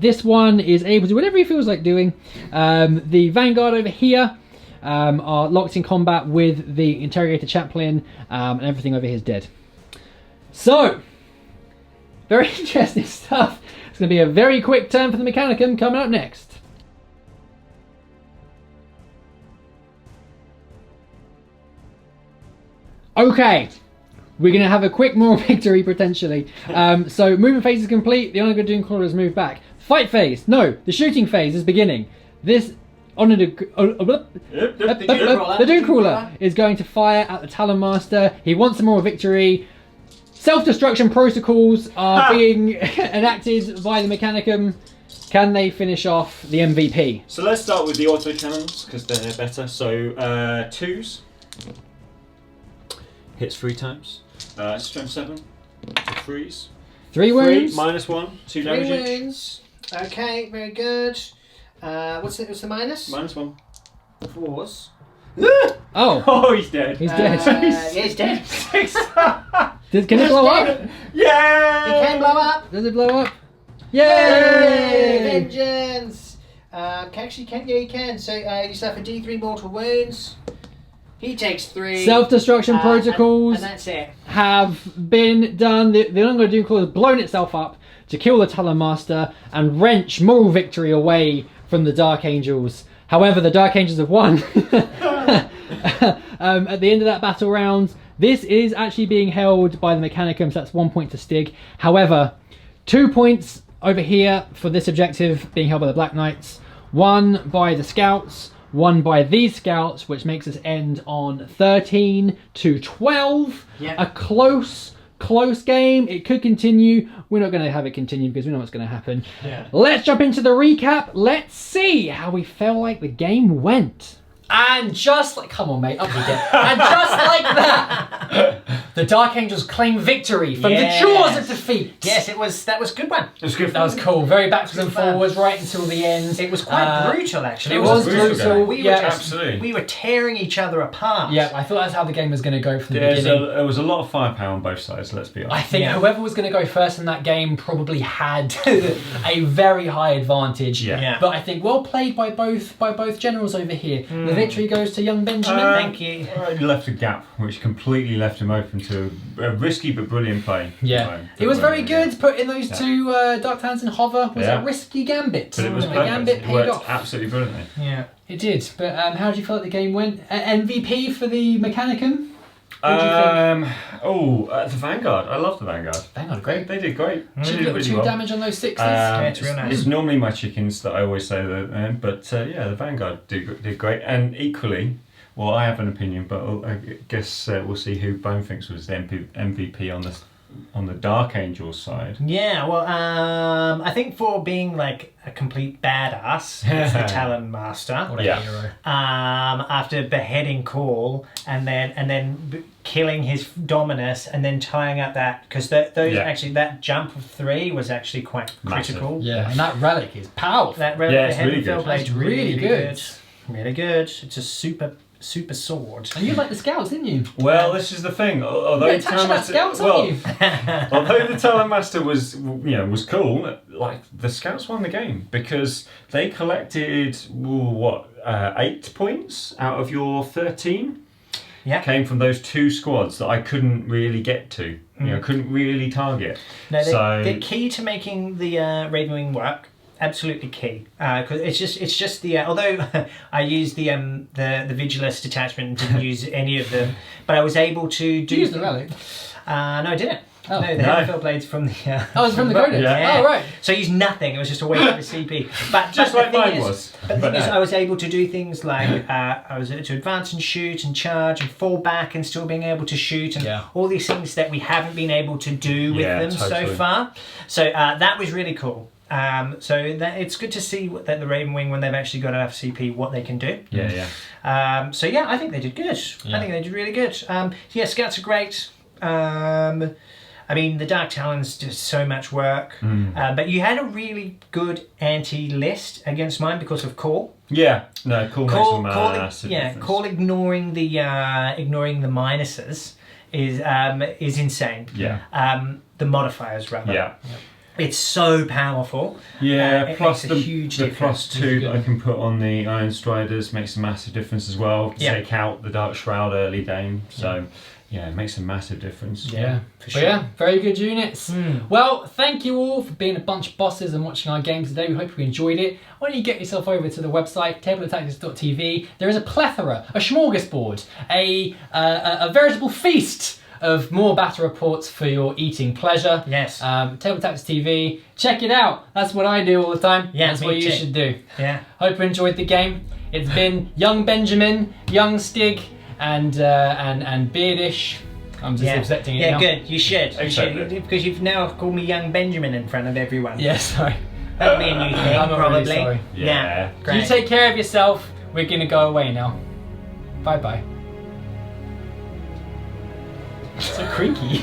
This one is able to do whatever he feels like doing. The Vanguard over here are locked in combat with the Interrogator Chaplain, and everything over here is dead. So, very interesting stuff. It's going to be a very quick turn for the Mechanicum coming up next. Okay, we're going to have a quick moral victory potentially. So movement phase is complete. The Honor Dooncrawler has moved back. Fight phase. No, the shooting phase is beginning. This Honor the Dooncrawler is going to fire at the Talon Master. He wants a moral victory. Self-destruction protocols are being enacted by the Mechanicum. Can they finish off the MVP? So let's start with the auto cannons because they're better. So 2s. Hits 3 times. Strength 7. So 3s. 3 wounds. -1. 2 3 damage each. wounds. Okay, very good. What's the minus? -1. 4s. Oh, Oh, he's dead. he's dead. Yeah, he's dead. 6. Can it blow up? Yeah! He can blow up. Does it blow up? Yay! Yay! Vengeance! Actually, you can. So you suffer D3 mortal wounds. He takes 3. Self-destruction protocols And that's it. have been done. The Honor Dooncrawler has blown itself up to kill the Talon Master and wrench moral victory away from the Dark Angels. However, the Dark Angels have won. At the end of that battle round, this is actually being held by the Mechanicum, so that's 1 point to Stig. However, 2 points over here for this objective being held by the Black Knights. 1 by the Scouts, 1 by these Scouts, which makes us end on 13 to 12. Yeah. A close game. It could continue. We're not going to have it continue because we know what's going to happen. Yeah. Let's jump into the recap. Let's see how we felt like the game went. And just like, come on, mate, up we get. And just like that, the Dark Angels claim victory from Yes. the jaws of defeat. Yes, that was a good one. It was good. That was cool. Very backwards and fun. forwards, right until the end. It was quite brutal, actually. It was was brutal brutal. game. We were Yeah, just- absolutely. We were tearing each other apart. yeah. I thought that's how the game was going to go from the There beginning. was a lot of firepower on both sides, let's be I honest. think Yeah. whoever was going to go first in that game probably had a very high advantage. Yeah. Yeah. But I think well played by both generals over here. The victory goes to young Benjamin. Thank you. He left a gap, which completely left him open to a risky but brilliant play. Yeah, it was very good. Putting those two Dark Talons in hover was Yeah. a risky gambit. But it was The perfect. gambit It paid worked off. absolutely brilliantly. Yeah. It did. But how did you feel like the game went? MVP for the Mechanicum? What do you think? The Vanguard. I love the Vanguard. Vanguard, great. They did great. They Cheap did little really 2 well. damage on those 6s. It's real nice. It's normally my chickens that I always say that, but the Vanguard did great. And equally, well, I have an opinion, but I guess we'll see who Bone thinks was the MVP on the Dark Angels side. Yeah, well, I think for being like a complete badass, it's the Talon Master. What a Yeah. hero. After beheading Call and then killing his Dominus and then tying up that because actually that jump of 3 was actually quite Massive. critical. Yeah, and that relic is powerful. That Yeah, it's head really and field good. blade That's really really good. Really good. It's a super sword. And you liked the Scouts, didn't you? Well, this is the thing. Although You're attached to that Scouts, aren't you? although the Talon Master was cool, like the Scouts won the game because they collected 8 points out of your 13. came from those 2 squads that I couldn't really get to. You know, couldn't really target. No, so the key to making the Ravenwing work, absolutely key. Because it's just the although I used the Vigilus detachment and didn't use any of them, but I was able to do. You used the relic? No, I didn't. Oh. No, the Hammerfell blades from the. Oh, it's from the Codex. Yeah. Oh, right. So I used nothing. It was just a waste of the CP. But Just the like thing mine is- was. But the But thing is, no. I was able to do things like I was able to advance and shoot and charge and fall back and still being able to shoot and all these things that we haven't been able to do with them so totally. far. So that was really cool. So that it's good to see that the Ravenwing, when they've actually got enough CP, what they can do. So yeah, I think they did good. I think they did really good. Yeah, scouts are great. I mean, the Dark Talons did so much work, but you had a really good anti-list against mine because of Call. Yeah, no, Call makes a massive difference. Call ignoring the minuses is insane. Yeah. The modifiers rather. Yeah. It's so powerful. Yeah, it plus makes a the huge difference. +2 that I can put on the Iron Striders makes a massive difference as well. To Yeah. take out the Dark Shroud early game. So yeah, it makes a massive difference. Yeah, for but sure. yeah, very good units. Well, thank you all for being a bunch of bosses and watching our game today. We hope you enjoyed it. Why don't you get yourself over to the website, tabletoptactics.tv. There is a plethora, a smorgasbord, a veritable feast of more battle reports for your eating pleasure. Yes. Table Tactics TV. Check it out. That's what I do all the time. Yeah, that's me what you too. should do. Yeah. Hope you enjoyed the game. It's been young Benjamin, young Stig, and Beardish. I'm just accepting it now. Yeah, good. You should. You should. Exactly. Because you've now called me young Benjamin in front of everyone. Yeah, sorry. That'll be a new thing, I'm not probably. really sorry. Yeah. Great. You take care of yourself. We're gonna go away now. Bye bye. So creaky.